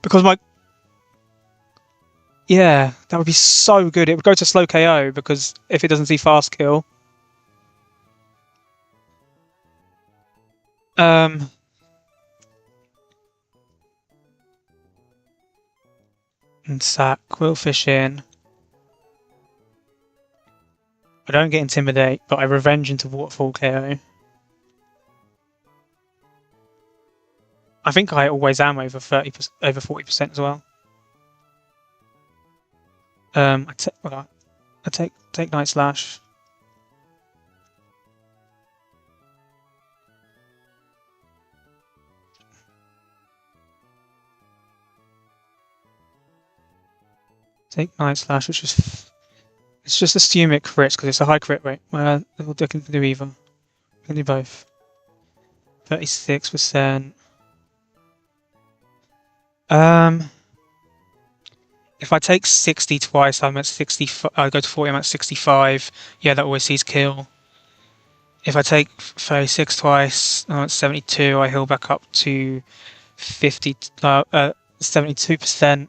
Because yeah, that would be so good. It would go to slow KO because if it doesn't see fast kill. and sack, Quillfish in. I don't get Intimidate, but I revenge into Waterfall KO. I think I always am over 30%, over 40% as well. I take Night Slash. Take Night Slash, which is it's just assume it crits because it's a high crit rate. Well, they can do either. They can do both. 36%. If I take 60 twice, I'm at 60. I go to 40, I'm at 65. Yeah, that always sees kill. If I take 36 twice, I'm at 72. I heal back up to 50. 72%.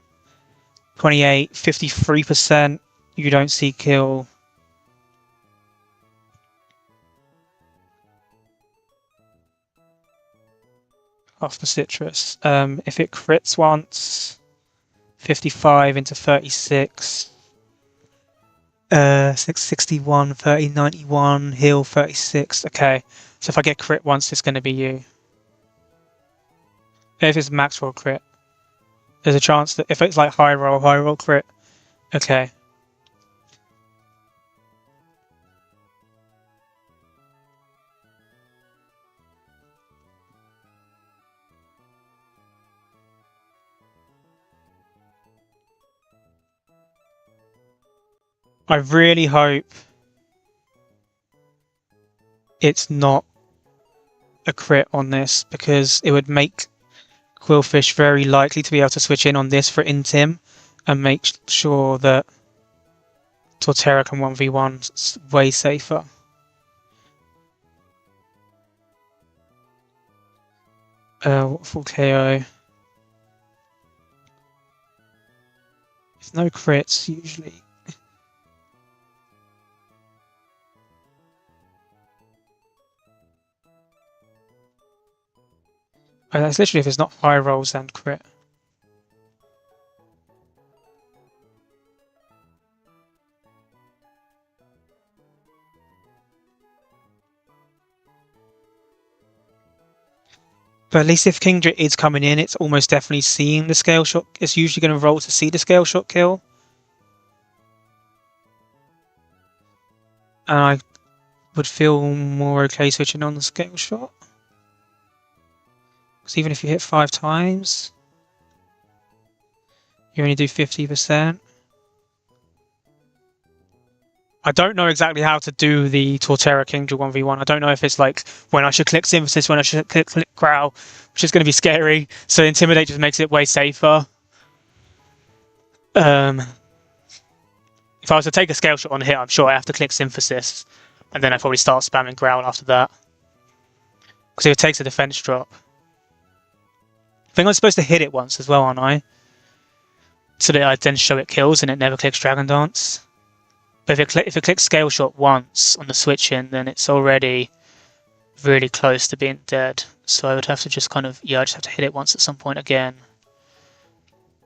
28. 53%. You don't see kill. Off the citrus. If it crits once, 55 into 36. 661, 30, 91, heal 36. Okay, so if I get crit once, it's going to be you. If it's max roll crit, there's a chance that if it's like high roll crit. Okay. I really hope it's not a crit on this because it would make Quillfish very likely to be able to switch in on this for Intim and make sure that Torterra can 1v1 way safer. Full KO. If no crits, usually. That's literally if it's not high rolls and crit. But at least if Kingdra is coming in, it's almost definitely seeing the scale shot. It's usually going to roll to see the scale shot kill. And I would feel more okay switching on the scale shot. Because even if you hit 5 times, you only do 50%. I don't know exactly how to do the Torterra Kingdra 1v1. I don't know if it's like when I should click Synthesis, when I should click Growl, which is going to be scary. So Intimidate just makes it way safer. If I was to take a scale shot on hit, I'm sure I have to click Synthesis. And then I probably start spamming Growl after that. Because it takes a defense drop. I think I'm supposed to hit it once as well, aren't I? So that I then show it kills and it never clicks Dragon Dance. But if it clicks Scale Shot once on the switch in, then it's already really close to being dead. So I would have to just kind of, I just have to hit it once at some point again.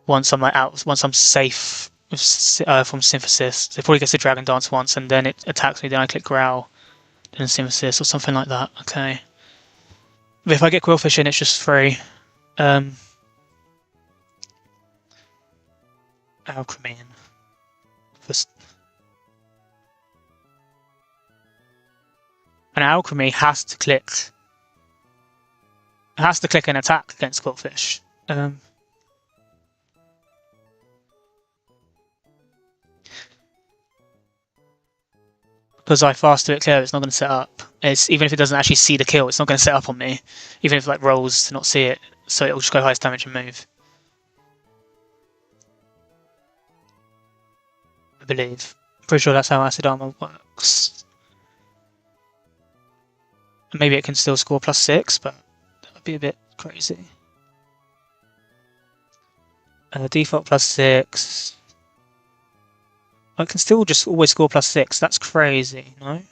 Once I'm once I'm safe from Synthesis. So it probably gets the Dragon Dance once and then it attacks me, then I click Growl, then Synthesis or something like that. Okay. But if I get Quillfish in, it's just free. Alchemy. And Alchemy has to click. It has to click an attack against Quillfish. Because I faster it clear, it's not going to set up. Even if it doesn't actually see the kill, it's not going to set up on me. Even if it rolls to not see it, so it'll just go highest damage and move. I believe. Pretty sure that's how Acid Armor works. Maybe it can still score +6, but that would be a bit crazy. Default +6. I can still just always score +6. That's crazy, no?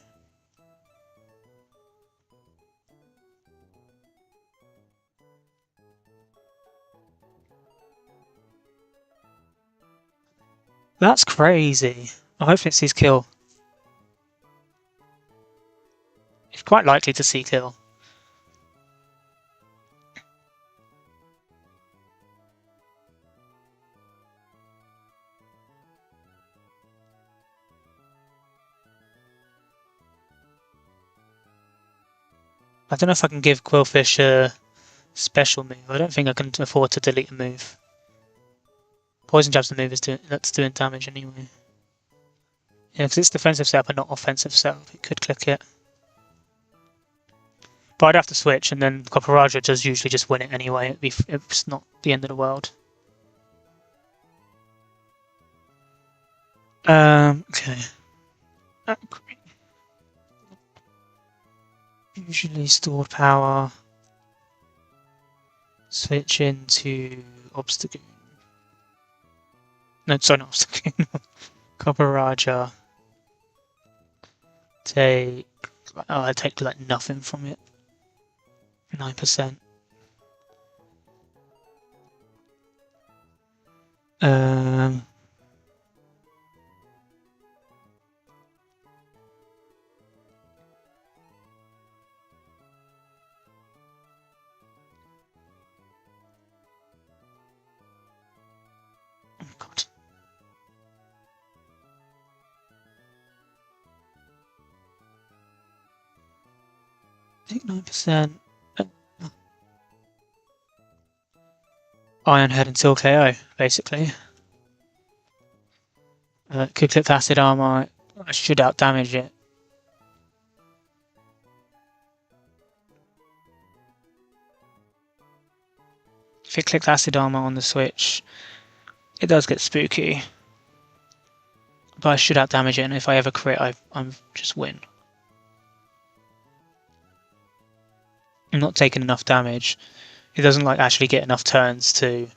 That's crazy. I hope it sees kill. It's quite likely to see kill. I don't know if I can give Quillfish a special move. I don't think I can afford to delete a move. Poison Jab's the move that's doing damage anyway. Yeah, because it's defensive setup and not offensive setup. It could click it. But I'd have to switch, and then Copper does usually just win it anyway. It's not the end of the world. Okay. Usually stored power. Switch into Obstagoon. No, sorry, not Obstagoon. Copper Take. Oh, I take like nothing from it. 9%. Oh god. Take 9%. Iron Head until KO, basically. Could click Acid Armor. I should out damage it. If it clicks Acid Armor on the switch, it does get spooky. But I should out damage it, and if I ever crit, I'm just win. I'm not taking enough damage. It doesn't like actually get enough turns to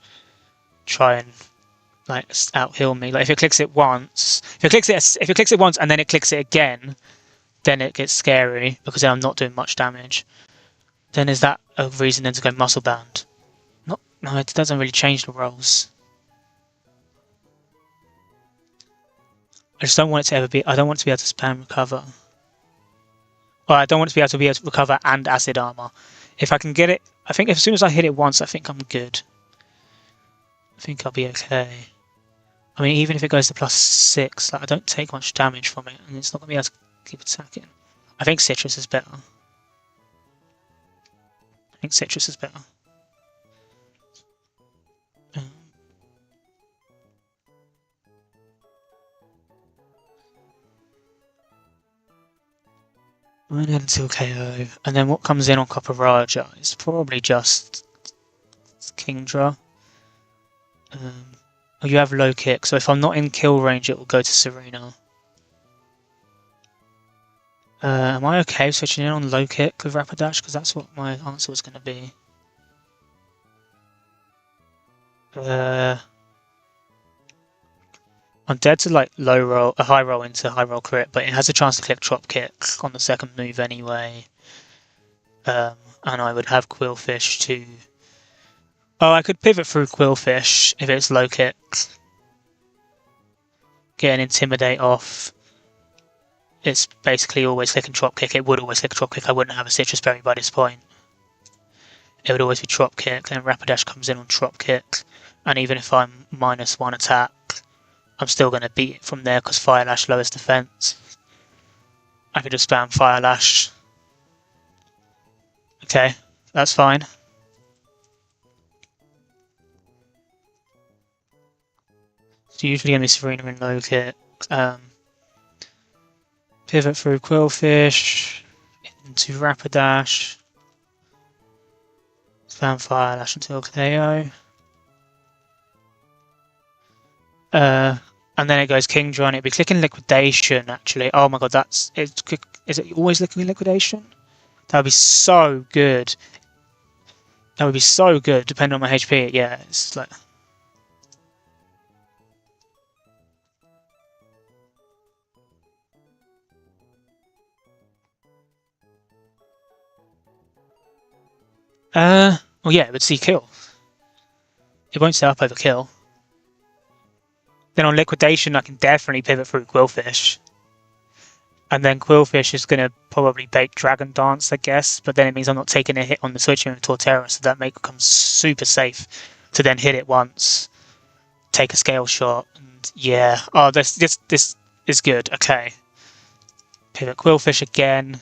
try and like out heal me. Like if it clicks it once, if it clicks it once and then it clicks it again, then it gets scary because then I'm not doing much damage. Then is that a reason then to go Muscle Band? No, it doesn't really change the roles. I just don't want it to ever be. I don't want to be able to spam recover. Well, I don't want to be able to recover and acid armor. If I can get it, I think as soon as I hit it once, I think I'm good. I think I'll be okay. I mean, even if it goes to +6, like I don't take much damage from it, and it's not gonna be able to keep attacking. I think Citrus is better. I think Citrus is better. Iron Head until KO, and then what comes in on Copper Raja is probably just Kingdra. You have low kick, so if I'm not in kill range, it will go to Serena. Am I okay switching in on low kick with Rapidash? Because that's what my answer was going to be. I'm dead to like a high roll into high roll crit, but it has a chance to click drop kick on the second move anyway. And I would have Quillfish to. Oh, I could pivot through Quillfish if it's low kick. Get an Intimidate off. It's basically always clicking drop kick. It would always click drop kick. I wouldn't have a Citrus Berry by this point. It would always be drop kick, then Rapidash comes in on drop kick. And even if I'm -1 attack, I'm still going to beat it from there because Fire Lash lowers defense. I could just spam Fire Lash. Okay, that's fine. It's usually going to be Serena in low kick. Pivot through Quillfish into Rapidash. Spam Fire Lash until KO. And then it goes Kingdra, and it'd be clicking Liquidation actually. Oh my god, is it always clicking Liquidation? That would be so good. That would be so good, depending on my HP. Yeah, it's like. Well, yeah, it would see kill. It won't set up over kill. Then on liquidation, I can definitely pivot through Quillfish. And then Quillfish is going to probably bait Dragon Dance, I guess. But then it means I'm not taking a hit on the switching with Torterra, so that becomes super safe to then hit it once, take a scale shot, and yeah. Oh, this is good. Okay. Pivot Quillfish again.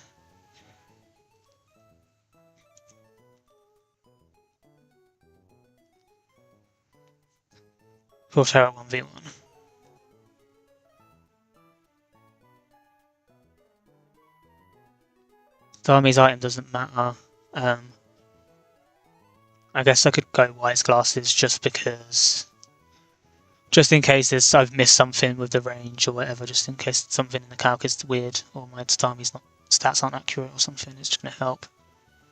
Torterra 1v1. Dami's item doesn't matter. I guess I could go Wise Glasses just because, just in case I've missed something with the range or whatever, just in case something in the calc is weird or my Dami's stats aren't accurate or something. It's just gonna help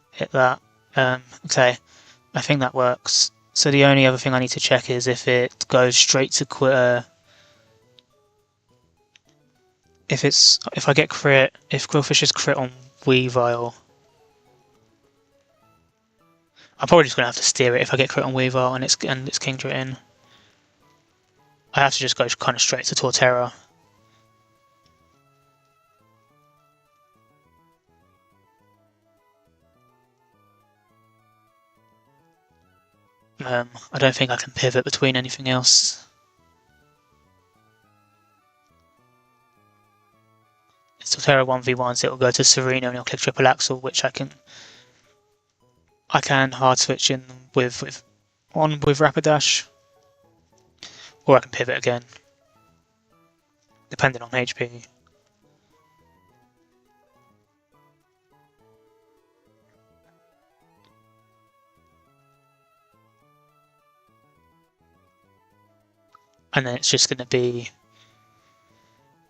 hit that. Okay, I think that works. So the only other thing I need to check is if it goes straight to if I get crit, if Quillfish is crit on Weavile, I'm probably just gonna have to steer it if I get crit on Weavile and it's Kingdra in. I have to just go kind of straight to Torterra. I don't think I can pivot between anything else. It's Torterra 1v1, so it'll go to Serena and it'll click triple axle, which I can hard switch in with Rapidash, or I can pivot again, depending on HP. And then it's just going to be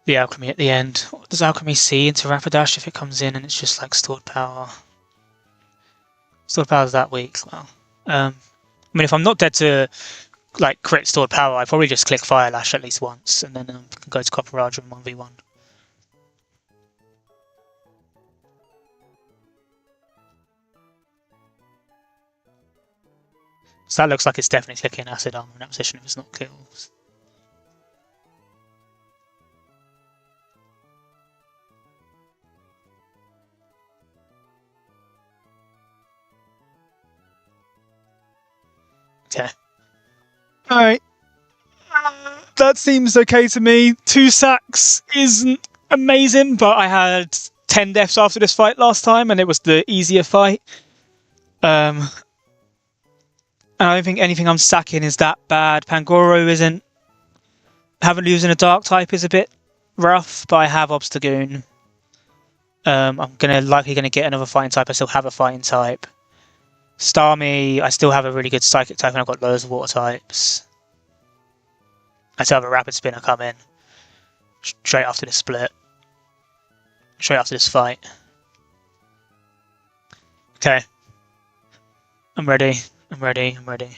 the Alchemy at the end. Does Alchemy see into Rapidash if it comes in and it's just like stored power? Stored power is that weak. Well, I mean, if I'm not dead to like crit stored power, I probably just click Fire Lash at least once, and then can go to Copper Raja and 1v1. So that looks like it's definitely clicking Acid Armor in that position if it's not kills. Okay. Alright. That seems okay to me. 2 sacks isn't amazing, but I had 10 deaths after this fight last time, and it was the easier fight. I don't think anything I'm sacking is that bad. Pangoro isn't. Having losing a dark type is a bit rough, but I have Obstagoon. I'm likely gonna get another fighting type. I still have a fighting type. Starmie, I still have a really good psychic type, and I've got loads of water types. I still have a rapid spinner come in straight after this split, straight after this fight. Okay, I'm ready. I'm ready. I'm ready.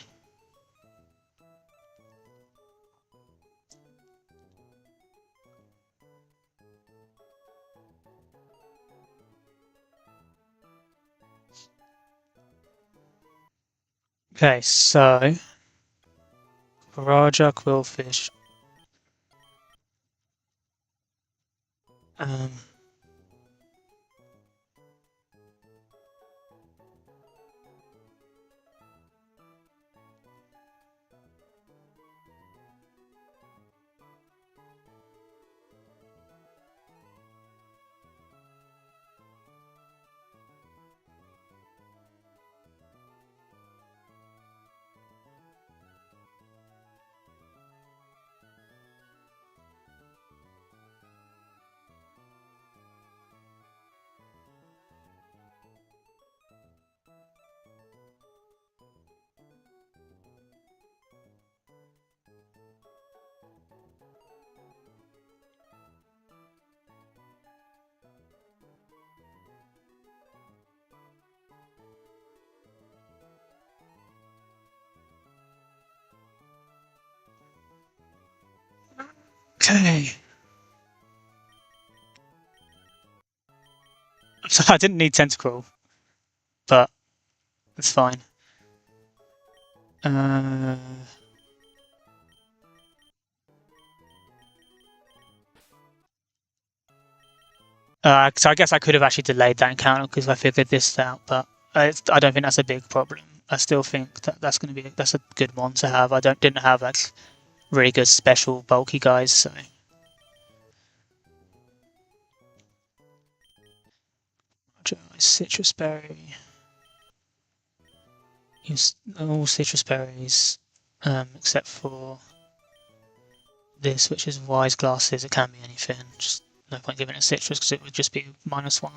Okay, so Raja, Quillfish. Okay. So I didn't need Tentacruel, but it's fine. So I guess I could have actually delayed that encounter because I figured this out, but I don't think that's a big problem. I still think that that's a good one to have. I didn't have like really good special bulky guys, so. Citrus berry. Use all citrus berries, except for this, which is wise glasses. It can be anything. Just no point giving it citrus because it would just be -1.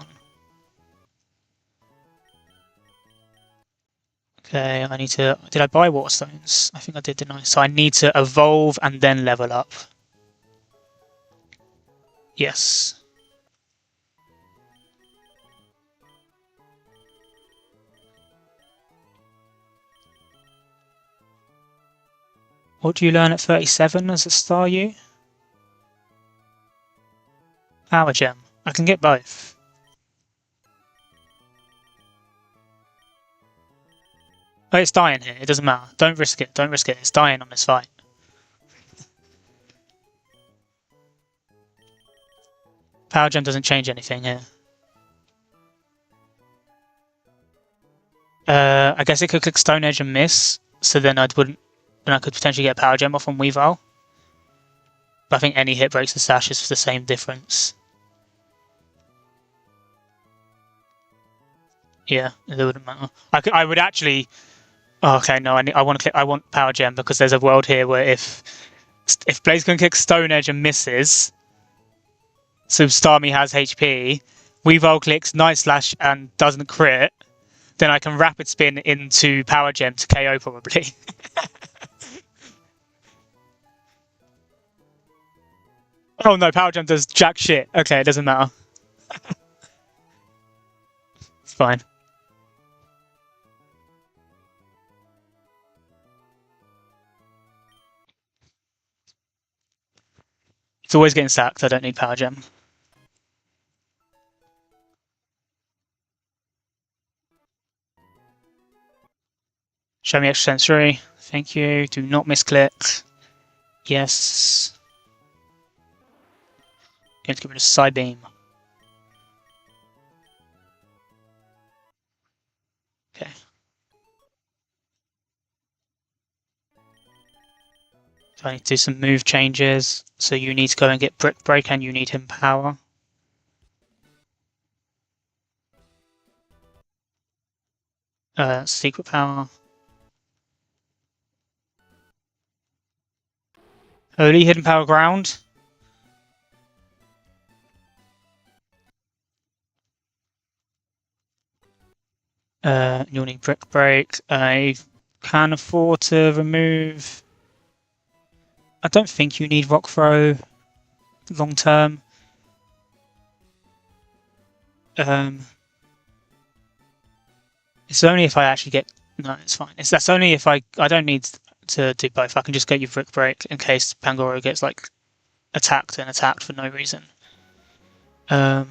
Okay, I need to. Did I buy water stones? I think I did, didn't I? So I need to evolve and then level up. Yes. What do you learn at 37 as a star U? Power gem. I can get both. Oh, it's dying here. It doesn't matter. Don't risk it. Don't risk it. It's dying on this fight. Power gem doesn't change anything here. I guess it could click Stone Edge and miss, so then I could potentially get Power Gem off on Weavile. But I think any hit breaks the sash is for the same difference. Yeah, it wouldn't matter. I would actually. Oh, okay, no, I want Power Gem because there's a world here where if Blaziken kicks Stone Edge and misses, so Starmie has HP, Weavile clicks Night Slash and doesn't crit, then I can Rapid Spin into Power Gem to KO probably. Oh no, Power Gem does jack shit. Okay, it doesn't matter. It's fine. It's always getting sacked. I don't need Power Gem. Show me extrasensory. Thank you. Do not misclick. Yes. Going to get rid of Psybeam. Okay. So I need to do some move changes. So you need to go and get Brick Break and you need him power. Secret power. Holy hidden power ground. You'll need Brick Break. I can afford to remove. I don't think you need Rock Throw long term. It's only if I actually get. No, it's fine. That's only if I don't need to do both. I can just get you Brick Break in case Pangoro gets like attacked for no reason. No,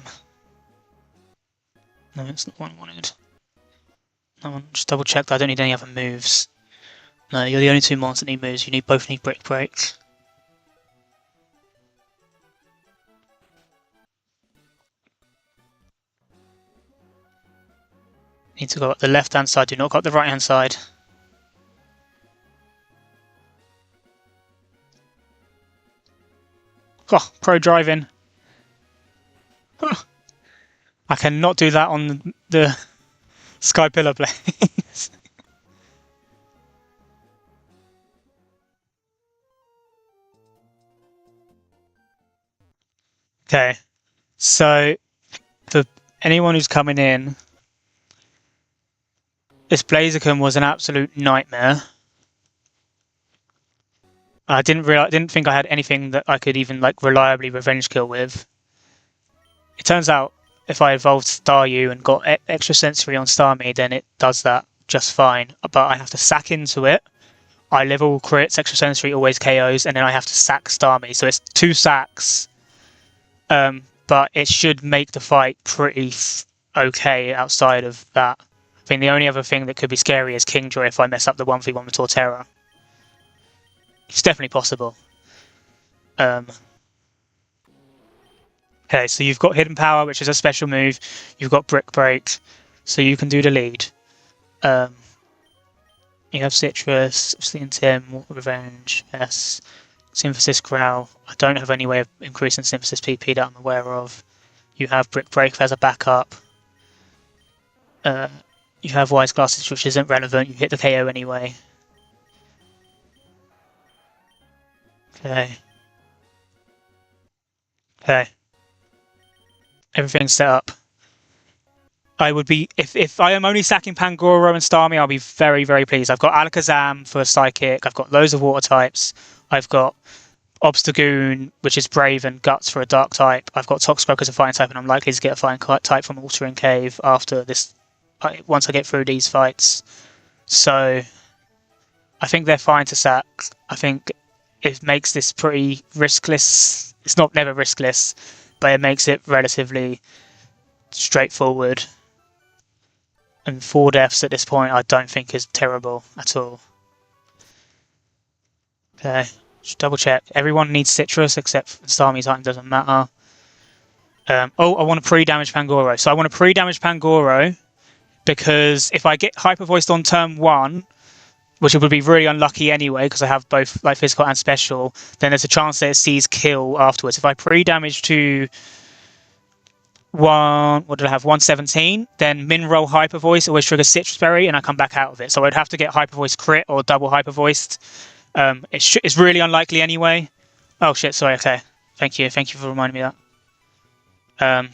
it's not what I wanted. No, just double check that I don't need any other moves. No, you're the only two mons that need moves. You both need Brick Break. Need to go up the left hand side. Do not go up the right hand side. Oh, pro driving. I cannot do that on the Sky Pillar Blaze. Okay, so for anyone who's coming in, this Blaziken was an absolute nightmare. I didn't think I had anything that I could even like reliably revenge kill with. It turns out if I evolved Staryu and got extra sensory on Starmie, then it does that just fine. But I have to sack into it. I level crits, extra sensory always KOs, and then I have to sack Starmie. So it's 2 sacks. But it should make the fight pretty okay outside of that. I think the only other thing that could be scary is Kingjoy if I mess up the 1v1 with Torterra. It's definitely possible. Okay, so you've got Hidden Power, which is a special move. You've got Brick Break, so you can do the lead. You have Citrus, Obsidian Tim, Water Revenge, yes. Synthesis Growl. I don't have any way of increasing Synthesis PP that I'm aware of. You have Brick Break as a backup. You have Wise Glasses, which isn't relevant. You hit the KO anyway. Okay. Okay. Everything's set up. I would be if I am only sacking Pangoro and Starmie, I'll be very, very pleased. I've got Alakazam for Psychic. I've got loads of water types. I've got Obstagoon, which is Brave and Guts for a Dark type. I've got Toxicroak as a Fire type, and I'm likely to get a Fire type from Altering Cave after this. Once I get through these fights, so I think they're fine to sack. I think it makes this pretty riskless. It's not never riskless, but it makes it relatively straightforward. And 4 deaths at this point, I don't think is terrible at all. Okay, just double check. Everyone needs Citrus except Starmie's item doesn't matter. I want to pre-damage Pangoro. So I want to pre-damage Pangoro because if I get Hyper Voiced on turn 1, which would be really unlucky anyway because I have both like physical and special, then there's a chance that it sees kill afterwards. If I pre-damage to what did I have? 117. Then Min roll Hyper Voice always triggers Citrus Berry, and I come back out of it. So I'd have to get Hyper Voice crit or double Hyper Voiced. It's really unlikely anyway. Oh shit! Sorry. Okay. Thank you for reminding me that.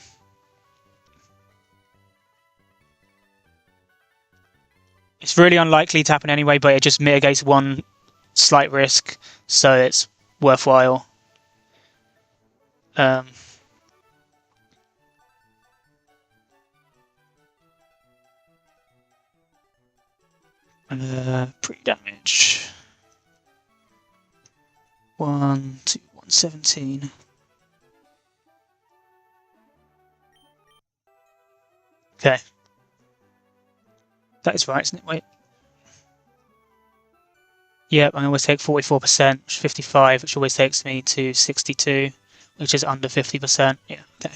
It's really unlikely to happen anyway, but it just mitigates one slight risk, so it's worthwhile. Pre-damage. 1 to 117. Okay. That is right, isn't it? Wait. Yep, I always take 44%, 55, which always takes me to 62, which is under 50%. Yeah, okay.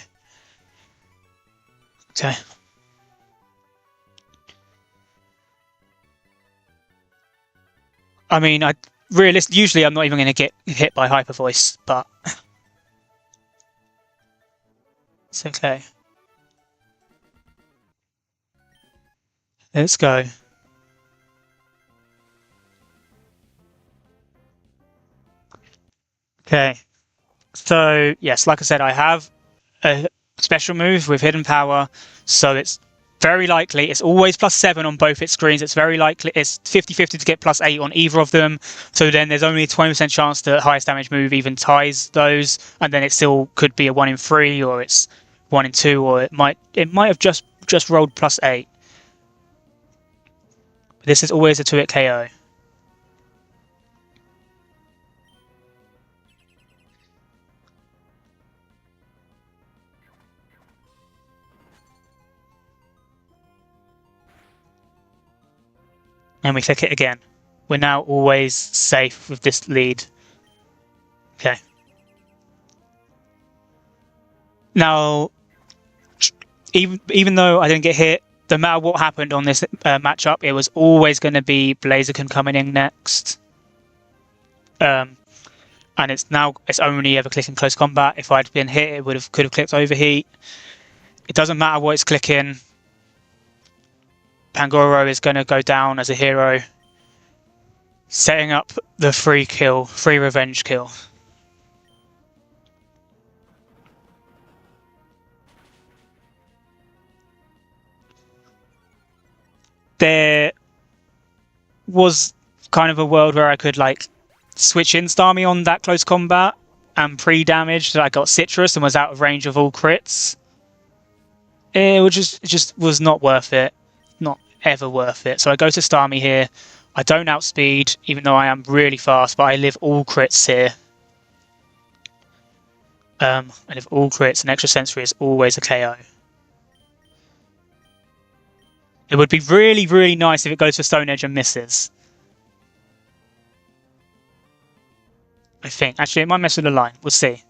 Okay. I mean, usually I'm not even going to get hit by Hyper Voice, but it's okay. Let's go. Okay. So, yes, like I said, I have a special move with Hidden Power, so it's very likely, it's always +7 on both its screens. It's very likely, it's 50-50 to get +8 on either of them. So then there's only a 20% chance that highest damage move even ties those, and then it still could be a 1 in 3, or it's 1 in 2, or it might have just rolled +8. This is always a 2-hit KO. And we click it again. We're now always safe with this lead. Okay. Now, even though I didn't get hit, no matter what happened on this matchup, it was always going to be Blaziken coming in next. And it's only ever clicking close combat. If I'd been hit, it could have clicked Overheat. It doesn't matter what it's clicking. Pangoro is going to go down as a hero, setting up the free revenge kill. There was kind of a world where I could like switch in Starmie on that close combat and pre-damage that I got Citrus and was out of range of all crits. It just was not worth it. Not ever worth it. So I go to Starmie here. I don't outspeed, even though I am really fast, but I live all crits here. And if all crits, an extra sensory is always a KO. It would be really, really nice if it goes for Stone Edge and misses. I think. Actually, it might mess with the line. We'll see.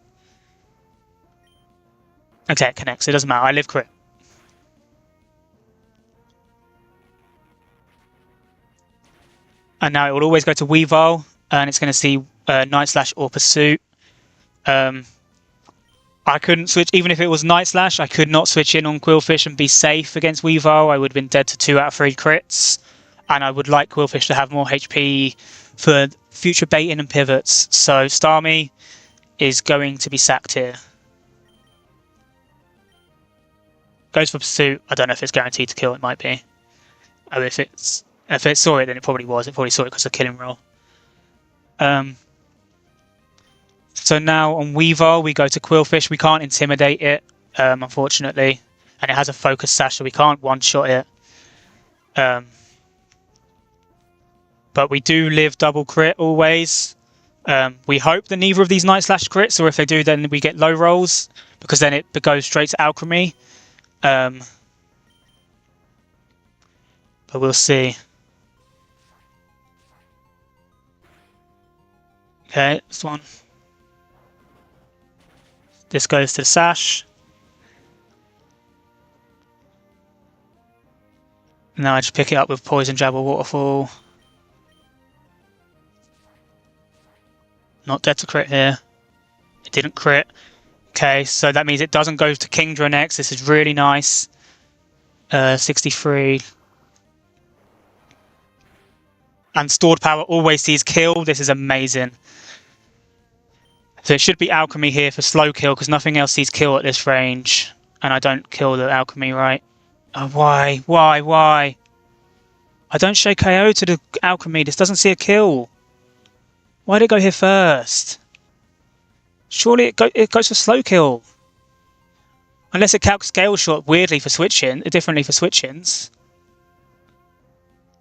Okay, it connects. It doesn't matter. I live crit. And now it will always go to Weavile, and it's going to see Night Slash or Pursuit. I couldn't switch, even if it was Night Slash, I could not switch in on Quillfish and be safe against Weavile. I would have been dead to 2 out of 3 crits. And I would like Quillfish to have more HP for future baiting and pivots. So Starmie is going to be sacked here. Goes for Pursuit. I don't know if it's guaranteed to kill. It might be. Oh, if it saw it, then it probably was. It probably saw it because of killing roll. So now on Weavile, we go to Quillfish. We can't intimidate it, unfortunately. And it has a focus sash, so we can't one-shot it. But we do live double crit always. We hope that neither of these Night Slash crits, or if they do, then we get low rolls, because then it goes straight to Alchemy. But we'll see. Okay, this one. This goes to the sash. Now I just pick it up with Poison Jab or Waterfall. Not dead to crit here. It didn't crit. Okay, so that means it doesn't go to Kingdra next. This is really nice. 63. And stored power always sees kill. This is amazing. So it should be Alchemy here for slow kill, because nothing else sees kill at this range. And I don't kill the Alchemy, right? Oh, why? Why? I don't show KO to the Alchemy. This doesn't see a kill. Why did it go here first? Surely it goes for slow kill. Unless it calcs scale shot weirdly for switching, differently for switch-ins.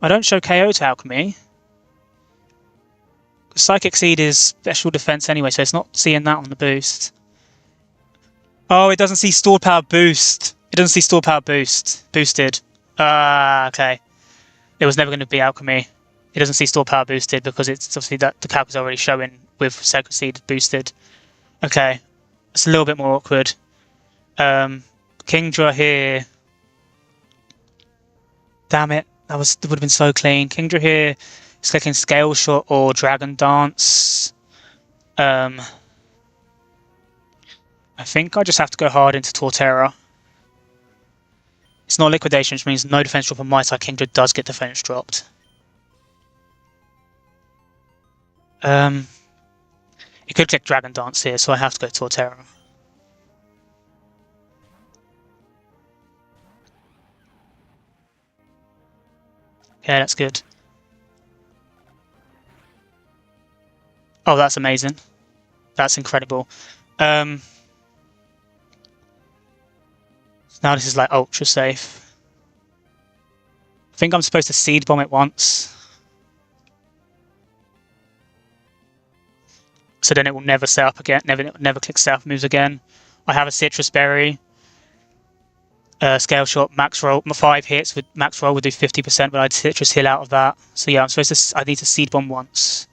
I don't show KO to Alchemy. Psychic Seed is special defense anyway, so it's not seeing that on the boost. Oh, it doesn't see stored power boost. It doesn't see stored power boost. Boosted. Okay. It was never going to be Alchemy. It doesn't see stored power boosted because it's obviously that the calc is already showing with Psychic Seed boosted. Okay. It's a little bit more awkward. Kingdra here. Damn it. That would have been so clean. Kingdra here. It's clicking Scale Shot or Dragon Dance. I think I just have to go hard into Torterra. It's not liquidation, which means no defense drop on my side. Kingdra does get defense dropped. It could click Dragon Dance here, so I have to go Torterra. Okay, that's good. Oh, that's amazing. That's incredible. Now this is like ultra safe. I think I'm supposed to Seed Bomb it once. So then it will never set up again, never click set up moves again. I have a Citrus Berry. Scale Shot, max roll. My 5 hits with max roll would do 50%, but I'd Citrus Heal out of that. So yeah, I need to Seed Bomb once.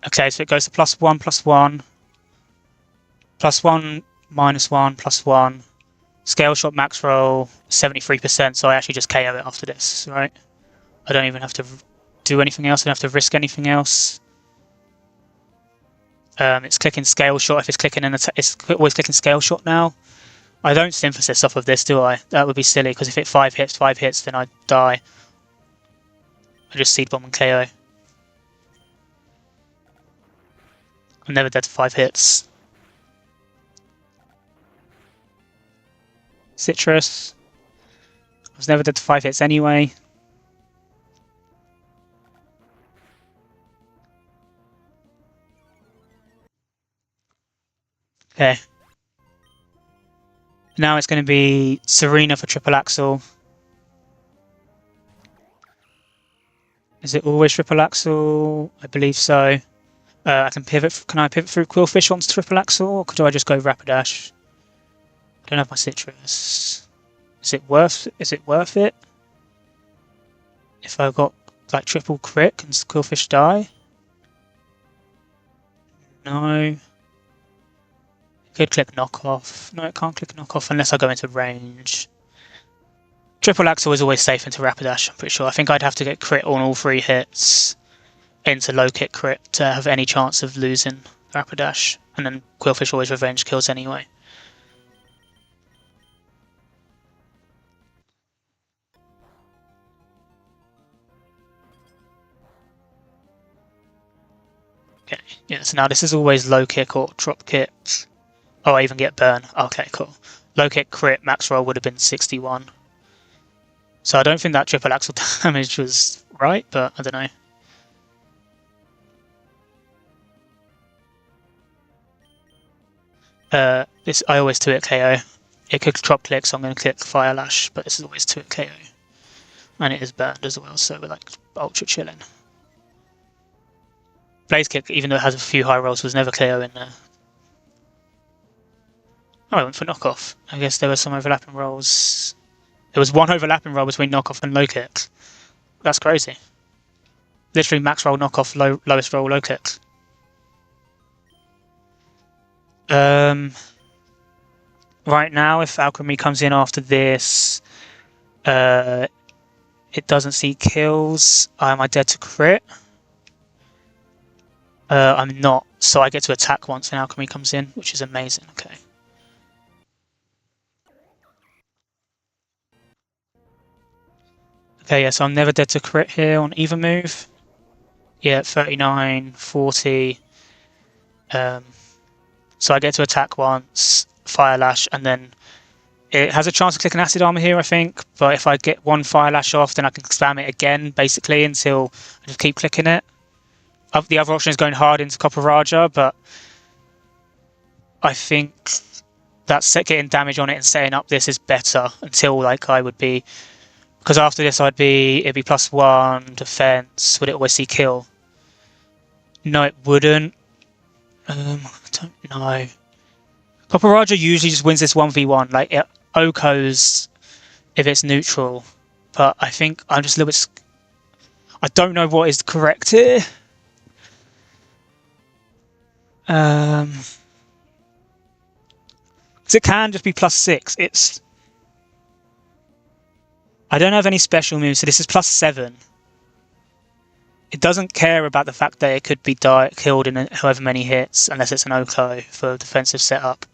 Okay, so it goes to +1, +1. +1, -1, +1. Scale Shot, max roll, 73%, so I actually just KO it after this, right? I don't even have to do anything else, I don't have to risk anything else. It's clicking Scale Shot. If it's clicking it's always clicking Scale Shot now. I don't Synthesis off of this, do I? That would be silly, because if it 5 hits, then I die. I just Seed Bomb and KO. I'm never dead to 5 hits. Citrus. I was never dead to 5 hits anyway. Okay. Now it's going to be Serena for triple axle. Is it always triple axle? I believe so. I can pivot. Can I pivot through Quillfish onto triple axle, or do I just go Rapidash? I don't have my Citrus. Is it worth it? If I got like triple crit, can Quillfish die? No. Could click knockoff. No, it can't click knockoff unless I go into range. Triple axle is always safe into Rapidash, I'm pretty sure. I think I'd have to get crit on all 3 hits into low kick crit to have any chance of losing Rapidash. And then Quillfish always revenge kills anyway. Okay, yeah, so now this is always low kick or drop kick. Oh, I even get burn. Okay, cool. Low kick crit max roll would have been 61. So I don't think that triple axle damage was right, but I don't know. This I always 2-hit KO. It could drop click, so I'm going to click Fire Lash, but this is always 2-hit KO. And it is burned as well, so we're like ultra chilling. Blaze Kick, even though it has a few high rolls, was never KO in there. Oh, I went for knockoff. I guess there were some overlapping rolls. There was one overlapping roll between knockoff and low kick. That's crazy. Literally max roll knockoff, lowest roll low kick. Right now, if Alchemy comes in after this, it doesn't see kills. Am I dead to crit? I'm not, so I get to attack once an Alchemy comes in, which is amazing. Okay. Okay, yeah, so I'm never dead to crit here on either move. Yeah, 39, 40. So I get to attack once, Fire Lash, and then it has a chance to click an Acid Armor here, I think. But if I get one Fire Lash off, then I can spam it again, basically, until I just keep clicking it. The other option is going hard into Copper Raja, but I think that getting damage on it and setting up this is better until like I would be, because after this it'd be +1 defense. Would it always see kill? No, it wouldn't. I don't know. Copper Raja usually just wins this 1v1. Like it Okos if it's neutral, but I think I'm just a little bit. I don't know what is correct here. Because it can just be +6. It's. I don't have any special moves, so this is +7. It doesn't care about the fact that it could be killed in however many hits, unless it's an Oko for defensive setup.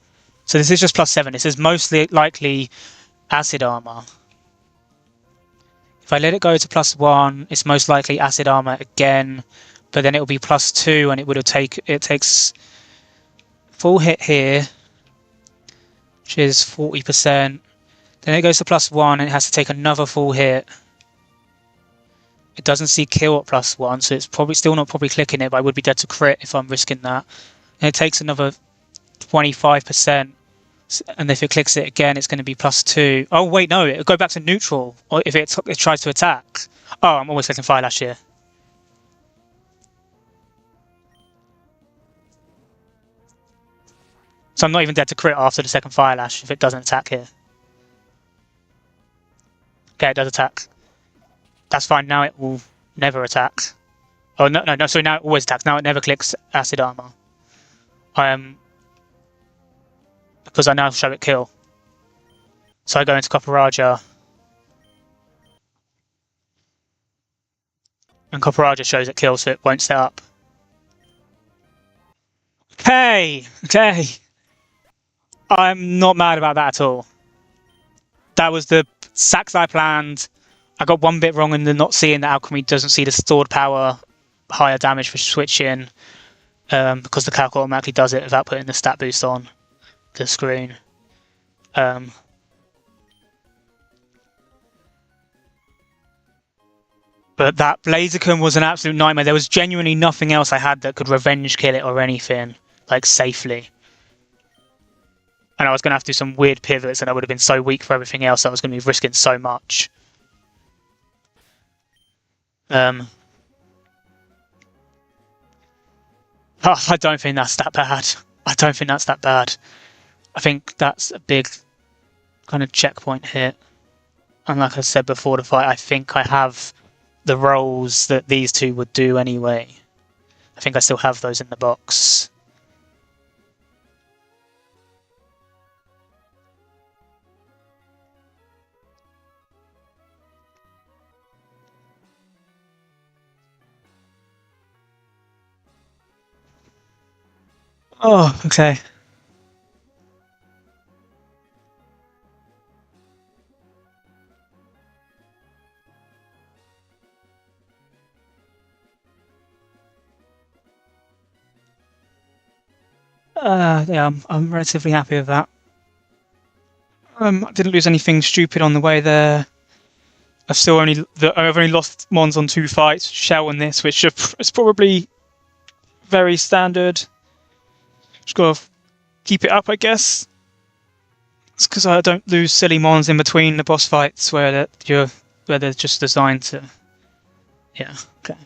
So this is just +7. This is mostly likely Acid Armor. If I let it go to +1, it's most likely Acid Armor again, but then it will be +2, and it takes full hit here, which is 40%. Then it goes to +1, and it has to take another full hit. It doesn't see kill at +1, so it's probably still not clicking it, but I would be dead to crit if I'm risking that. And it takes another 25%, and if it clicks it again, it's going to be +2. Oh wait, no, it'll go back to neutral, or if it tries to attack. Oh, I'm always clicking Fire Lash here. So I'm not even dead to crit after the second Fire Lash if it doesn't attack here. Okay, it does attack. That's fine, now it will never attack. Oh, no, sorry, now it always attacks. Now it never clicks Acid Armor. Because I now show it kill. So I go into Copper Raja. And Copper Raja shows it kill, so it won't set up. Okay. I'm not mad about that at all. That was the sacks I planned. I got one bit wrong in the not seeing that Alchemy doesn't see the stored power higher damage for switching, because the calc automatically does it without putting the stat boost on the screen. But that Blaziken was an absolute nightmare. There was genuinely nothing else I had that could revenge kill it or anything, like safely. And I was going to have to do some weird pivots, and I would have been so weak for everything else. I was going to be risking so much. I don't think that's that bad. I think that's a big kind of checkpoint hit. And like I said before the fight, I think I have the rolls that these two would do anyway. I think I still have those in the box. Oh, okay. Yeah, I'm relatively happy with that. I didn't lose anything stupid on the way there. I've only lost Mons on 2 fights, Shell and this, which is probably very standard. Just gotta keep it up, I guess. It's because I don't lose silly Mons in between the boss fights where they're just designed to. Yeah. Okay.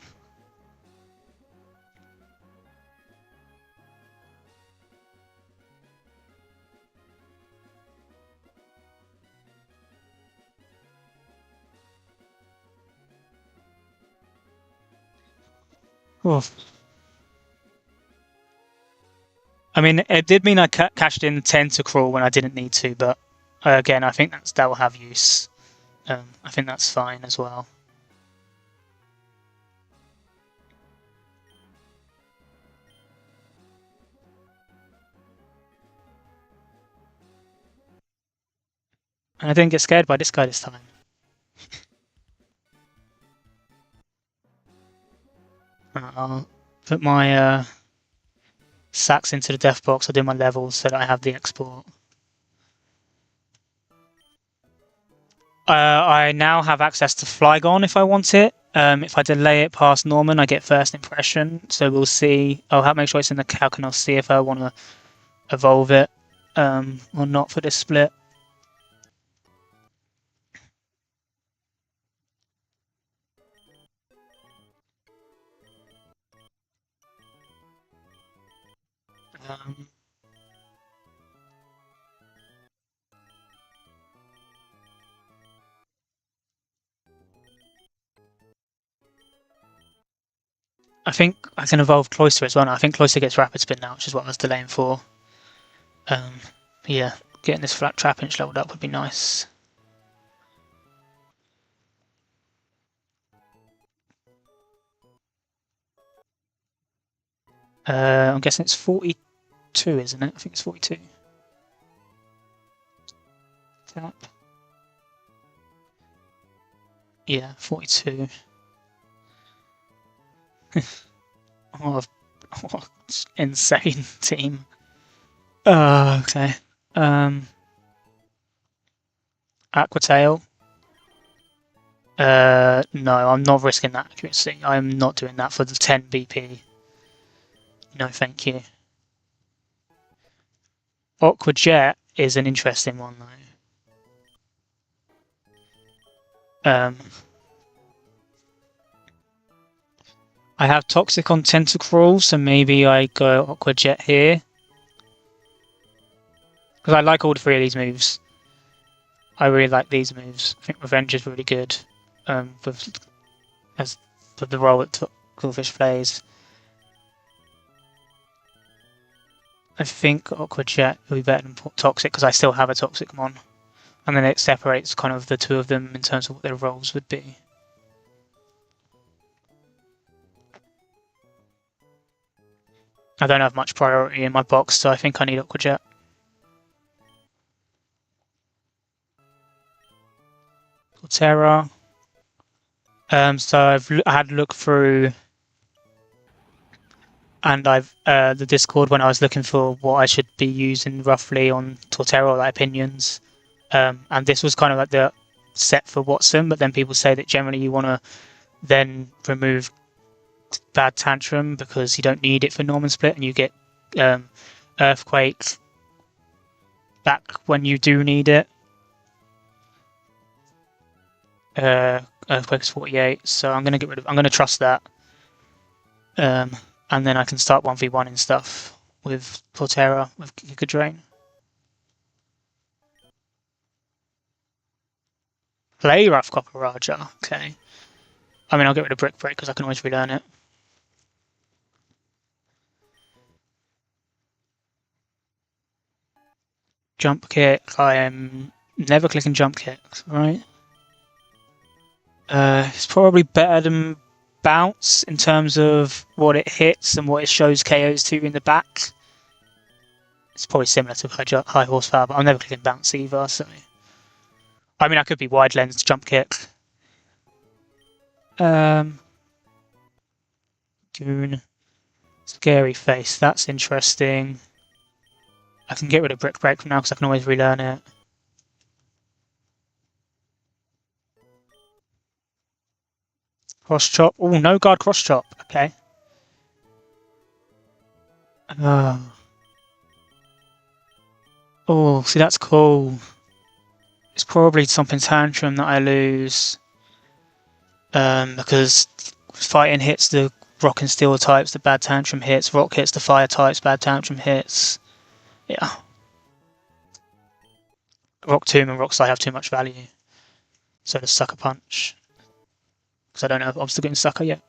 Oh. I mean, it did mean I cashed in Tentacruel when I didn't need to, but again, I think that will have use. I think that's fine as well. And I didn't get scared by this guy this time. I'll put my sacks into the death box. I'll do my levels so that I have the export. I now have access to Flygon if I want it. If I delay it past Norman, I get first impression. So we'll see. I'll make sure it's in the calc and I'll see if I want to evolve it or not for this split. Um, I think I can evolve Cloyster as well. I think Cloyster gets Rapid Spin now, which is what I was delaying for. Yeah, getting this flat Trapinch leveled up would be nice. I'm guessing it's 42, isn't it? I think it's 42. Tap. Yeah, 42. Oh, insane team. Okay. Aquatail. No, I'm not risking that accuracy. I'm not doing that for the 10 BP. No, thank you. Aqua Jet is an interesting one, though. I have Toxic on Tentacruel, so maybe I go Aqua Jet here. Because I like all 3 of these moves. I really like these moves. I think Revenge is really good with the role that Qwilfish plays. I think Aqua Jet will be better than Toxic because I still have a Toxic Mon. And then it separates kind of the 2 of them in terms of what their roles would be. I don't have much priority in my box, so I think I need Aqua Jet. Torterra. So I had a look through, and I've the Discord when I was looking for what I should be using roughly on Torterra, like opinions. And this was kind of like the set for Watson, but then people say that generally you want to then remove Bad Tantrum because you don't need it for Norman Split, and you get Earthquake back when you do need it. Earthquake is 48, so I'm gonna get rid of. I'm gonna trust that, and then I can start 1v1 and stuff with Torterra with Giga Drain. Play Rough Copper Raja. Okay. I mean, I'll get rid of Brick Break because I can always relearn it. Jump kick. I am never clicking jump kicks, right? It's probably better than bounce in terms of what it hits and what it shows KOs to in the back. It's probably similar to high horsepower, but I'm never clicking bounce either. So, I mean, I could be wide lens jump kick. Goon, scary face. That's interesting. I can get rid of brick break from now because I can always relearn it. Cross chop. Oh, no guard cross chop. Okay. Oh, see, that's cool. It's probably something tantrum that I lose. Because fighting hits the rock and steel types, the bad tantrum hits. Rock hits the fire types, bad tantrum hits. Yeah. Rock Tomb and Rock Slide have too much value. So does Sucker Punch. Because I don't know if I'm still getting Sucker yet.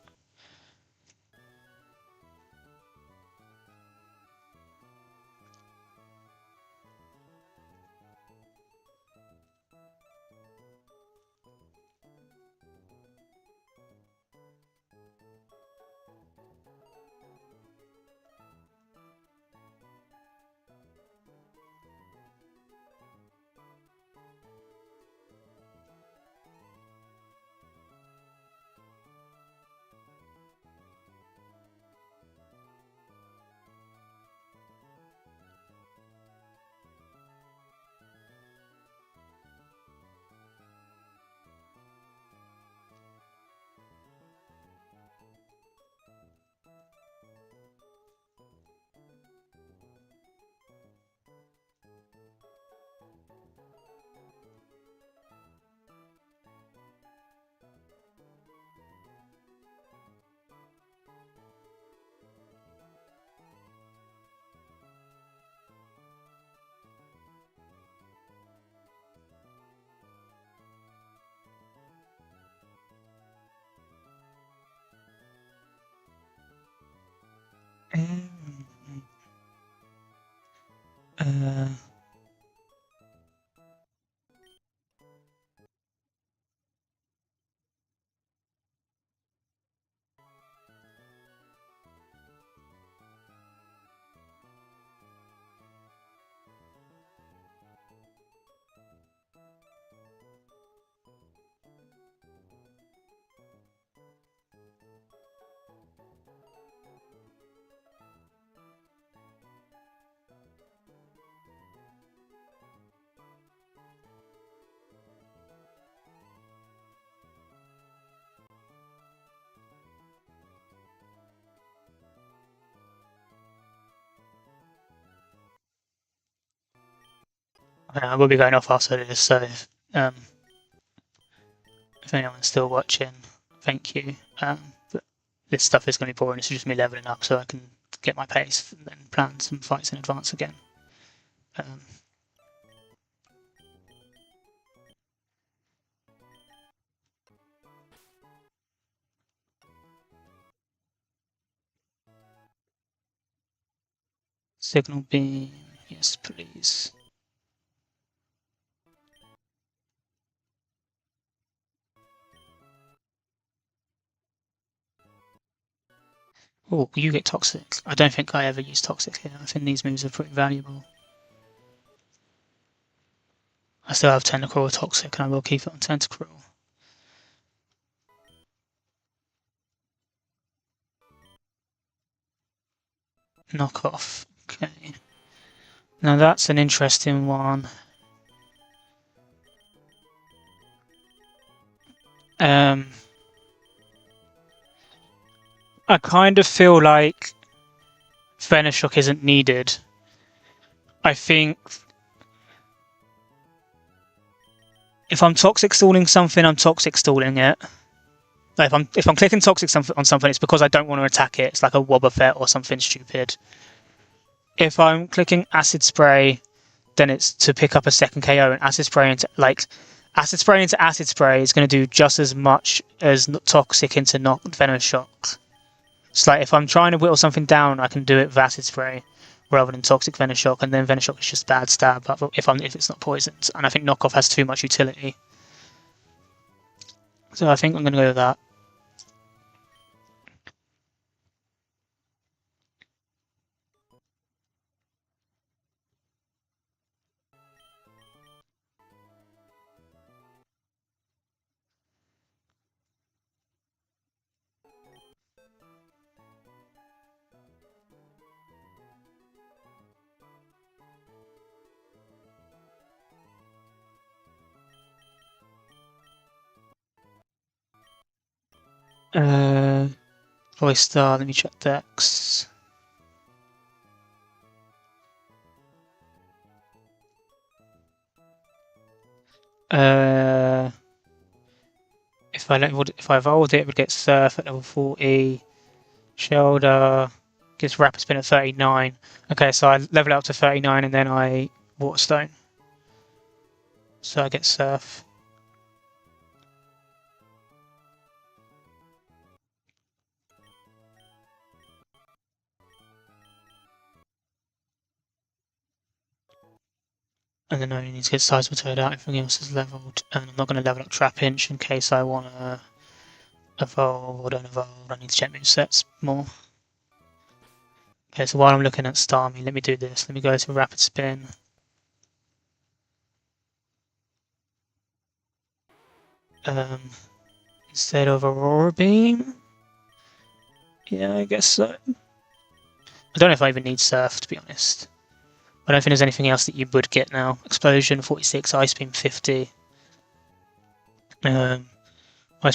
I will be going off after this, so if anyone's still watching, thank you. But this stuff is going to be boring. It's just me leveling up so I can get my pace and then plan some fights in advance again. Signal beam, yes, please. Oh, you get toxic. I don't think I ever use toxic here. I think these moves are pretty valuable. I still have Tentacruel toxic, and I will keep it on Tentacruel. Knock off. Okay. Now that's an interesting one. I kind of feel like Venoshock isn't needed. I think if I'm toxic stalling something, I'm toxic stalling it. Like if I'm clicking toxic on something, it's because I don't want to attack it. It's like a Wobbuffet or something stupid. If I'm clicking acid spray, then it's to pick up a second KO, and acid spray into acid spray is going to do just as much as toxic into Venoshock. It's like if I'm trying to whittle something down, I can do it with acid spray rather than toxic Venoshock, and then Venoshock is just bad stab. But if it's not poisoned, and I think knockoff has too much utility, so I think I'm going to go with that. Cloister, let me check decks. If I evolved it, it would get Surf at level 40. Shelter gets Rapid Spin at 39. Okay, so I level it up to 39 and then I Waterstone. So I get Surf. And then I only need to get Seismic Toad out, everything else is leveled. And I'm not going to level up Trapinch in case I want to evolve or don't evolve. I need to check move sets more. Okay, so while I'm looking at Starmie, let me do this. Let me go to Rapid Spin. Instead of Aurora Beam. Yeah, I guess so. I don't know if I even need Surf, to be honest. I don't think there's anything else that you would get now. Explosion 46, Ice Beam 50. Ice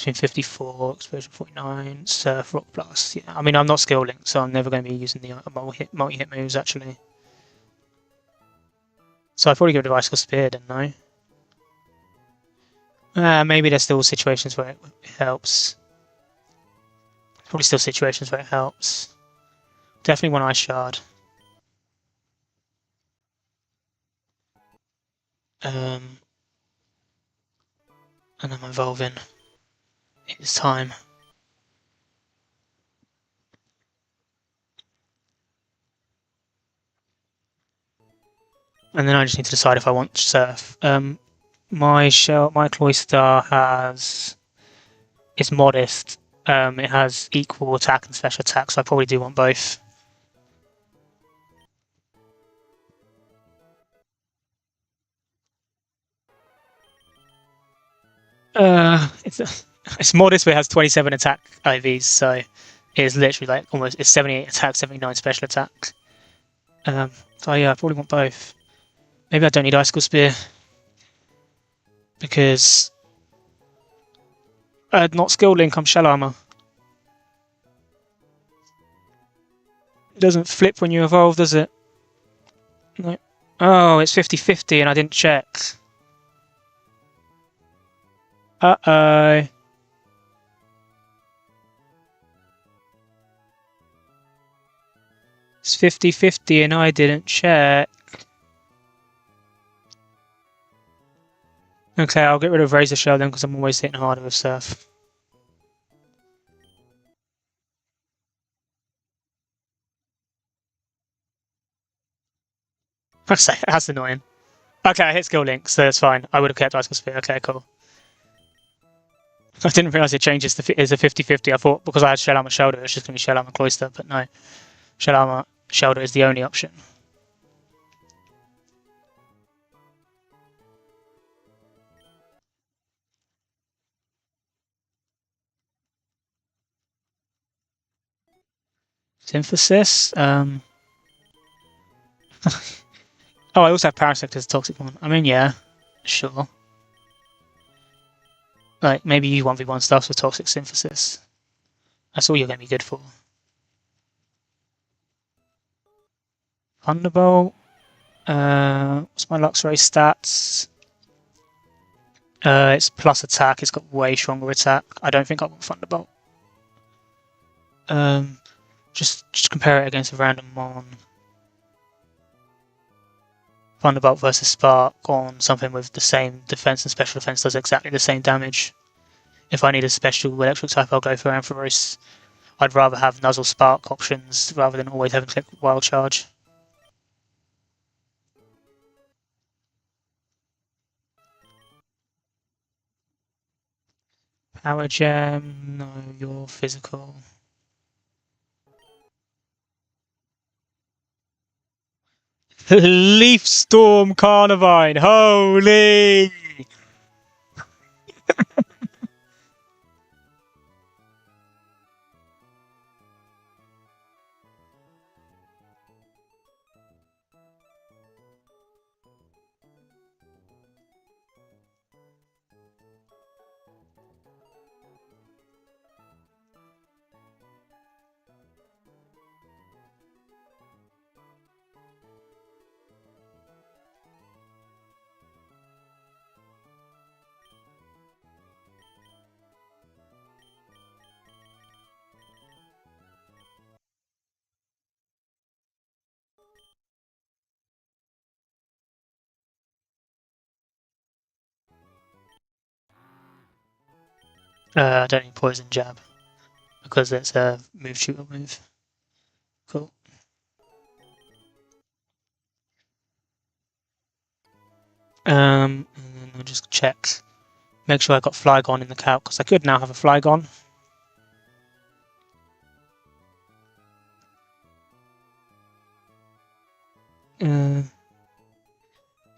Beam 54, Explosion 49, Surf, Rock Blast. Yeah, I mean, I'm not skill linked, so I'm never going to be using the multi-hit moves, actually. So I probably go to Icicle Spear, didn't I? Maybe there's still situations where it helps. Probably still situations where it helps. Definitely one Ice Shard. And I'm evolving. It's time. And then I just need to decide if I want Surf. My Cloister it's modest. It has equal attack and special attack, so I probably do want both. It's modest, but it has 27 attack IVs, so it is literally like it's 78 attack, 79 special attack. So yeah, I probably want both. Maybe I don't need Icicle Spear because not skill link. I'm Shell Armor. It doesn't flip when you evolve, does it? No. Oh, it's 50-50 and I didn't check. Uh-oh. It's 50-50 and I didn't check. Okay, I'll get rid of Razor Shell then because I'm always hitting harder with Surf. That's annoying. Okay, I hit skill link, so that's fine. I would have kept Icicle Spear. Okay, cool. I didn't realise it changes is a 50-50. I thought because I had Shell Armor Shoulder, it's just going to be Shell Armor Cloister, but no. Shell Armor Shoulder is the only option. Synthesis. Oh, I also have Parasect as a toxic one. I mean, yeah, sure. Like, maybe you 1v1 stuff with Toxic Synthesis. That's all you're going to be good for. Thunderbolt. What's my Luxray stats? It's plus attack. It's got way stronger attack. I don't think I want Thunderbolt. Just compare it against a random mon. Thunderbolt versus Spark on something with the same defense and special defense does exactly the same damage. If I need a special electric type, I'll go for Ampharos. I'd rather have Nuzzle Spark options rather than always having to click Wild Charge. Power Gem, no, you're physical. Leaf Storm Carnivine, holy! I don't need poison jab because it's a move shooter move. Cool. And then I'll just check. Make sure I got Flygon in the calc because I could now have a Flygon.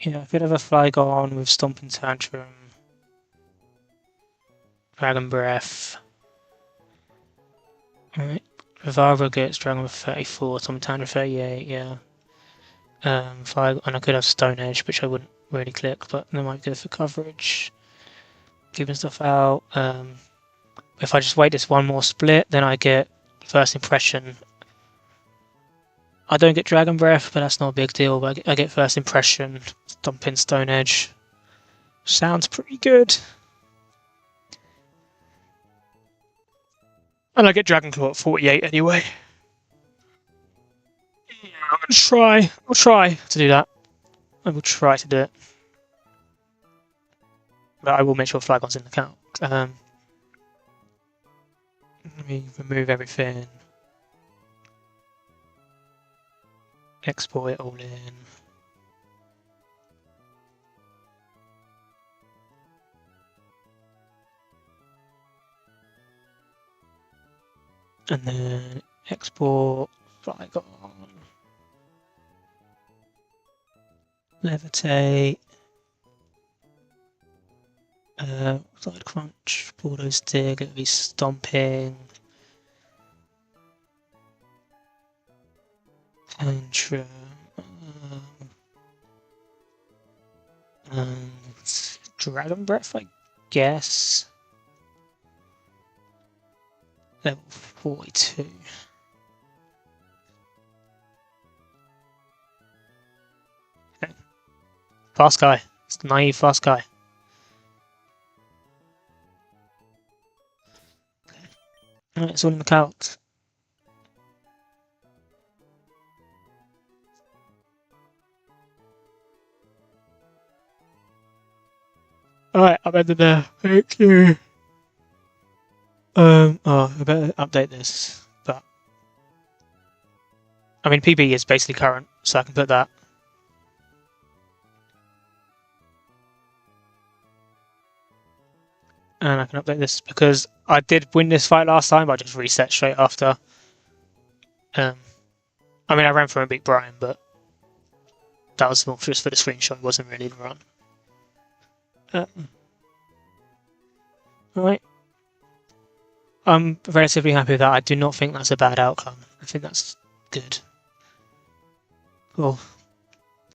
Yeah, I could have a Flygon with Stomping Tantrum, Dragon Breath. Alright. Revival gets Dragon Breath 34, Stomping Tantrum 38, yeah. And I could have Stone Edge, which I wouldn't really click, but they might be good for coverage. Keeping stuff out. If I just wait this one more split, then I get First Impression. I don't get Dragon Breath, but that's not a big deal. But I get First Impression, Stomping Stone Edge. Sounds pretty good. And I get Dragon Claw at 48 anyway. Yeah, I'm gonna try. I'll try to do that. I will try to do it. But I will make sure Flygon's in the count. Let me remove everything. Export it all in. And then export Flygon. Levitate. Side crunch. Bulldoze dig. It'll be stomping. Tantrum. Dragon Breath, I guess. Level 42. Okay. Fast guy. It's a naive fast guy. Okay. Alright, it's all in the calc. Alright, I'm ended there. Thank you. I better update this, but I mean PB is basically current, so I can put that. And I can update this because I did win this fight last time, but I just reset straight after. I mean, I ran through and beat Brian, but that was more just for the screenshot. It wasn't really the run. Alright. I'm relatively happy with that. I do not think that's a bad outcome. I think that's good. Cool.